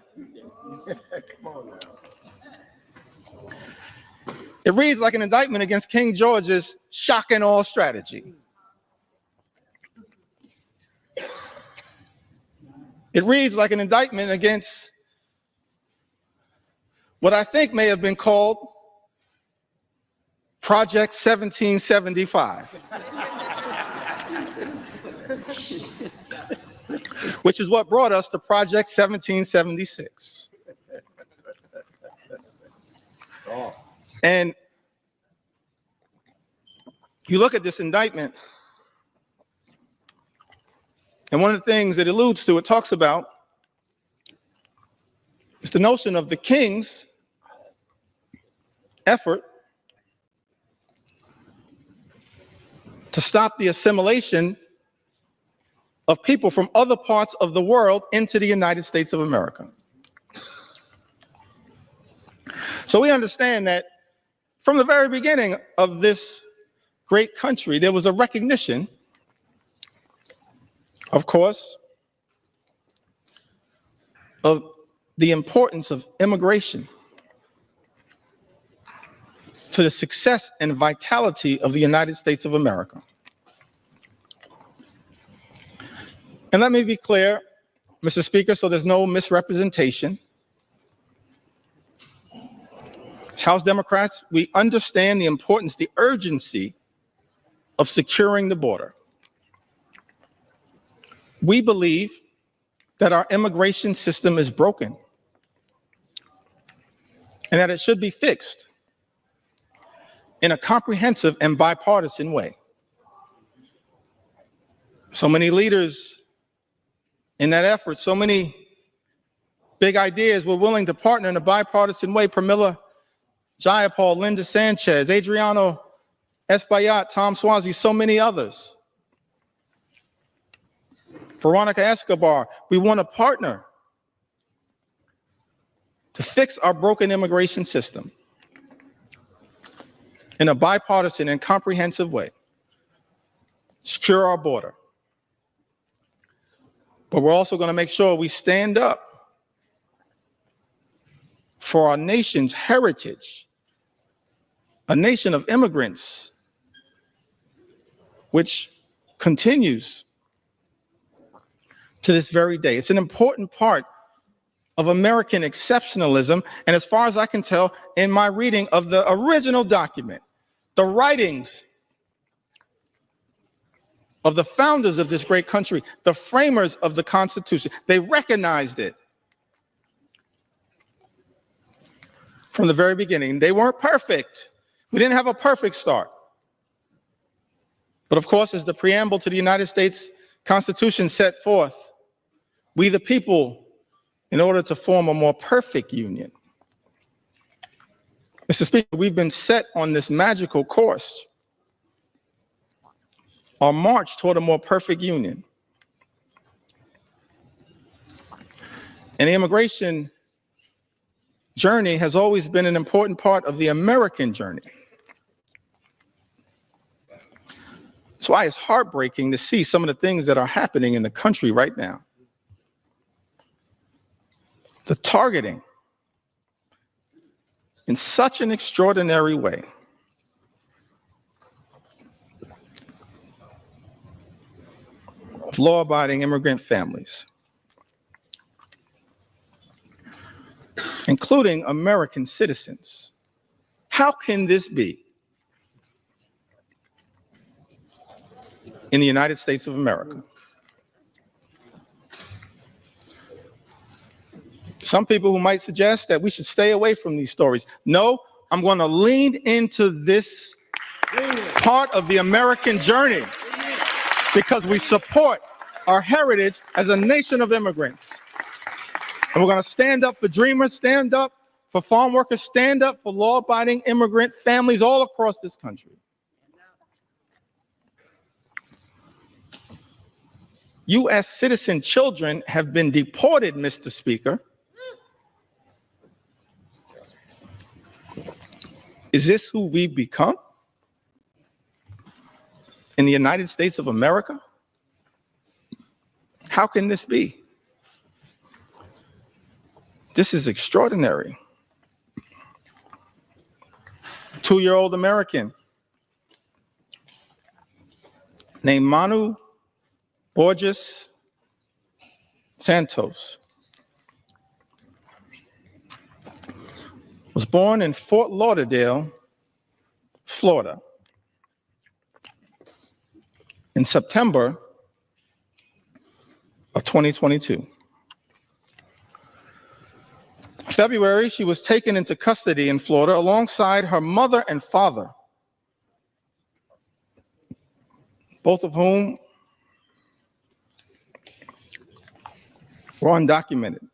It reads like an indictment against King George's shock and awe strategy. It reads like an indictment against what I think may have been called Project 1775, which is what brought us to Project 1776. And you look at this indictment, and one of the things it alludes to, it talks about, is the notion of the king's effort to stop the assimilation of people from other parts of the world into the United States of America. So we understand that from the very beginning of this great country, there was a recognition, of course, of the importance of immigration to the success and vitality of the United States of America. And let me be clear, Mr. Speaker, so there's no misrepresentation. As House Democrats, we understand the importance, the urgency of securing the border. We believe that our immigration system is broken and that it should be fixed. in a comprehensive and bipartisan way. So many leaders in that effort, so many big ideas were willing to partner in a bipartisan way. Pramila Jayapal, Linda Sanchez, Adriano Espaillat, Tom Swazi, so many others. Veronica Escobar, we want to partner to fix our broken immigration system in a bipartisan and comprehensive way, secure our border. But we're also going to make sure we stand up for our nation's heritage, a nation of immigrants, which continues to this very day. It's an important part of American exceptionalism, and as far as I can tell, in my reading of the original document, the writings of the founders of this great country, the framers of the Constitution, they recognized it from the very beginning. They weren't perfect. We didn't have a perfect start. But of course, as the preamble to the United States Constitution set forth, we the people, in order to form a more perfect union. Mr. Speaker, we've been set on this magical course, our march toward a more perfect union. And the immigration journey has always been an important part of the American journey. That's why it's heartbreaking to see some of the things that are happening in the country right now. The targeting in such an extraordinary way of law-abiding immigrant families, including American citizens. How can this be in the United States of America? Some people who might suggest that we should stay away from these stories. No, I'm going to lean into this part of the American journey because we support our heritage as a nation of immigrants. And we're going to stand up for dreamers, stand up for farm workers, stand up for law-abiding immigrant families all across this country. U.S. citizen children have been deported, Mr. Speaker. Is this who we've become in the United States of America? How can this be? This is extraordinary. 2-year-old American named Manu Borges Santos was born in Fort Lauderdale, Florida, in September of 2022. February, she was taken into custody in Florida alongside her mother and father, both of whom were undocumented.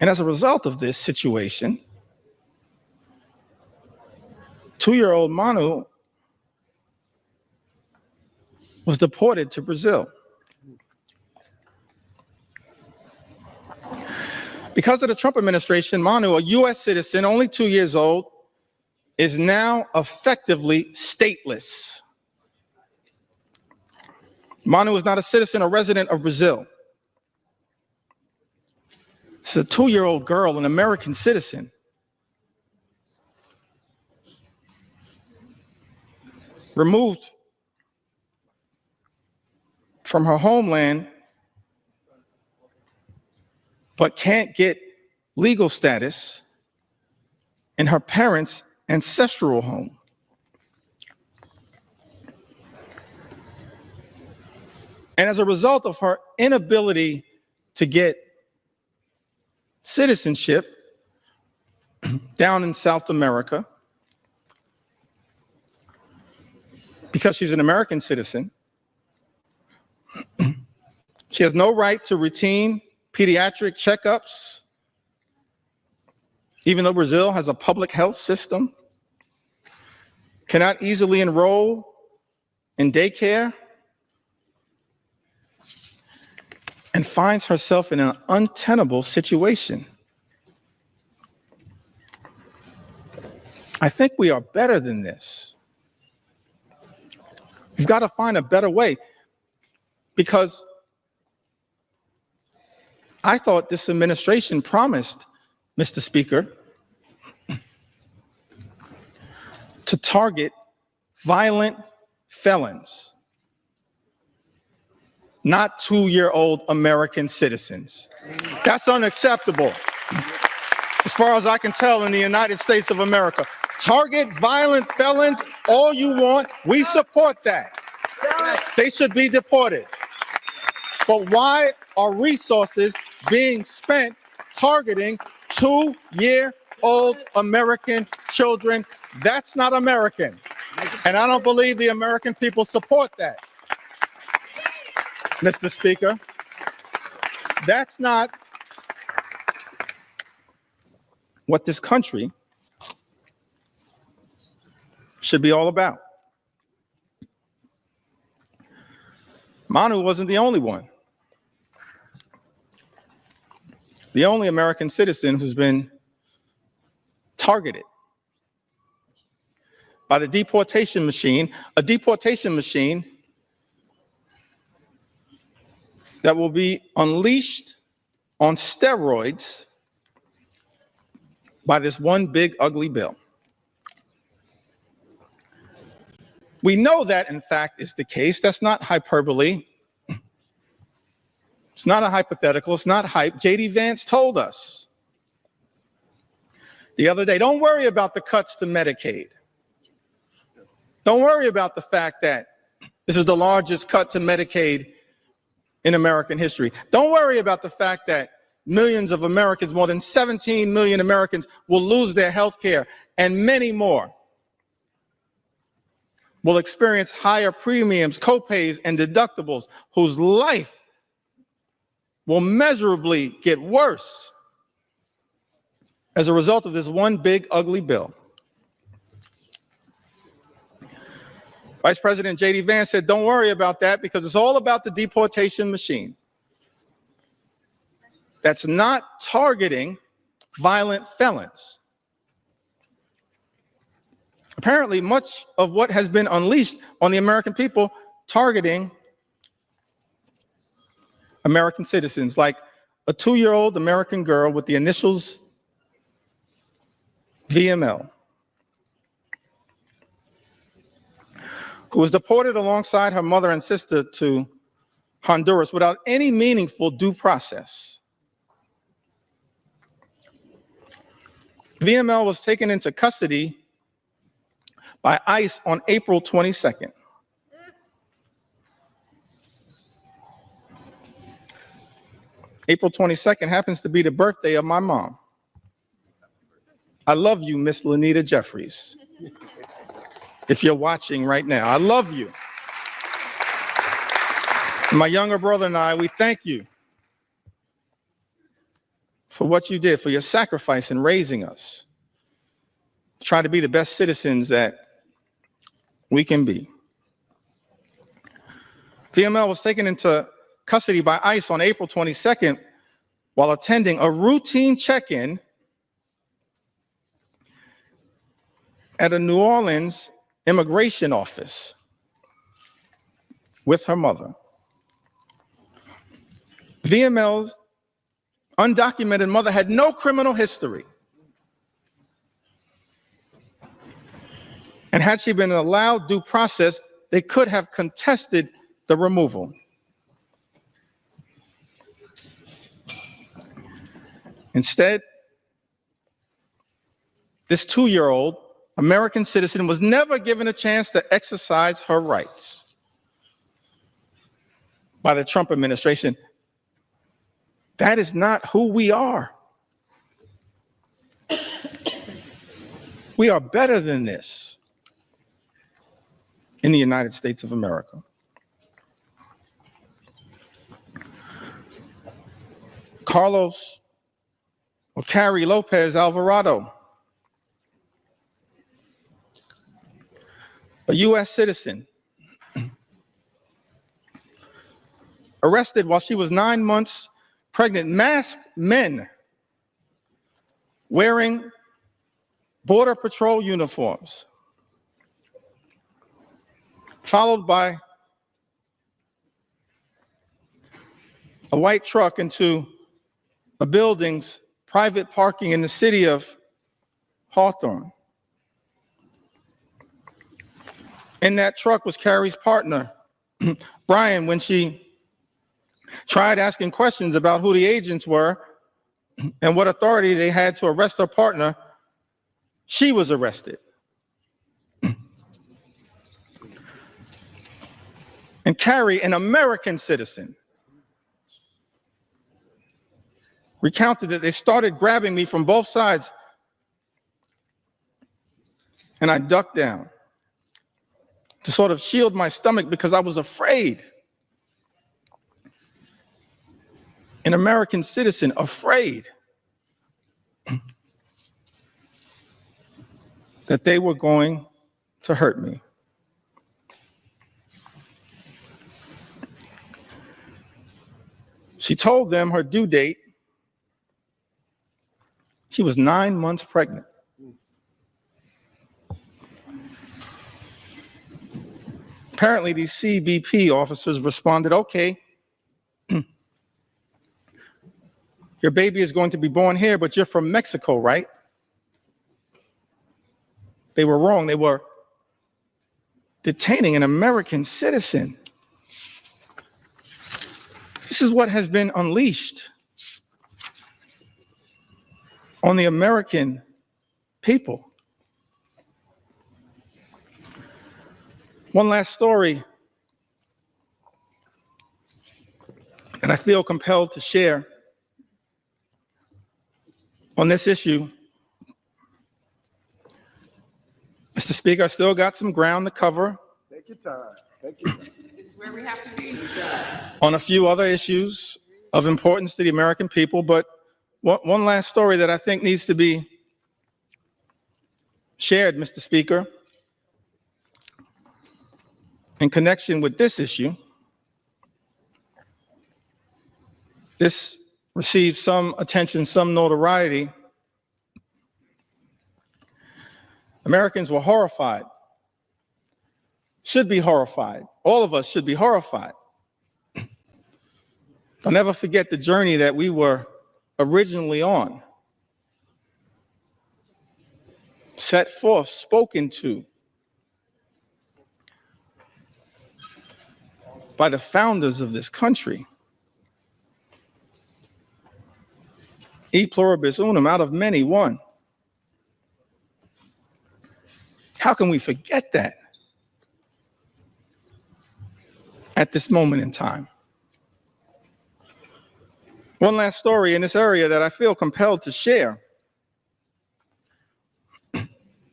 And as a result of this situation, 2-year-old Manu was deported to Brazil. Because of the Trump administration, Manu, a U.S. citizen, only 2 years old, is now effectively stateless. Manu is not a citizen or resident of Brazil. It's a 2-year-old girl, an American citizen. Removed from her homeland, but can't get legal status in her parents' ancestral home. And as a result of her inability to get citizenship, down in South America because she's an American citizen. She has no right to routine pediatric checkups, even though Brazil has a public health system, cannot easily enroll in daycare, and finds herself in an untenable situation. I think we are better than this. We've got to find a better way, because I thought this administration promised, Mr. Speaker, to target violent felons, not 2-year-old American citizens. That's unacceptable, as far as I can tell, in the United States of America. Target violent felons all you want. We support that. They should be deported. But why are resources being spent targeting 2-year-old American children? That's not American. And I don't believe the American people support that. Mr. Speaker, that's not what this country should be all about. Manu wasn't the only one. The only American citizen who's been targeted by the deportation machine, a deportation machine that will be unleashed on steroids by this one big ugly bill. We know that, in fact, is the case. That's not hyperbole. It's not a hypothetical. It's not hype. J.D. Vance told us the other day, don't worry about the cuts to Medicaid. Don't worry about the fact that this is the largest cut to Medicaid in American history. Don't worry about the fact that millions of Americans, more than 17 million Americans, will lose their health care, and many more will experience higher premiums, copays, and deductibles, whose life will measurably get worse as a result of this one big ugly bill. Vice President J.D. Vance said, don't worry about that, because it's all about the deportation machine that's not targeting violent felons. Apparently, much of what has been unleashed on the American people targeting American citizens, like a 2-year-old American girl with the initials VML, who was deported alongside her mother and sister to Honduras without any meaningful due process. VML was taken into custody by ICE on April 22nd. April 22nd happens to be the birthday of my mom. I love you, Miss Lanita Jeffries. If you're watching right now, I love you. My younger brother and I, we thank you for what you did, for your sacrifice in raising us, to try to be the best citizens that we can be. VML was taken into custody by ICE on April 22nd while attending a routine check-in at a New Orleans immigration office with her mother. VML's undocumented mother had no criminal history. And had she been allowed due process, they could have contested the removal. Instead, this 2-year-old American citizen was never given a chance to exercise her rights by the Trump administration. That is not who we are. We are better than this in the United States of America. Carlos or Carrie Lopez Alvarado, a U.S. citizen, arrested while she was 9 months pregnant, masked men wearing Border Patrol uniforms, followed by a white truck into a building's private parking in the city of Hawthorne. In that truck was Carrie's partner, Brian. When she tried asking questions about who the agents were and what authority they had to arrest her partner, she was arrested. And Carrie, an American citizen, recounted that they started grabbing me from both sides, and I ducked down to sort of shield my stomach because I was afraid. An American citizen, afraid that they were going to hurt me. She told them her due date. She was 9 months pregnant. Apparently, these CBP officers responded, okay, your baby is going to be born here, but you're from Mexico, right? They were wrong. They were detaining an American citizen. This is what has been unleashed on the American people. One last story that I feel compelled to share on this issue. Mr. Speaker, I still got some ground to cover. Take your time. Take your time. It's where we have to be. On a few other issues of importance to the American people, but one last story that I think needs to be shared, Mr. Speaker, in connection with this issue. This received some attention, some notoriety. Americans were horrified, should be horrified. All of us should be horrified. I'll never forget the journey that we were originally on. Set forth, spoken to by the founders of this country. E pluribus unum, out of many, one. How can we forget that at this moment in time? One last story in this area that I feel compelled to share,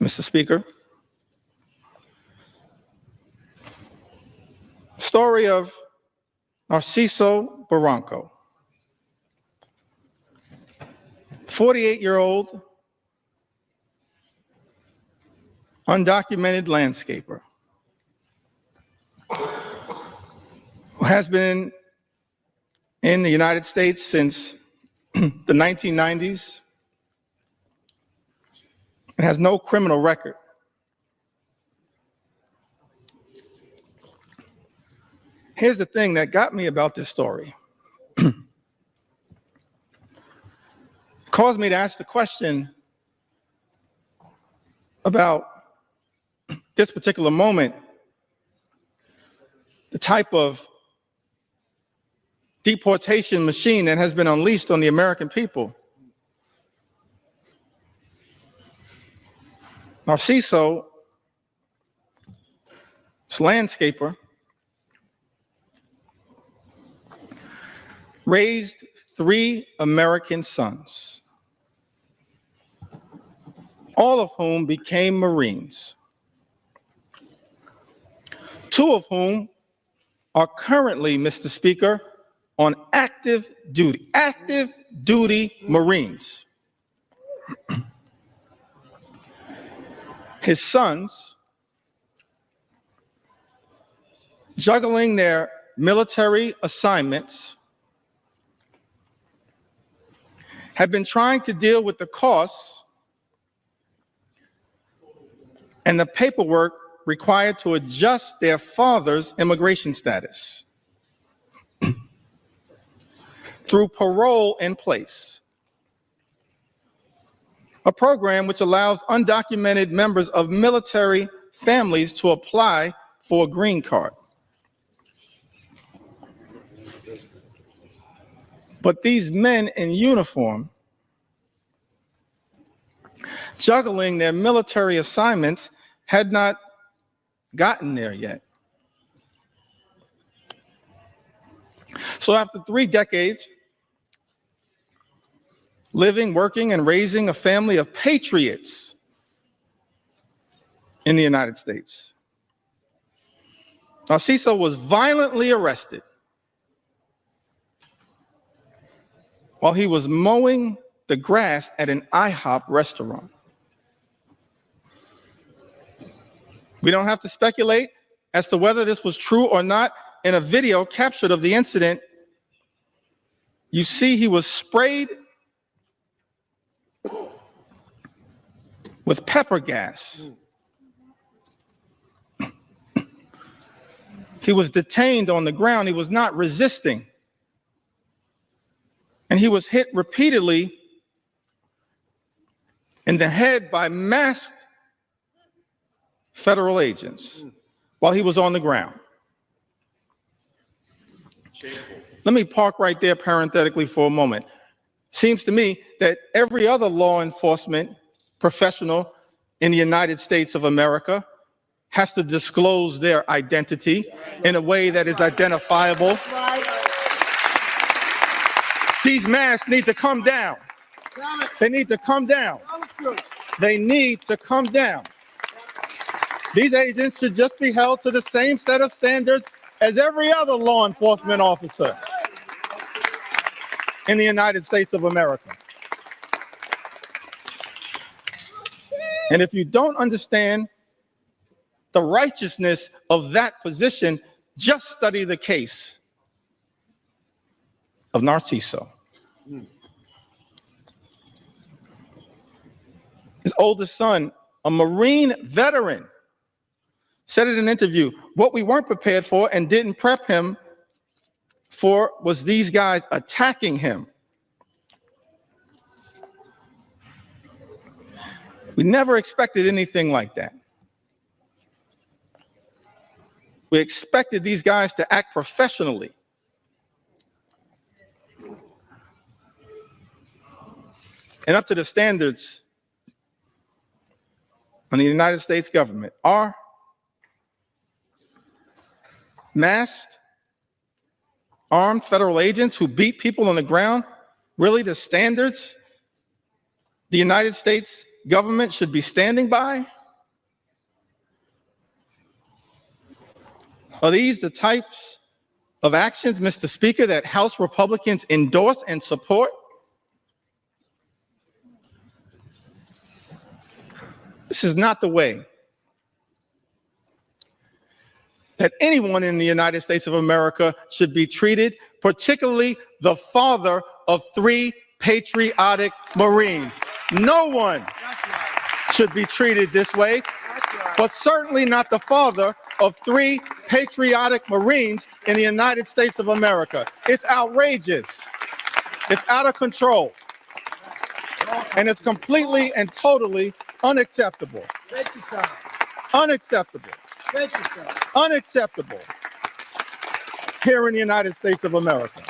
Mr. Speaker. Story of Narciso Barranco, 48-year-old undocumented landscaper who has been in the United States since the 1990s and has no criminal record. Here's the thing that got me about this story. Caused me to ask the question about this particular moment, the type of deportation machine that has been unleashed on the American people. Narciso, this landscaper, raised 3 American sons, all of whom became Marines, 2 of whom are currently, Mr. Speaker, on active duty Marines. His sons, juggling their military assignments, have been trying to deal with the costs and the paperwork required to adjust their father's immigration status through parole in place, a program which allows undocumented members of military families to apply for a green card. But these men in uniform, juggling their military assignments, had not gotten there yet. So after 3 decades, living, working, and raising a family of patriots in the United States, Narciso was violently arrested while he was mowing the grass at an IHOP restaurant. We don't have to speculate as to whether this was true or not. In a video captured of the incident, you see he was sprayed with pepper gas. He was detained on the ground. He was not resisting. And he was hit repeatedly in the head by masked federal agents while he was on the ground. Let me park right there parenthetically for a moment. Seems to me that every other law enforcement professional in the United States of America has to disclose their identity in a way that is identifiable. These masks need to come down. They need to come down. They need to come down. These agents should just be held to the same set of standards as every other law enforcement officer in the United States of America. And if you don't understand the righteousness of that position, just study the case of Narciso. His oldest son, a Marine veteran, said in an interview, what we weren't prepared for and didn't prep him for was these guys attacking him. We never expected anything like that. We expected these guys to act professionally. And up to the standards of the United States government. Are masked, armed federal agents who beat people on the ground really the standards the United States government should be standing by? Are these the types of actions, Mr. Speaker, that House Republicans endorse and support? This is not the way that anyone in the United States of America should be treated, particularly the father of 3 patriotic Marines. No one should be treated this way, but certainly not the father of 3 patriotic Marines in the United States of America. It's outrageous. It's out of control. And it's completely and totally unacceptable. Unacceptable. Unacceptable here in the United States of America.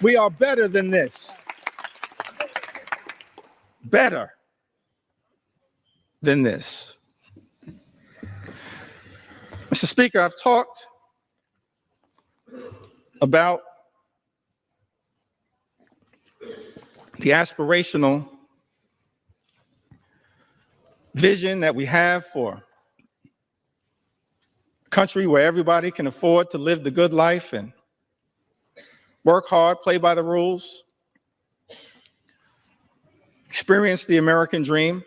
We are better than this. Better than this. Mr. Speaker, I've talked about the aspirational vision that we have for a country where everybody can afford to live the good life and work hard, play by the rules, experience the American dream,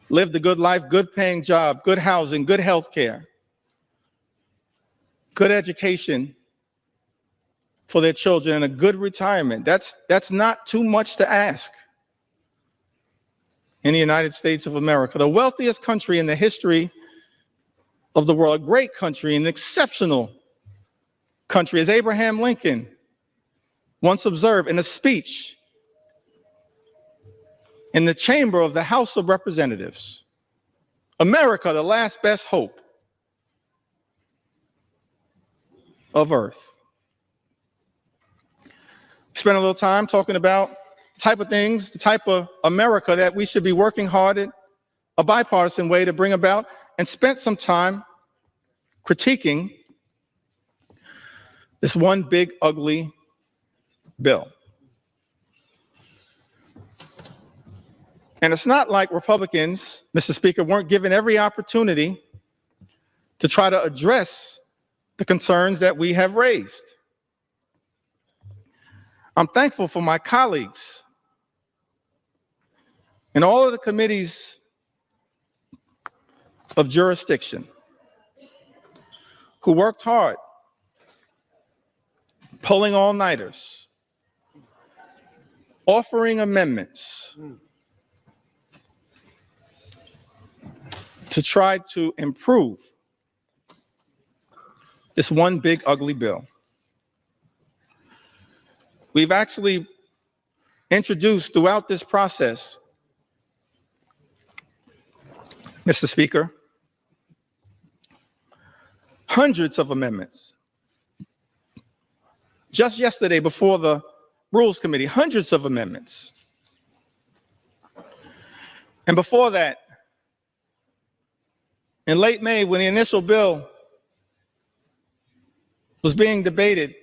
live the good life, good paying job, good housing, good health care, good education for their children, and a good retirement. That's not too much to ask in the United States of America, the wealthiest country in the history of the world, a great country, an exceptional country, as Abraham Lincoln once observed in a speech in the chamber of the House of Representatives. America, the last best hope of Earth. Spent a little time talking about the type of things, the type of America that we should be working hard in a bipartisan way to bring about, and spent some time critiquing this one big, ugly bill. And it's not like Republicans, Mr. Speaker, weren't given every opportunity to try to address the concerns that we have raised. I'm thankful for my colleagues in all of the committees of jurisdiction who worked hard, pulling all-nighters, offering amendments to try to improve this one big ugly bill. We've actually introduced throughout this process, Mr. Speaker, hundreds of amendments. Just yesterday before the Rules Committee, hundreds of amendments. And before that, in late May, when the initial bill was being debated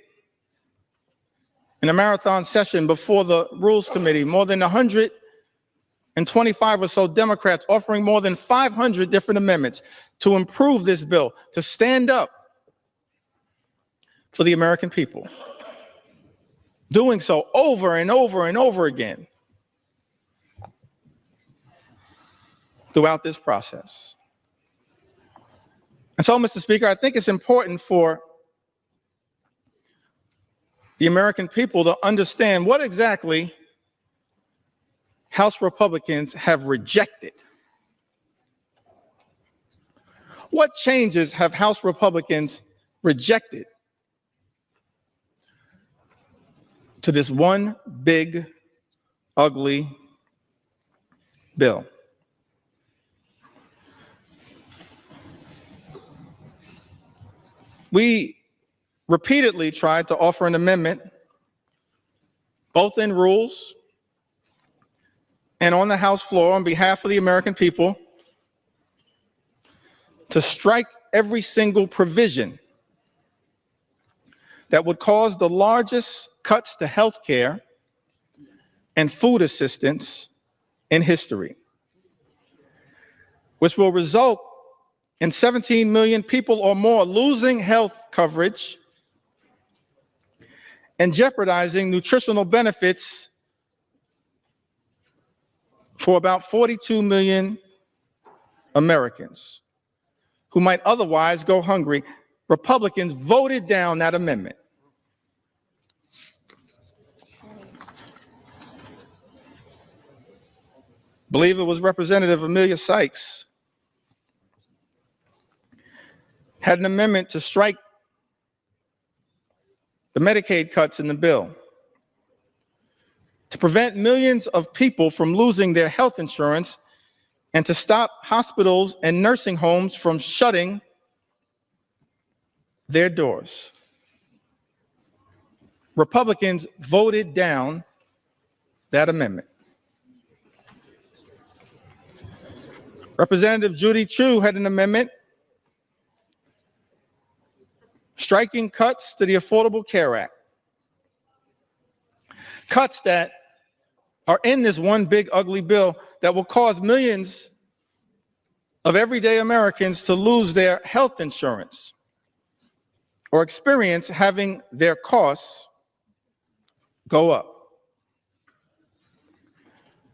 in a marathon session before the Rules Committee, more than 125 or so Democrats offering more than 500 different amendments to improve this bill, to stand up for the American people. Doing so over and over and over again throughout this process. And so, Mr. Speaker, I think it's important for the American people to understand what exactly House Republicans have rejected. What changes have House Republicans rejected to this one big, ugly bill? We repeatedly tried to offer an amendment, both in rules and on the House floor on behalf of the American people, to strike every single provision that would cause the largest cuts to health care and food assistance in history, which will result in 17 million people or more losing health coverage and jeopardizing nutritional benefits for about 42 million Americans who might otherwise go hungry. Republicans voted down that amendment. I believe it was Representative Amelia Sykes had an amendment to strike the Medicaid cuts in the bill to prevent millions of people from losing their health insurance and to stop hospitals and nursing homes from shutting their doors. Republicans voted down that amendment. Representative Judy Chu had an amendment striking cuts to the Affordable Care Act Cuts that are in this one big ugly bill that will cause millions of everyday Americans to lose their health insurance or experience having their costs go up.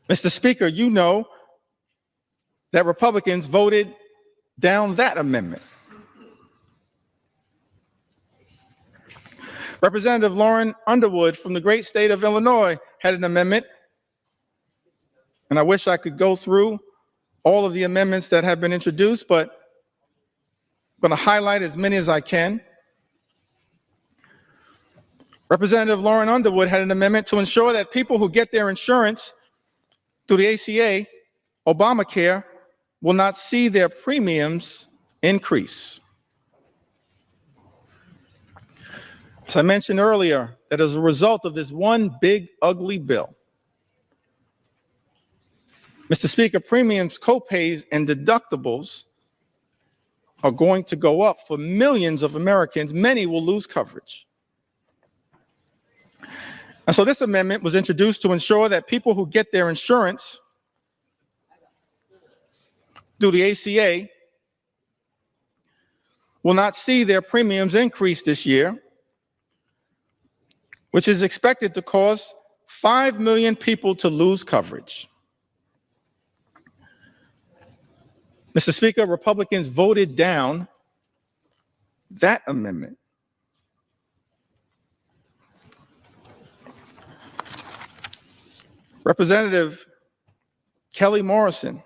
Mr. Speaker, you know that Republicans voted down that amendment. Representative Lauren Underwood from the great state of Illinois had an amendment, and I wish I could go through all of the amendments that have been introduced, but I'm going to highlight as many as I can. Representative Lauren Underwood had an amendment to ensure that people who get their insurance through the ACA, Obamacare, will not see their premiums increase. As I mentioned earlier, that as a result of this one big ugly bill, Mr. Speaker, premiums, copays, and deductibles are going to go up for millions of Americans. Many will lose coverage. And so this amendment was introduced to ensure that people who get their insurance through the ACA will not see their premiums increase this year, which is expected to cause 5 million people to lose coverage. Mr. Speaker, Republicans voted down that amendment. Representative Kelly Morrison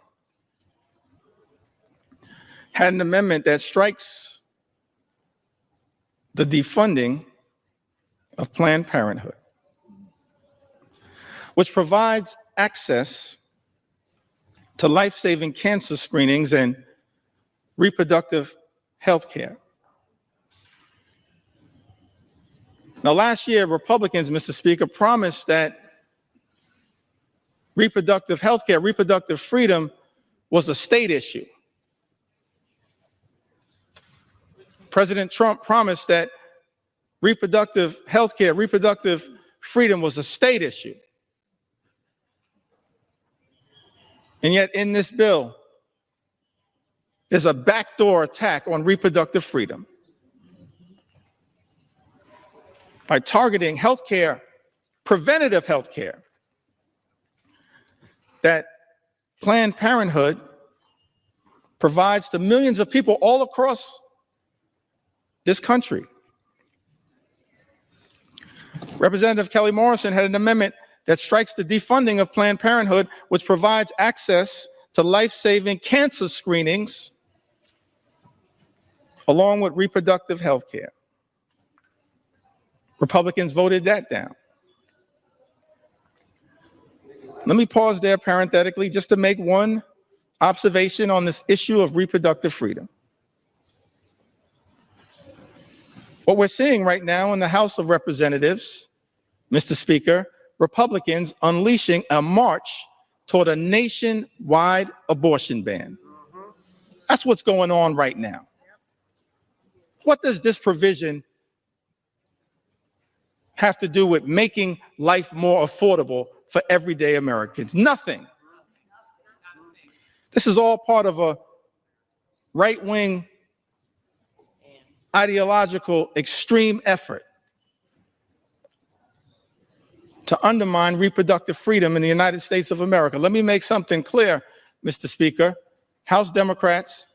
had an amendment that strikes the defunding of Planned Parenthood, which provides access to life-saving cancer screenings and reproductive health care. Now, last year, Republicans, Mr. Speaker, promised that reproductive health care, reproductive freedom was a state issue. President Trump promised that reproductive health care, reproductive freedom was a state issue. And yet in this bill, there's a backdoor attack on reproductive freedom by targeting health care, preventative health care, that Planned Parenthood provides to millions of people all across this country. Representative Kelly Morrison had an amendment that strikes the defunding of Planned Parenthood, which provides access to life-saving cancer screenings along with reproductive health care. Republicans voted that down. Let me pause there parenthetically just to make one observation on this issue of reproductive freedom. What we're seeing right now in the House of Representatives, Mr. Speaker, Republicans unleashing a march toward a nationwide abortion ban. That's what's going on right now. What does this provision have to do with making life more affordable for everyday Americans? Nothing. This is all part of a right-wing ideological extreme effort to undermine reproductive freedom in the United States of America. Let me make something clear, Mr. Speaker. House Democrats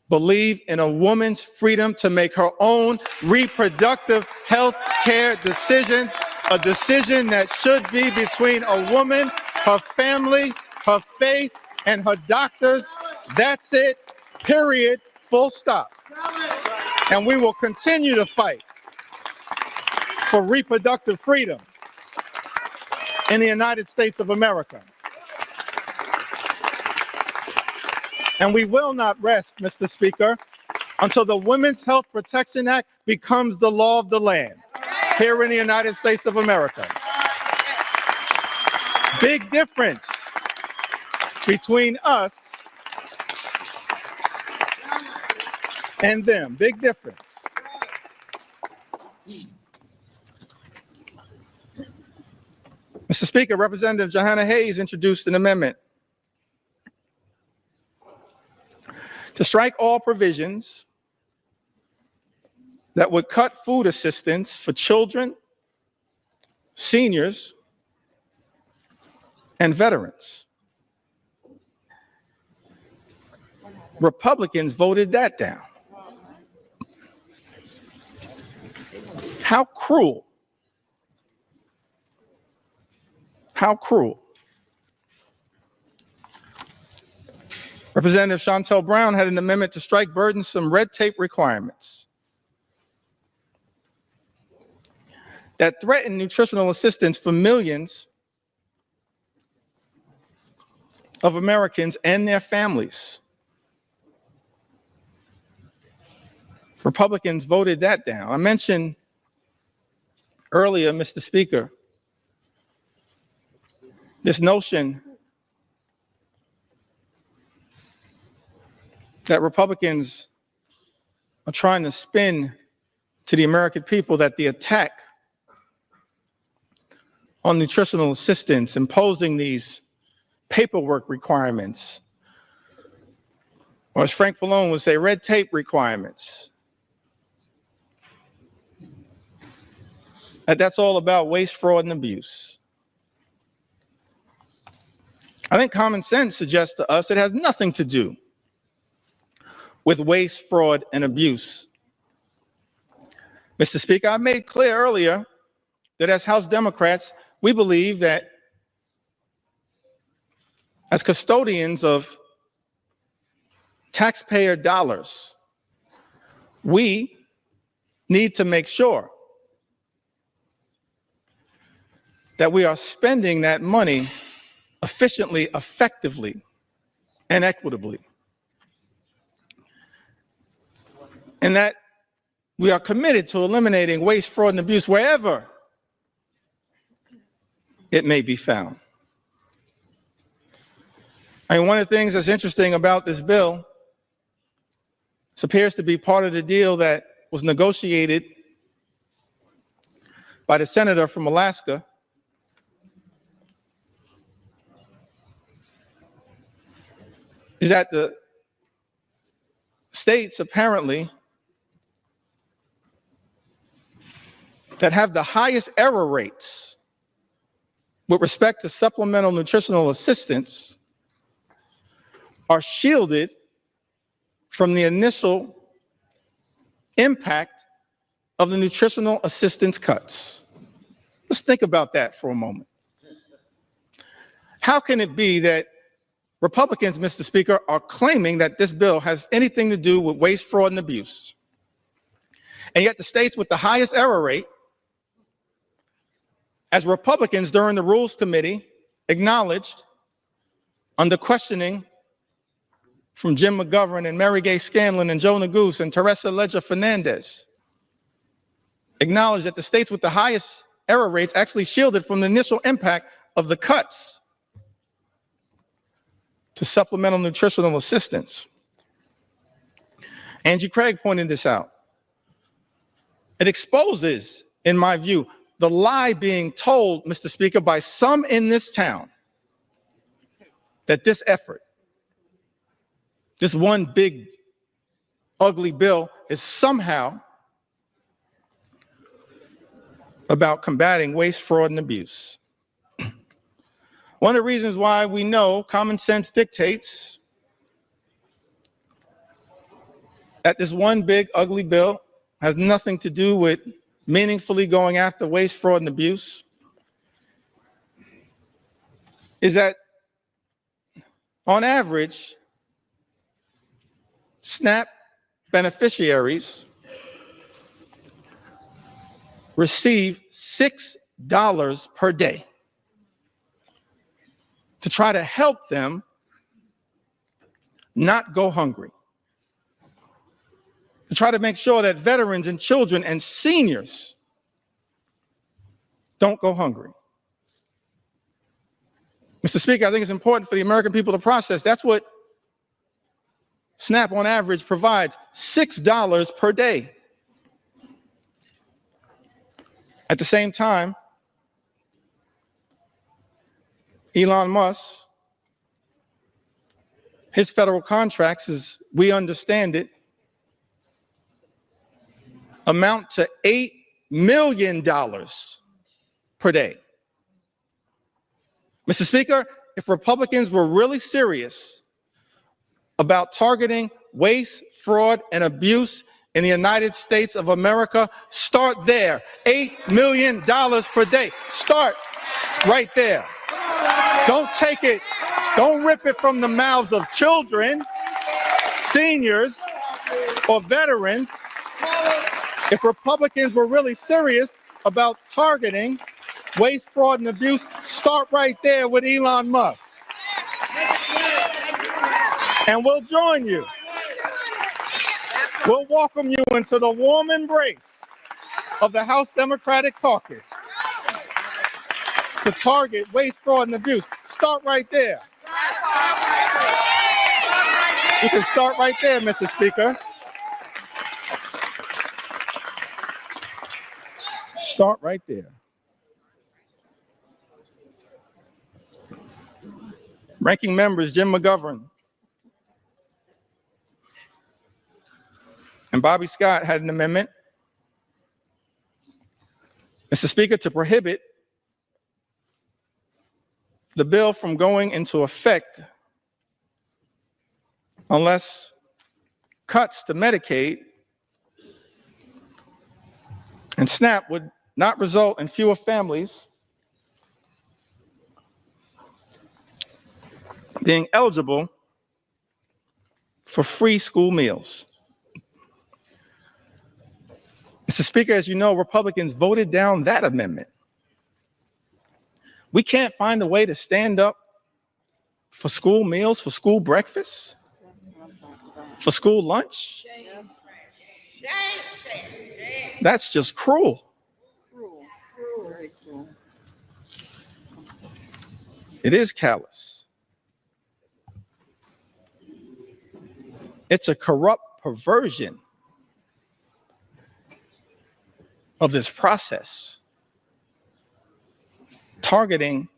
believe in a woman's freedom to make her own reproductive health care decisions, a decision that should be between a woman, her family, her faith, and her doctors. That's it, period, full stop. And we will continue to fight for reproductive freedom in the United States of America. And we will not rest, Mr. Speaker, until the Women's Health Protection Act becomes the law of the land here in the United States of America. Big difference between us and them. Big difference. Mr. Speaker, Representative Johanna Hayes introduced an amendment to strike all provisions that would cut food assistance for children, seniors, and veterans. Republicans voted that down. How cruel. How cruel. Representative Chantel Brown had an amendment to strike burdensome red tape requirements that threaten nutritional assistance for millions of Americans and their families. Republicans voted that down. I mentioned earlier, Mr. Speaker, this notion that Republicans are trying to spin to the American people that the attack on nutritional assistance, imposing these paperwork requirements, or as Frank Pallone would say, red tape requirements, that's all about waste, fraud, and abuse. I think common sense suggests to us it has nothing to do with waste, fraud, and abuse. Mr. Speaker, I made clear earlier that as House Democrats, we believe that as custodians of taxpayer dollars, we need to make sure that we are spending that money efficiently, effectively, and equitably. And that we are committed to eliminating waste, fraud, and abuse wherever it may be found. I mean, one of the things that's interesting about this bill, this appears to be part of the deal that was negotiated by the senator from Alaska, is that the states apparently that have the highest error rates with respect to supplemental nutritional assistance are shielded from the initial impact of the nutritional assistance cuts. Let's think about that for a moment. How can it be that Republicans, Mr. Speaker, are claiming that this bill has anything to do with waste, fraud, and abuse, and yet the states with the highest error rate, as Republicans during the Rules Committee acknowledged under questioning from Jim McGovern and Mary Gay Scanlon and Joe Neguse and Teresa Leger Fernandez, acknowledged that the states with the highest error rates actually shielded from the initial impact of the cuts to supplemental nutritional assistance. Angie Craig pointed this out. It exposes, in my view, the lie being told, Mr. Speaker, by some in this town that this effort, this one big, ugly bill, is somehow about combating waste, fraud, and abuse. One of the reasons why we know common sense dictates that this one big, ugly bill has nothing to do with meaningfully going after waste, fraud, and abuse is that, on average, SNAP beneficiaries receive $6 per day to try to help them not go hungry, to try to make sure that veterans and children and seniors don't go hungry. Mr. Speaker, I think it's important for the American people to process. That's what SNAP on average provides, $6 per day. At the same time, Elon Musk, his federal contracts, as we understand it, amount to $8 million per day. Mr. Speaker, if Republicans were really serious about targeting waste, fraud, and abuse in the United States of America, start there. $8 million per day. Start right there. Don't take it, don't rip it from the mouths of children, seniors, or veterans. If Republicans were really serious about targeting waste, fraud, and abuse, start right there with Elon Musk. And we'll join you. We'll welcome you into the warm embrace of the House Democratic Caucus to target waste, fraud, and abuse. Start right there. You can start right there, Mr. Speaker. Start right there. Ranking members Jim McGovern and Bobby Scott had an amendment, Mr. Speaker, to prohibit the bill from going into effect unless cuts to Medicaid and SNAP would not result in fewer families being eligible for free school meals. Mr. Speaker, as you know, Republicans voted down that amendment. We can't find a way to stand up for school meals, for school breakfast, for school lunch. That's just cruel. Very cruel. It is callous. It's a corrupt perversion of this process, targeting,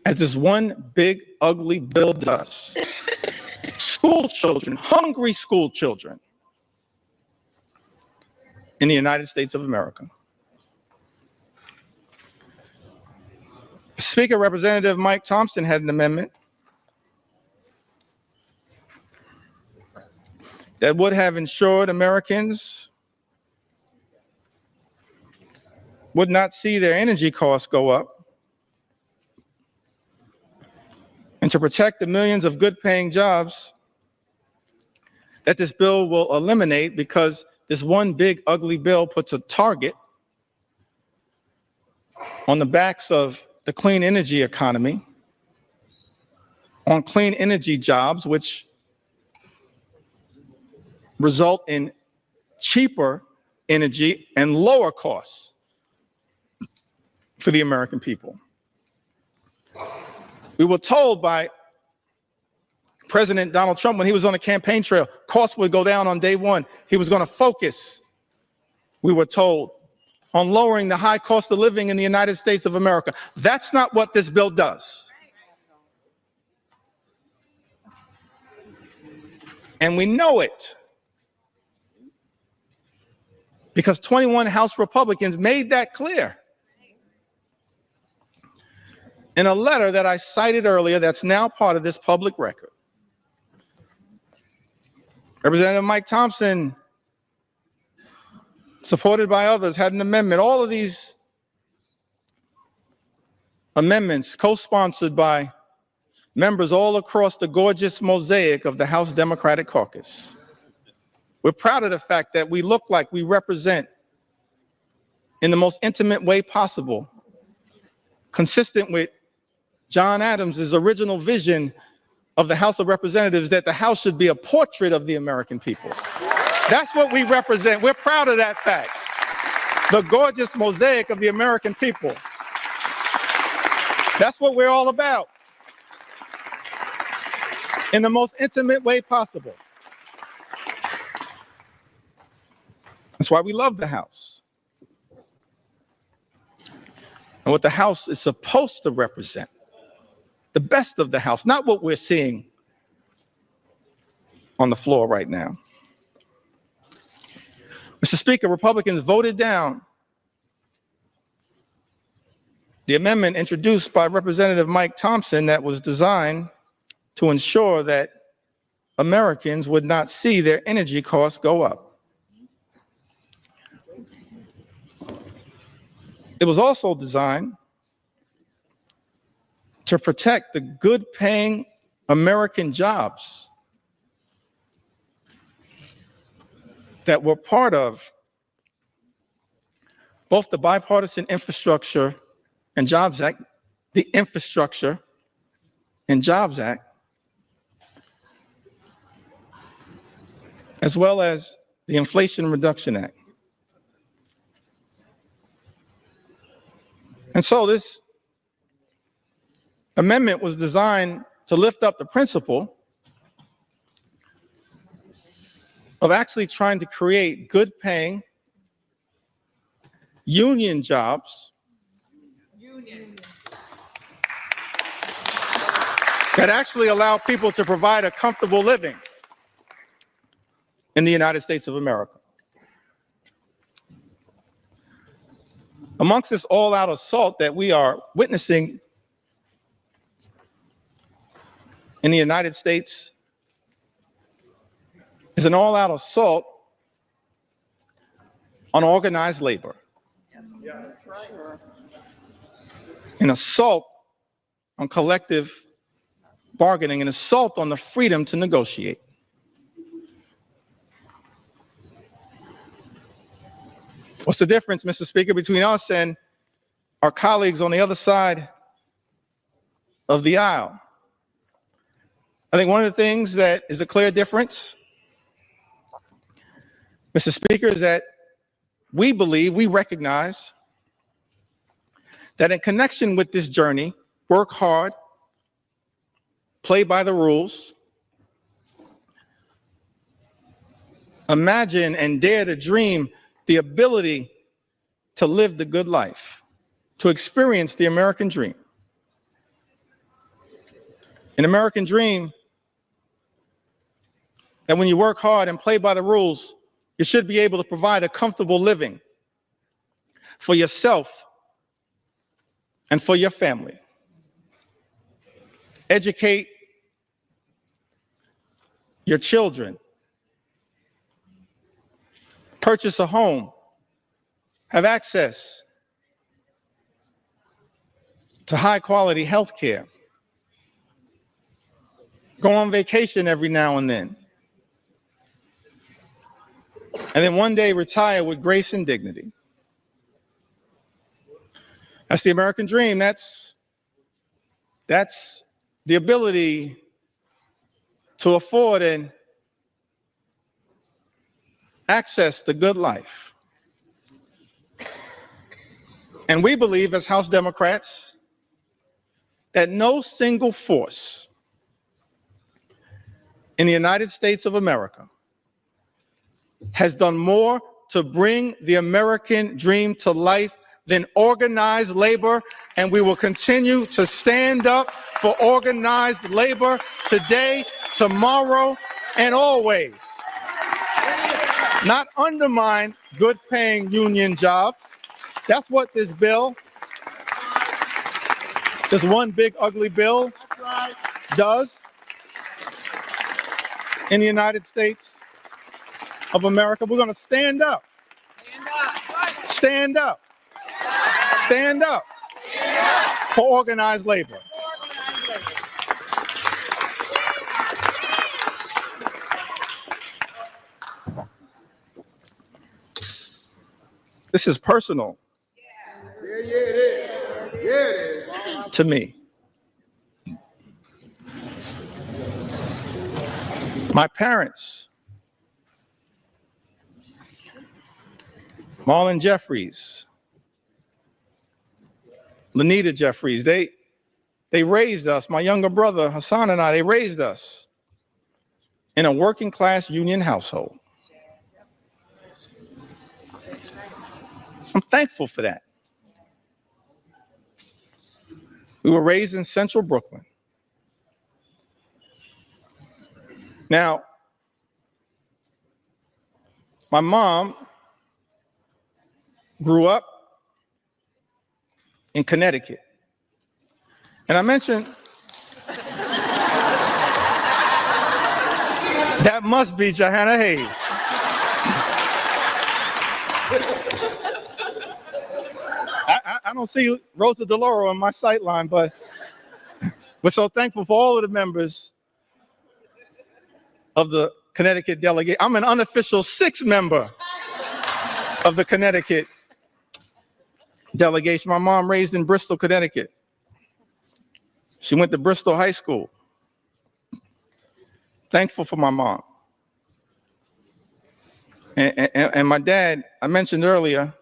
as this one big ugly bill does, school children, hungry school children in the United States of America. Speaker, Representative Mike Thompson had an amendment that would have ensured Americans would not see their energy costs go up, and to protect the millions of good-paying jobs that this bill will eliminate, because this one big ugly bill puts a target on the backs of the clean energy economy, on clean energy jobs, which result in cheaper energy and lower costs for the American people. We were told by President Donald Trump when he was on the campaign trail, costs would go down on day one. He was going to focus, we were told, on lowering the high cost of living in the United States of America. That's not what this bill does. And we know it, because 21 House Republicans made that clear in a letter that I cited earlier that's now part of this public record. Representative Mike Thompson, supported by others, had an amendment. All of these amendments co-sponsored by members all across the gorgeous mosaic of the House Democratic Caucus. We're proud of the fact that we look like we represent, in the most intimate way possible, consistent with John Adams' original vision of the House of Representatives, that the House should be a portrait of the American people. That's what we represent. We're proud of that fact. The gorgeous mosaic of the American people. That's what we're all about, in the most intimate way possible. That's why we love the House. And what the House is supposed to represent the best of the House, not what we're seeing on the floor right now. Mr. Speaker, Republicans voted down the amendment introduced by Representative Mike Thompson that was designed to ensure that Americans would not see their energy costs go up. It was also designed to protect the good-paying American jobs that were part of both the Bipartisan Infrastructure and Jobs Act, the Infrastructure and Jobs Act, as well as the Inflation Reduction Act. And so this amendment was designed to lift up the principle of actually trying to create good-paying union jobs that actually allow people to provide a comfortable living in the United States of America. Amongst this all-out assault that we are witnessing in the United States is an all-out assault on organized labor, an assault on collective bargaining, an assault on the freedom to negotiate. What's the difference, Mr. Speaker, between us and our colleagues on the other side of the aisle? I think one of the things that is a clear difference, Mr. Speaker, is that we believe, we recognize that in connection with this journey, work hard, play by the rules, imagine and dare to dream the ability to live the good life, to experience the American dream. An American dream that when you work hard and play by the rules, you should be able to provide a comfortable living for yourself and for your family. Educate your children, purchase a home, have access to high quality health care, go on vacation every now and then, and then one day retire with grace and dignity. That's the American dream. That's the ability to afford and access the good life. And we believe as House Democrats that no single force in the United States of America has done more to bring the American dream to life than organized labor, and we will continue to stand up for organized labor today, tomorrow, and always. Not undermine good-paying union jobs. That's what this bill, this one big ugly bill, does in the United States of America. We're going to stand up. Stand up. Stand up for organized labor. This is personal to me. My parents, Marlon Jeffries, Lanita Jeffries, they raised us, my younger brother Hassan and I, they raised us in a working class union household. I'm thankful for that. We were raised in central Brooklyn. Now, my mom grew up in Connecticut. And I mentioned that must be Johanna Hayes. I don't see Rosa DeLauro on my sight line, but we're so thankful for all of the members of the Connecticut delegate. I'm an unofficial sixth member of the Connecticut delegation. My mom raised in Bristol, Connecticut. She went to Bristol High School. Thankful for my mom. And my dad, I mentioned earlier,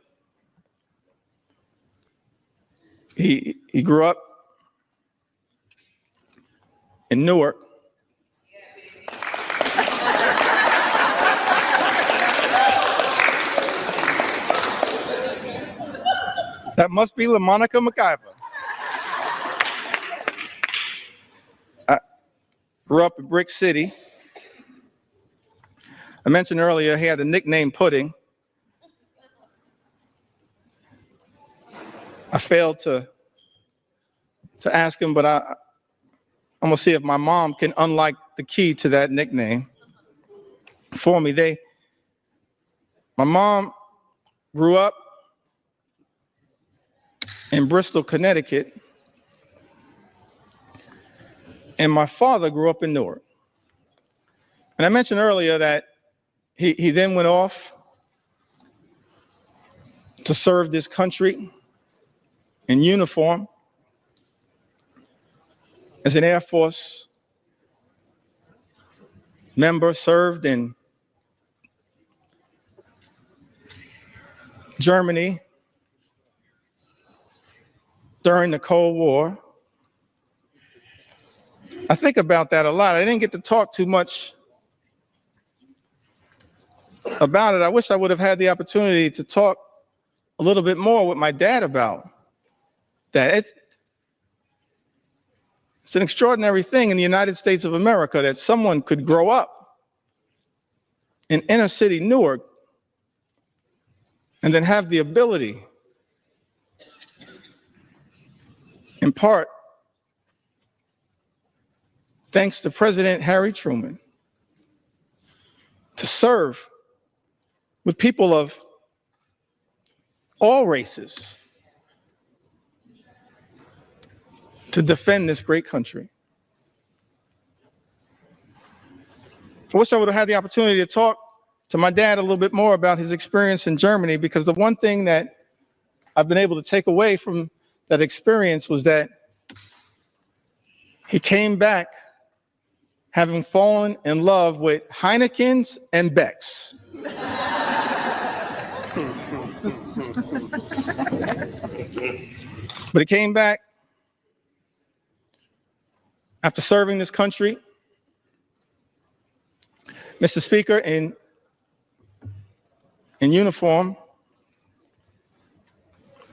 he grew up in Newark. That must be LaMonica McIver. I grew up in Brick City. I mentioned earlier he had a nickname Pudding. I failed to ask him, but I'm gonna see if my mom can unlock the key to that nickname for me. My mom grew up in Bristol, Connecticut, and my father grew up in Newark. And I mentioned earlier that he then went off to serve this country in uniform as an Air Force member, served in Germany during the Cold War. I think about that a lot. I didn't get to talk too much about it. I wish I would have had the opportunity to talk a little bit more with my dad about that. It's an extraordinary thing in the United States of America that someone could grow up in inner city Newark and then have the ability, in part, thanks to President Harry Truman, to serve with people of all races to defend this great country. I wish I would have had the opportunity to talk to my dad a little bit more about his experience in Germany, because the one thing that I've been able to take away from that experience was that he came back having fallen in love with Heineken's and Beck's. But he came back after serving this country, Mr. Speaker, in uniform,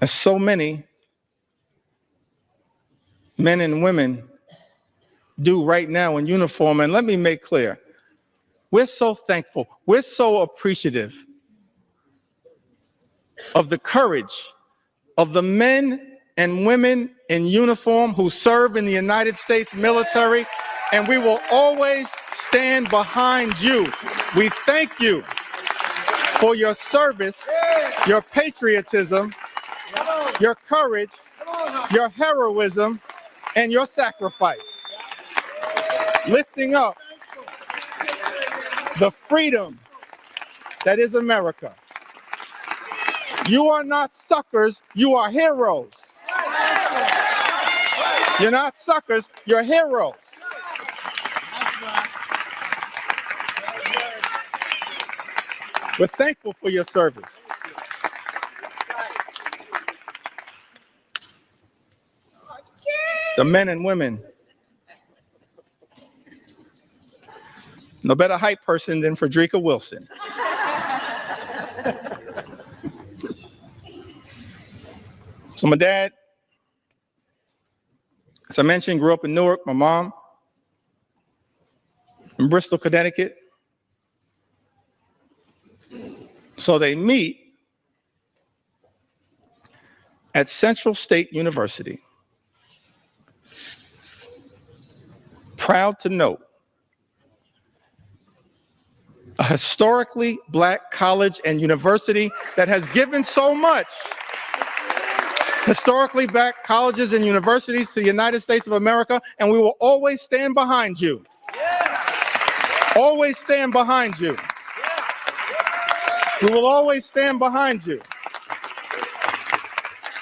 as so many men and women do right now in uniform. And let me make clear, we're so thankful, we're so appreciative of the courage of the men and women in uniform who serve in the United States military, and we will always stand behind you. We thank you for your service, your patriotism, your courage, your heroism, and your sacrifice, lifting up the freedom that is America. You are not suckers, you are heroes. You're not suckers, you're heroes. We're thankful for your service. The men and women. No better hype person than Frederica Wilson. So my dad, as I mentioned, grew up in Newark. My mom in Bristol, Connecticut. So they meet at Central State University. Proud to note, a historically black college and university that has given so much. Historically black colleges and universities to the United States of America, and we will always stand behind you. Always stand behind you. We will always stand behind you.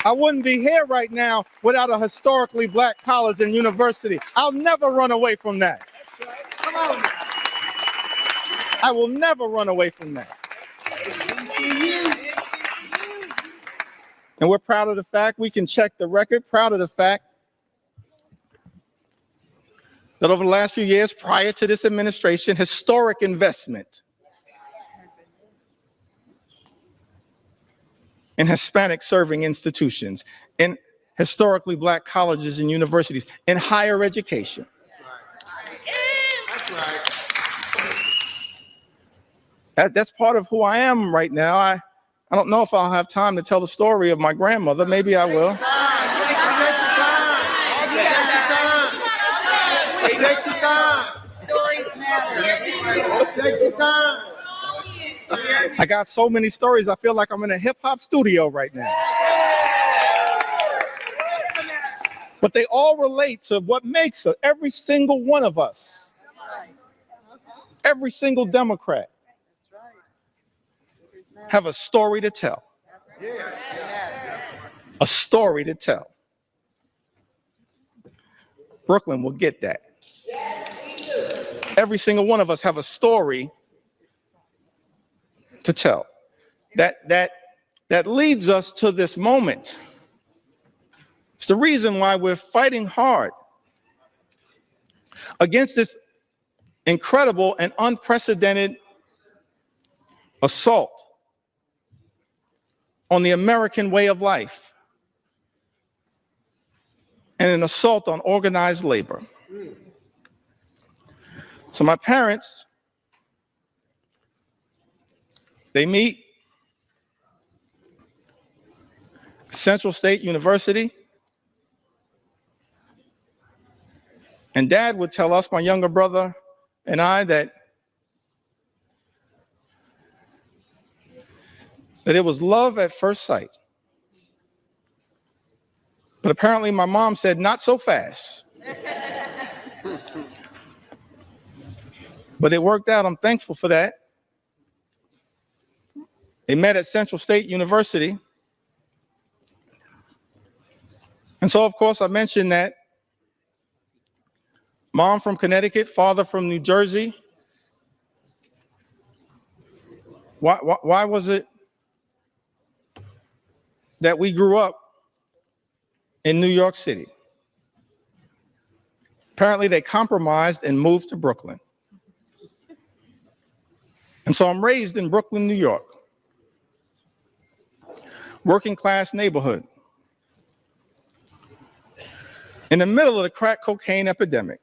I wouldn't be here right now without a historically black college and university. I'll never run away from that. Come on. I will never run away from that. And we're proud of the fact, we can check the record, proud of the fact that over the last few years prior to this administration, historic investment in Hispanic serving institutions, in historically black colleges and universities, in higher education. That's part of who I am right now. I don't know if I'll have time to tell the story of my grandmother. Maybe I will. Take your time. Stories matter. Take your time. I got so many stories, I feel like I'm in a hip-hop studio right now. But they all relate to what makes us, every single one of us, every single Democrat, have a story to tell. A story to tell. Brooklyn will get that. Every single one of us have a story to tell. That leads us to this moment. It's the reason why we're fighting hard against this incredible and unprecedented assault on the American way of life and an assault on organized labor. So my parents, they meet Central State University, and Dad would tell us, my younger brother and I, that it was love at first sight. But apparently my mom said, not so fast. But it worked out. I'm thankful for that. They met at Central State University. And so, of course, I mentioned that mom from Connecticut, father from New Jersey. Why was it that we grew up in New York City? Apparently, they compromised and moved to Brooklyn. And so I'm raised in Brooklyn, New York. Working class neighborhood. In the middle of the crack cocaine epidemic.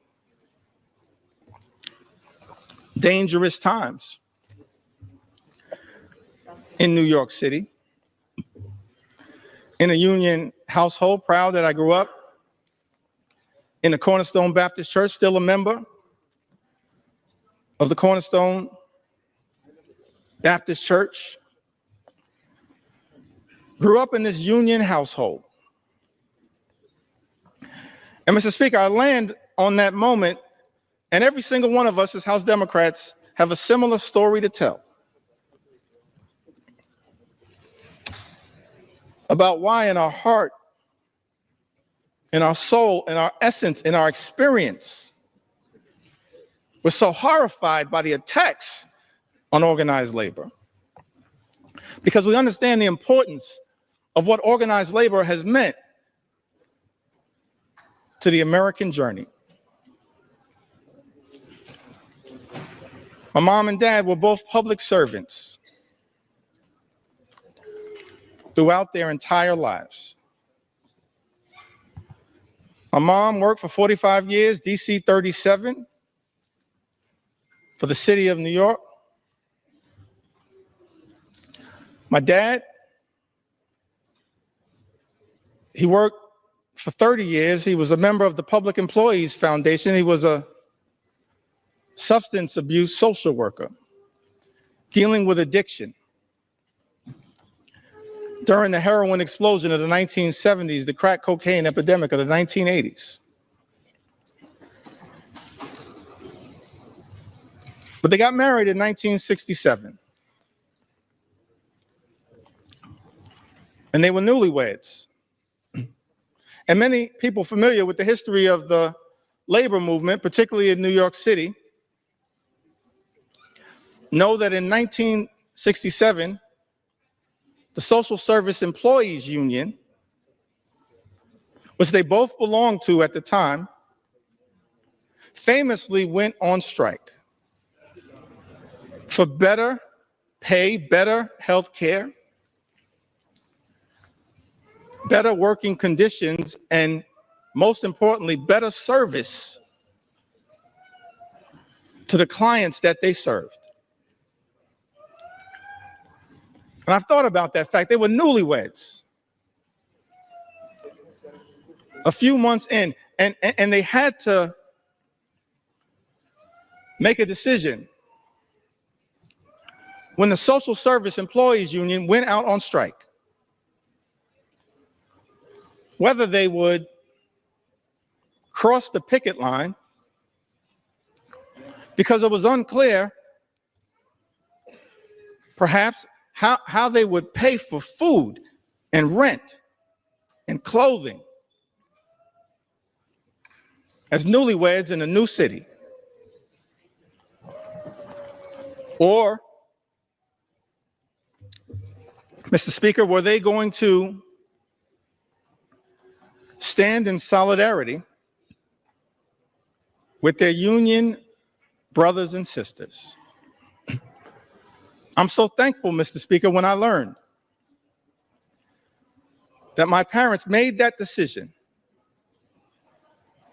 Dangerous times in New York City. In a union household, proud that I grew up in the Cornerstone Baptist Church, still a member of the Cornerstone Baptist Church. Grew up in this union household. And Mr. Speaker, I land on that moment, and every single one of us as House Democrats have a similar story to tell about why in our heart, in our soul, in our essence, in our experience, we're so horrified by the attacks on organized labor. Because we understand the importance of what organized labor has meant to the American journey. My mom and dad were both public servants throughout their entire lives. My mom worked for 45 years, DC 37, for the city of New York. My dad, he worked for 30 years. He was a member of the Public Employees Foundation. He was a substance abuse social worker dealing with addiction. During the heroin explosion of the 1970s, the crack cocaine epidemic of the 1980s. But they got married in 1967. And they were newlyweds. And many people familiar with the history of the labor movement, particularly in New York City, know that in 1967, the Social Service Employees Union, which they both belonged to at the time, famously went on strike for better pay, better health care, better working conditions, and most importantly, better service to the clients that they served. And I've thought about that fact. They were newlyweds. A few months in, and they had to make a decision when the Social Service Employees Union went out on strike, whether they would cross the picket line, because it was unclear, perhaps, how they would pay for food and rent and clothing as newlyweds in a new city. Or, Mr. Speaker, were they going to stand in solidarity with their union brothers and sisters? I'm so thankful, Mr. Speaker, when I learned that my parents made that decision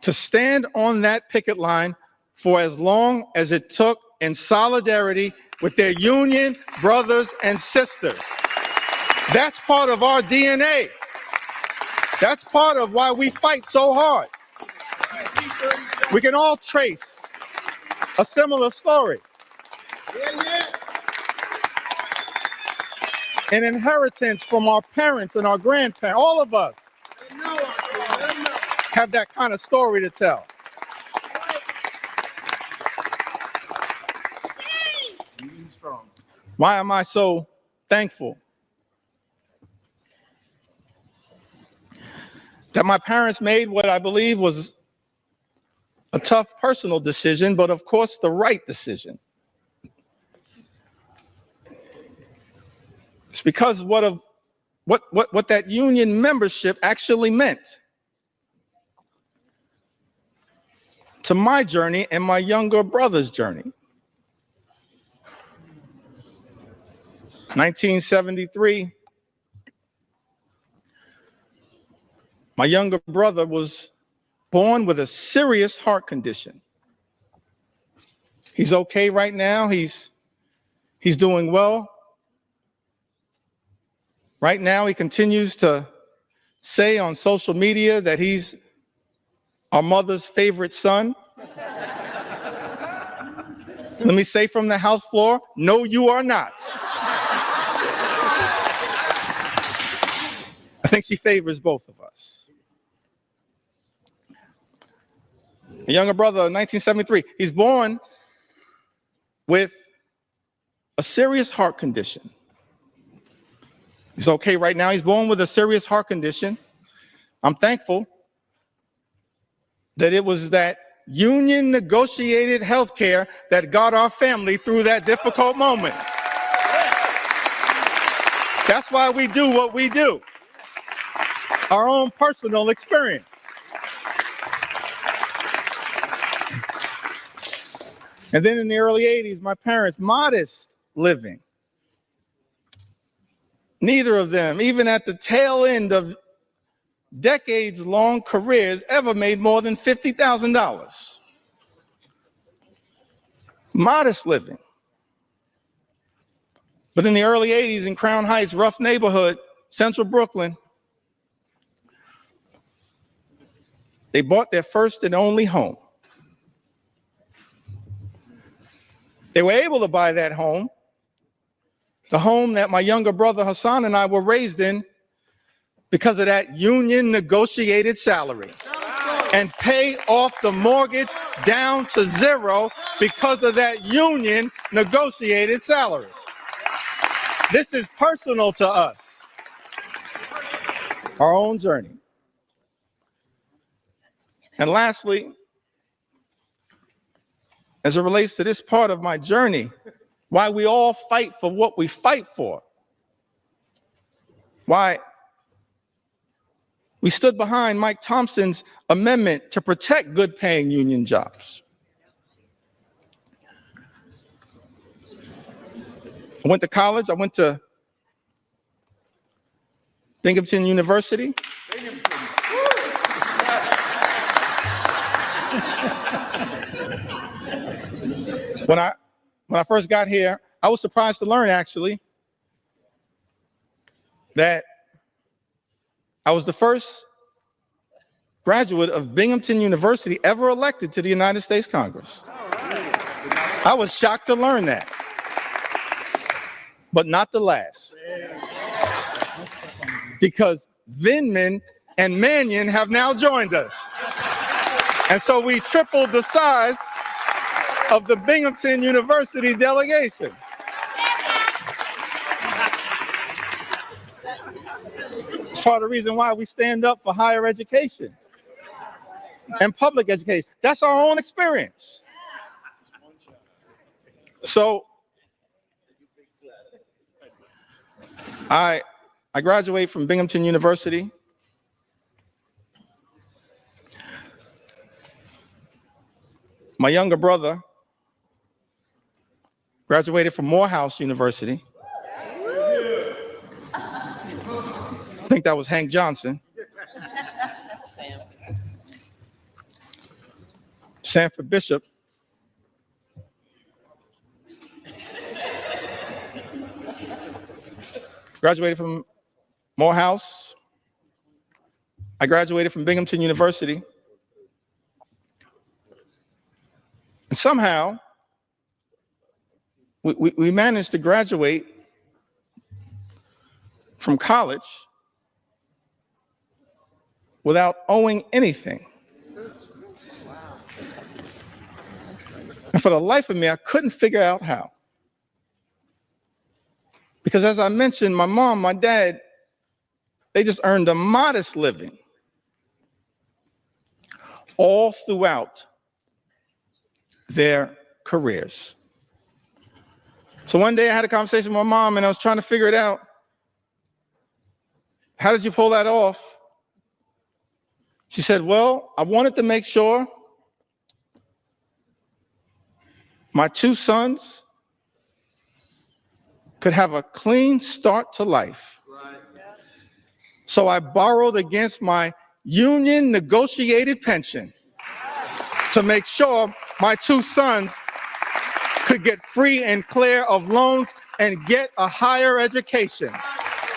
to stand on that picket line for as long as it took in solidarity with their union brothers and sisters. That's part of our DNA. That's part of why we fight so hard. We can all trace a similar story. An inheritance from our parents and our grandparents. All of us have that kind of story to tell. Why am I so thankful that my parents made what I believe was a tough personal decision, but of course the right decision? It's because of what that union membership actually meant to my journey and my younger brother's journey. 1973, my younger brother was born with a serious heart condition. He's okay right now. He's doing well. Right now, he continues to say on social media that he's our mother's favorite son. Let me say from the House floor, no, you are not. I think she favors both of us. A younger brother, 1973, he's born with a serious heart condition. He's okay right now. He's born with a serious heart condition. I'm thankful that it was that union negotiated health care that got our family through that difficult moment. That's why we do what we do. Our own personal experience. And then in the early 80s, my parents, modest living. Neither of them, even at the tail end of decades-long careers, ever made more than $50,000. modest living. But in the early 80s in Crown Heights, rough neighborhood, central Brooklyn, they bought their first and only home. They were able to buy that home, the home that my younger brother Hassan and I were raised in, because of that union negotiated salary, and pay off the mortgage down to zero because of that union negotiated salary. This is personal to us, our own journey. And lastly, as it relates to this part of my journey, why we all fight for what we fight for, why we stood behind Mike Thompson's amendment to protect good-paying union jobs. I went to college. I went to Binghamton University. When I first got here, I was surprised to learn, actually, that I was the first graduate of Binghamton University ever elected to the United States Congress. I was shocked to learn that, but not the last. Because Vindman and Mannion have now joined us. And so we tripled the size of the Binghamton University delegation. It's part of the reason why we stand up for higher education and public education. That's our own experience. So I graduated from Binghamton University. My younger brother graduated from Morehouse University. I think that was Hank Johnson. Sanford Bishop. Graduated from Morehouse. I graduated from Binghamton University. And somehow, we managed to graduate from college without owing anything. And for the life of me, I couldn't figure out how. Because as I mentioned, my mom, my dad, they just earned a modest living all throughout their careers. So one day I had a conversation with my mom and I was trying to figure it out. How did you pull that off? She said, well, I wanted to make sure my two sons could have a clean start to life. So I borrowed against my union negotiated pension to make sure my two sons could get free and clear of loans and get a higher education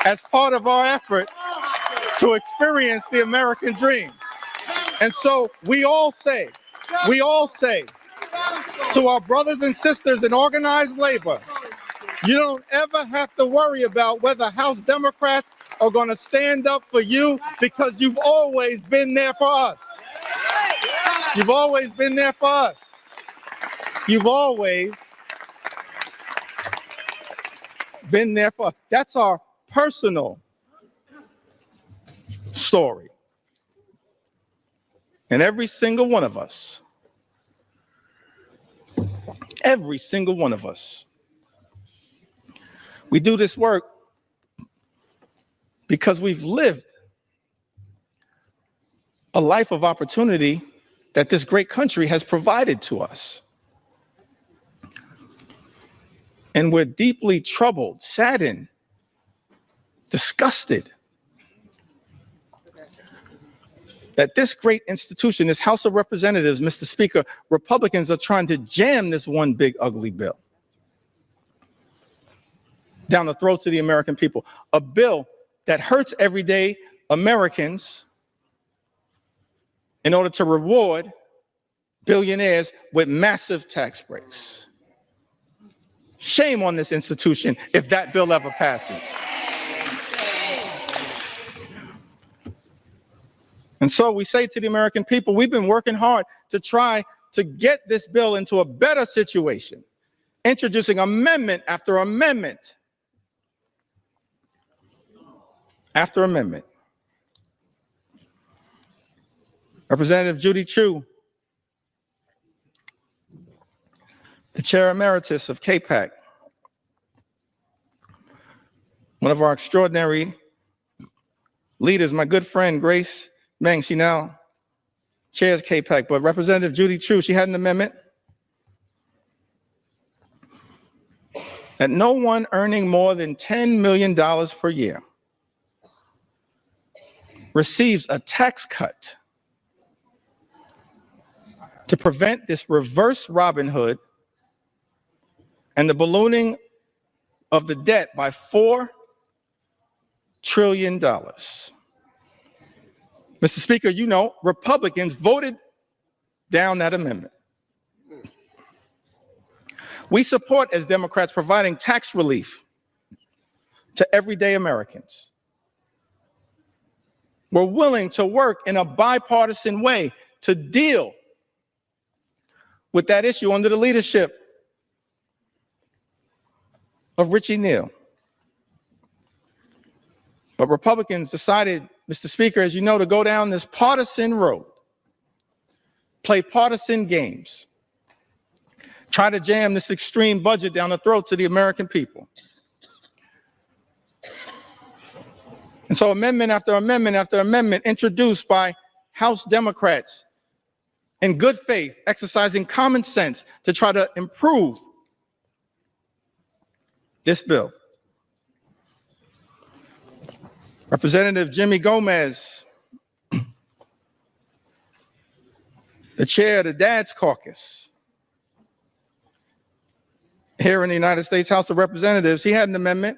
as part of our effort to experience the American dream. And so we all say to our brothers and sisters in organized labor, you don't ever have to worry about whether House Democrats are going to stand up for you, because you've always been there for us. You've always been there for us. You've always been there for us. That's our personal story. And every single one of us, we do this work because we've lived a life of opportunity that this great country has provided to us. And we're deeply troubled, saddened, disgusted that this great institution, this House of Representatives, Mr. Speaker, Republicans are trying to jam this one big ugly bill down the throats of the American people. A bill that hurts everyday Americans in order to reward billionaires with massive tax breaks. Shame on this institution if that bill ever passes. And so we say to the American people, we've been working hard to try to get this bill into a better situation, introducing amendment after amendment after amendment. Representative Judy Chu, the Chair Emeritus of KPAC, one of our extraordinary leaders, my good friend Grace Meng, she now chairs KPAC, but Representative Judy Chu, she had an amendment that no one earning more than $10 million per year receives a tax cut to prevent this reverse Robin Hood and the ballooning of the debt by $4 trillion. Mr. Speaker, you know, Republicans voted down that amendment. We support, as Democrats, providing tax relief to everyday Americans. We're willing to work in a bipartisan way to deal with that issue under the leadership of Richie Neal. But Republicans decided, Mr. Speaker, as you know, to go down this partisan road, play partisan games, try to jam this extreme budget down the throats of the American people. And so amendment after amendment after amendment introduced by House Democrats in good faith, exercising common sense to try to improve this bill. Representative Jimmy Gomez, the chair of the Dad's Caucus here in the United States House of Representatives, he had an amendment